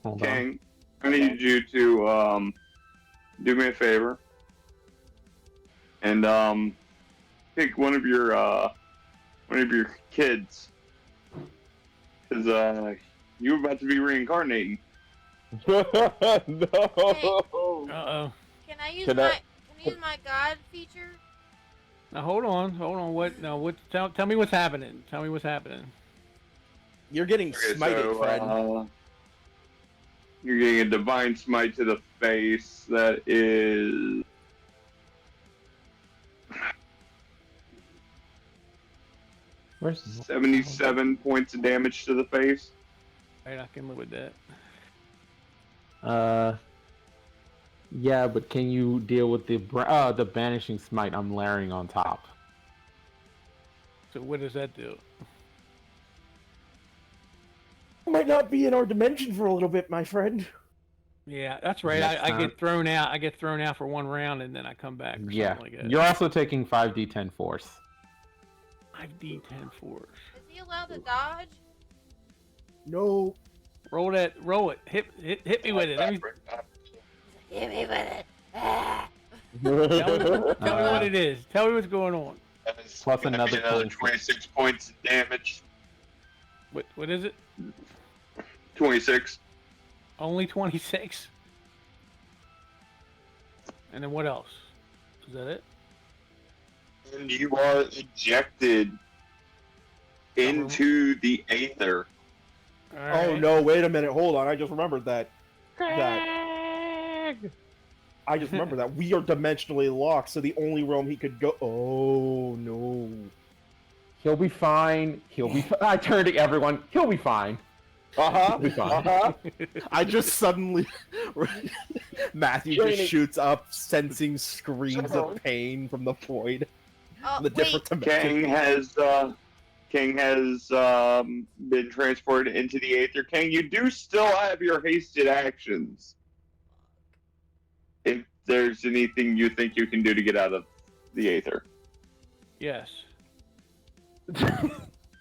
Hold on. Kang, I need you to do me a favor and pick one of your kids, because you're about to be reincarnating. no. Uh-oh. Can I use Can my I- Can I use my God feature? Now hold on. What? No. What? Tell me what's happening. Tell me what's happening. You're getting Okay, smited, friend. You're getting a divine smite to the face that is Where's 77 points of damage to the face. Right, I can live with that. Yeah, but can you deal with the banishing smite I'm layering on top? So what does that do? Might not be in our dimension for a little bit, my friend. Yeah, that's right. Next I time. get thrown out. I get thrown out for 1 round, and then I come back. Or Yeah. something like that. You're also taking 5d10 force. 5d10 force. Is he allowed to dodge? No. Roll that. Roll it. Hit me with it. Let me, Hit me with it. Ah. tell me what it is. Tell me what's going on. Plus Gonna be another 26 points of damage. What is it? 26. Only 26. And then what else? Is that it? And you are ejected into the aether. All Oh right. no, wait a minute, hold on. I just remembered that. I just remember that we are dimensionally locked, so the only realm he could go. Oh no! He'll be fine. He'll be. I turned to everyone. He'll be fine. He'll be fine. I just suddenly, Matthew just shoots up, sensing screams of pain from the void. Oh, The different dimensions. King has been transported into the aether. King, you do still have your hasted actions. If there's anything you think you can do to get out of the aether. Yes.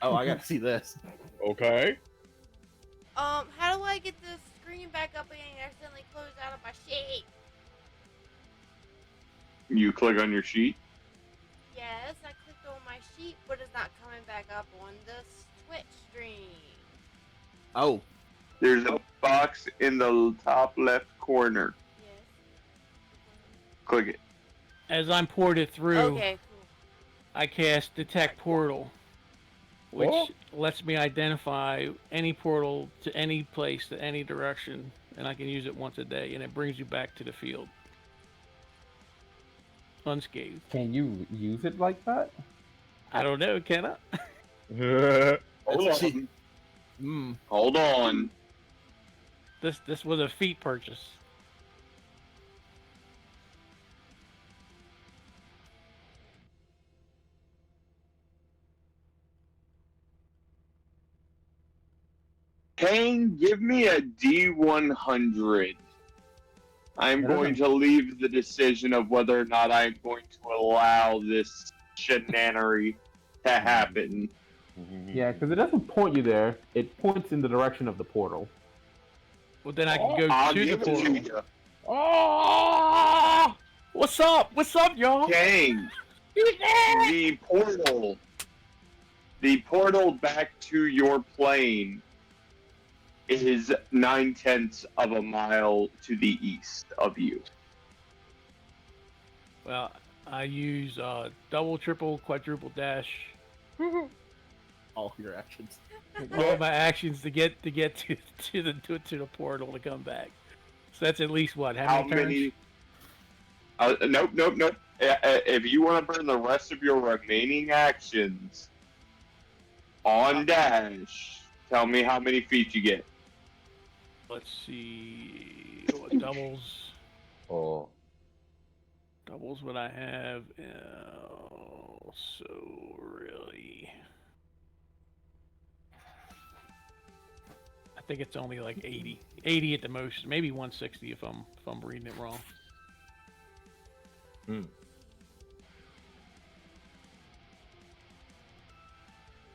Oh, I gotta see this. Okay. how do I get the screen back up and accidentally close out of my sheet? You click on your sheet. Yes, I clicked on my sheet, but it's not coming back up on the Twitch stream. Oh, There's a box in the top left corner. Yes. Click it. As I'm ported through, Okay, cool. I cast Detect Portal, which Oh. lets me identify any portal to any place, to any direction, and I can use it once a day, and it brings you back to the field. Unscathed. Can you use it like that? I don't know, can I? Hold Let's on. see. Hold on. This was a feat purchase. Kane, give me a D100. I'm That going doesn't- to leave the decision of whether or not I'm going to allow this shenanery to happen. Yeah, because it doesn't point you there. It points in the direction of the portal. Well, then I can go I'll to the give it to portal. you. Oh! What's up? What's up, y'all? Kane, the portal back to your plane is 9/10 of a mile to the east of you. Well, I use double, triple, quadruple dash. All of your actions. All of my actions to get to the portal to come back. So that's at least what? How many turns? Nope. If you want to burn the rest of your remaining actions on dash, tell me how many feet you get. Let's see. What doubles? Oh. Doubles what I have. So really, I think it's only like 80. 80 at the most, maybe 160 if I'm reading it wrong.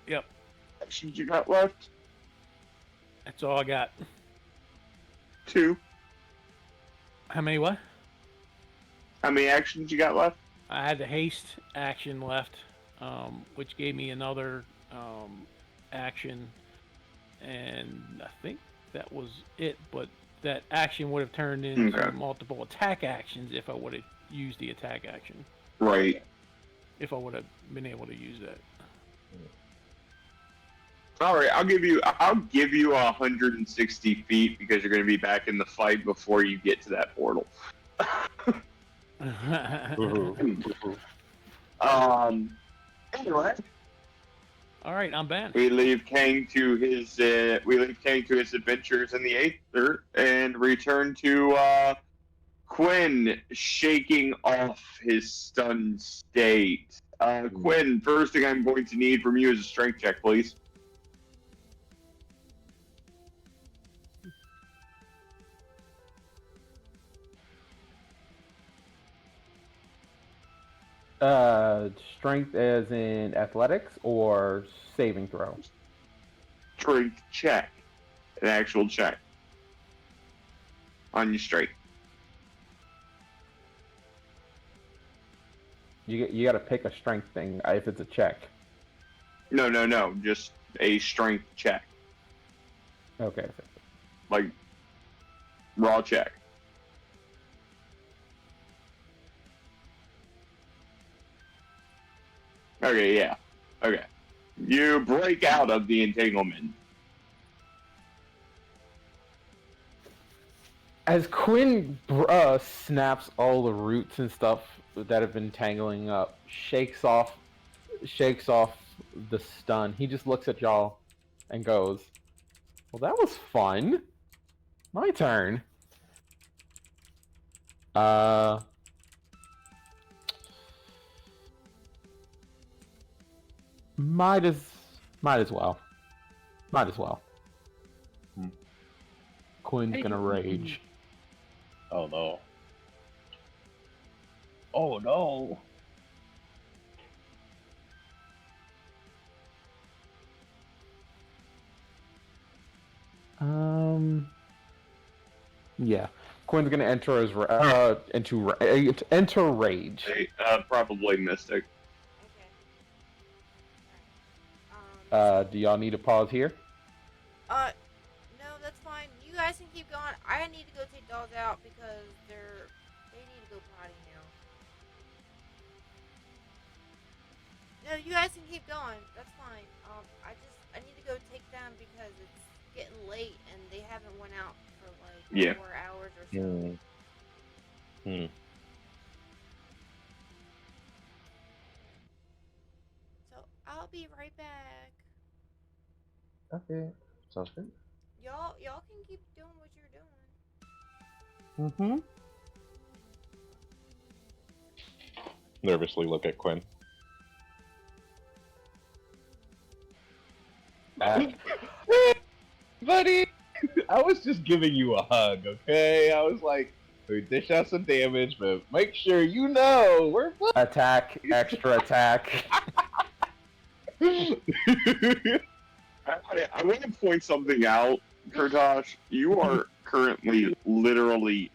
Yep, Actions you got left? that's all I got. 2. How many what? How many actions you got left? I had the haste action left, which gave me another action, and I think that was it. But that action would have turned into Okay. multiple attack actions if I would have used the attack action. Right. If I would have been able to use that. All right, I'll give you 160 feet because you're going to be back in the fight before you get to that portal. Anyway, All right, I'm back. we leave Kang to his adventures in the Aether and return to Quinn shaking off his stunned state. Quinn, first thing I'm going to need from you is a strength check, please. Strength as in athletics or saving throw? Strength check. An actual check. On your straight. You got to pick a strength thing if it's a check. No. Just a strength check. Okay. Like, raw check. Okay, yeah. Okay. You break out of the entanglement. As Quinn snaps all the roots and stuff that have been tangling up, shakes off the stun. He just looks at y'all and goes, "Well, that was fun. My turn." Might as well. Quinn's gonna rage. Oh no. Oh no. Yeah. Quinn's gonna enter his enter rage. Probably Mystic. Okay. Alright. Do y'all need a pause here? No, that's fine. You guys can keep going. I need to go take dogs out because they need to go potty now. No, you guys can keep going. That's fine. I need to go take them because it's getting late and they haven't went out for like 4 hours or so. So I'll be right back. Okay. Sounds good. Y'all can keep doing what you're doing. Nervously look at Quinn. Buddy! I was just giving you a hug, okay? I was like, we dish out some damage, but make sure you know we're Attack, extra attack. I want to point something out, Kurtosh. You are currently literally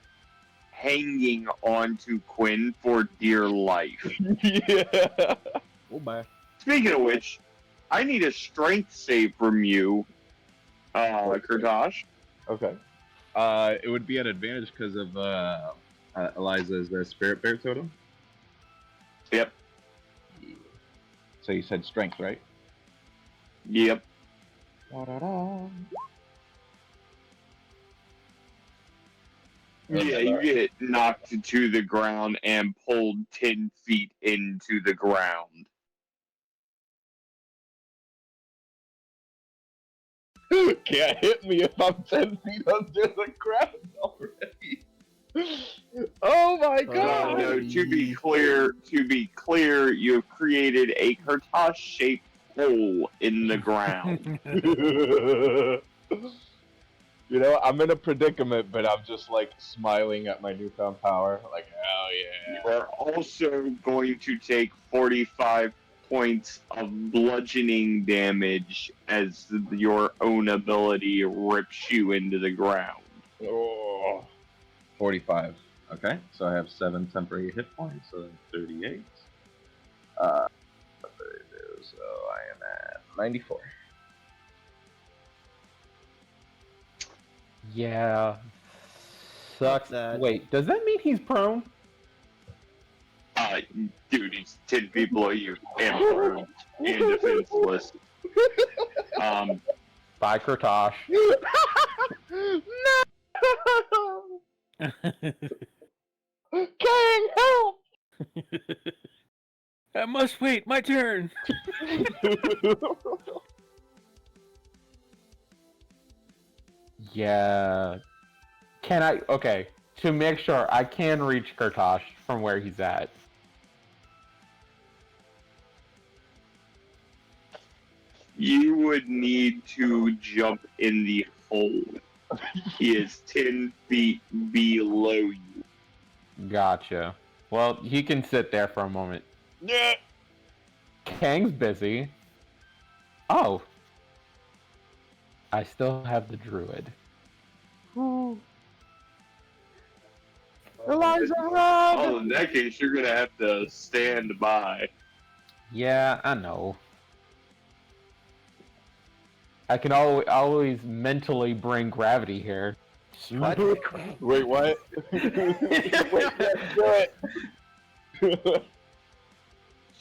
hanging on to Quinn for dear life. Yeah. Oh my. Speaking of which, I need a strength save from you, Kurtosh. Okay. It would be an advantage because of Eliza's spirit bear totem. Yep. So you said strength, right? Yep. Da-da-da. Yeah, you get knocked to the ground and pulled 10 feet into the ground. Can't hit me if I'm 10 feet under the ground already. Oh my god! No, to be clear, you've created a Kurtosh-shaped hole in the ground. You know, I'm in a predicament, but I'm just like smiling at my newfound power. Like, hell yeah. You are also going to take 45 points of bludgeoning damage as your own ability rips you into the ground. Oh. 45. Okay, so I have 7 temporary hit points, so 38. So I am at 94. Yeah. Sucks. That. Wait, does that mean he's prone? Dude, he's 10 feet below you and prone and defenseless. By Kurtosh. No! King, help! I must wait. My turn. Yeah. Can I? Okay. To make sure, I can reach Kurtosh from where he's at. You would need to jump in the hole. He is 10 feet below you. Gotcha. Well, he can sit there for a moment. Yeah. Kang's busy. Oh. I still have the druid. Eliza, run! Oh, in that case, you're gonna have to stand by. Yeah, I know. I can always mentally bring gravity here. Wait, what? Wait, do it.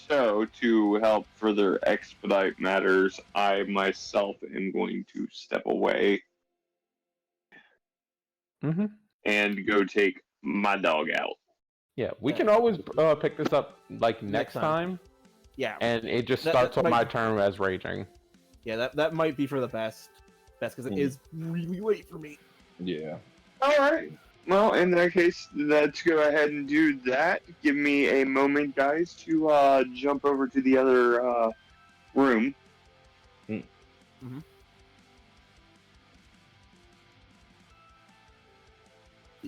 So, to help further expedite matters, I myself am going to step away Mm-hmm. and go take my dog out. Yeah, we can always pick this up like next time, Yeah. and it just That starts on might- my turn as raging. Yeah, that might be for the best. Because it is really late for me. Yeah. Alright. Well, in that case, let's go ahead and do that. Give me a moment, guys, to jump over to the other room. He's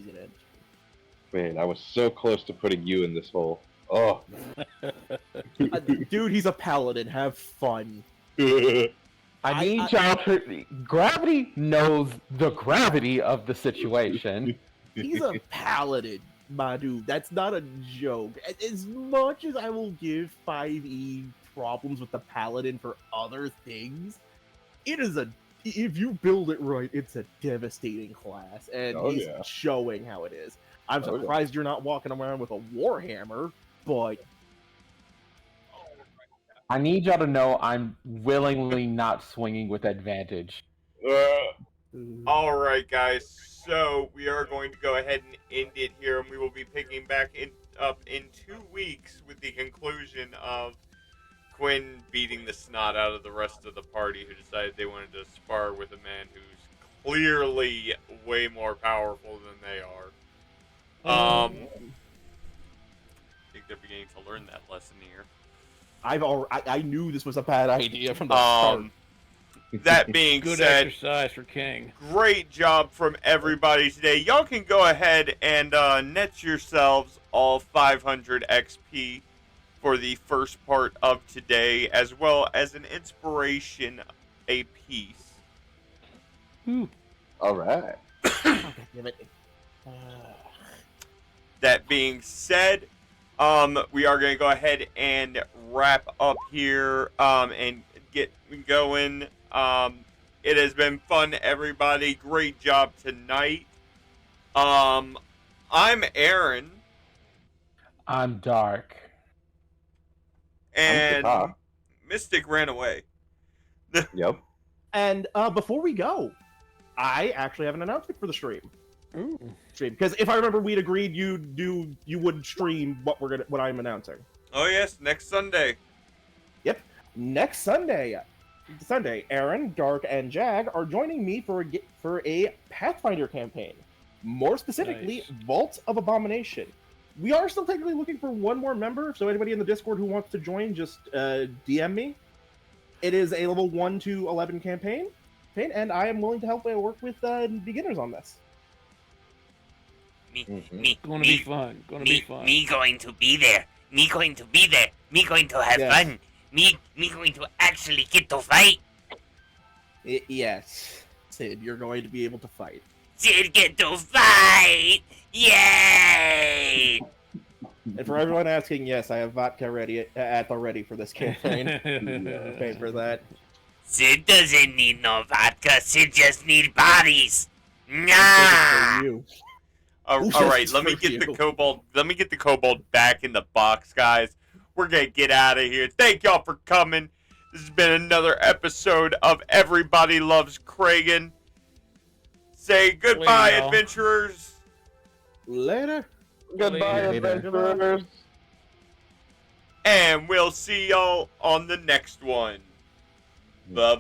gonna. Man, I was so close to putting you in this hole. Oh. Dude, he's a paladin. Have fun. I need y'all to. Gravity knows the gravity of the situation. He's a paladin, my dude. That's not a joke. As much as I will give 5e problems with the paladin for other things, it is a. If you build it right, it's a devastating class, and he's showing how it is. I'm surprised you're not walking around with a warhammer, but I need y'all to know I'm willingly not swinging with advantage. All right, guys. So we are going to go ahead and end it here, and we will be picking back up in 2 weeks with the conclusion of Quinn beating the snot out of the rest of the party, who decided they wanted to spar with a man who's clearly way more powerful than they are. I think they're beginning to learn that lesson here. I knew this was a bad idea from the start. That being Good said, exercise for King. great job from everybody today. Y'all can go ahead and net yourselves all 500 XP for the first part of today, as well as an inspiration apiece. Ooh. All right. God damn it. That being said, we are going to go ahead and wrap up here and get going. It has been fun, everybody. Great job tonight. I'm Aaron, I'm Dark. and Kata. Mystic ran away. Yep. And before we go, I actually have an announcement for the stream. Ooh. Because if I remember, we'd agreed you would stream what I'm announcing. Oh yes, next Sunday. Yep, next Sunday, Aaron, Dark, and Jag are joining me for a Pathfinder campaign. More specifically, Nice. Vault of Abomination. We are still technically looking for one more member, so anybody in the Discord who wants to join, just DM me. It is a level 1 to 11 campaign, and I am willing to help work with beginners on this. Me Gonna be fun. Gonna be fun. me going to be there. Me going to be there. Me going to have Yes. fun. Me going to actually get to fight. Yes, Sid, you're going to be able to fight. Sid get to fight! Yay! And for everyone asking, yes, I have vodka ready at the ready for this campaign. Pay for that. Sid doesn't need no vodka. Sid just need bodies. Perfect Nah. for you. All right, let me get the kobold. Let me get the kobold back in the box, guys. We're gonna get out of here. Thank y'all for coming. This has been another episode of Everybody Loves KRAGGAN. Say goodbye, Later, y'all. adventurers. Later. Goodbye, Later. adventurers. And we'll see y'all on the next one. Bye-bye.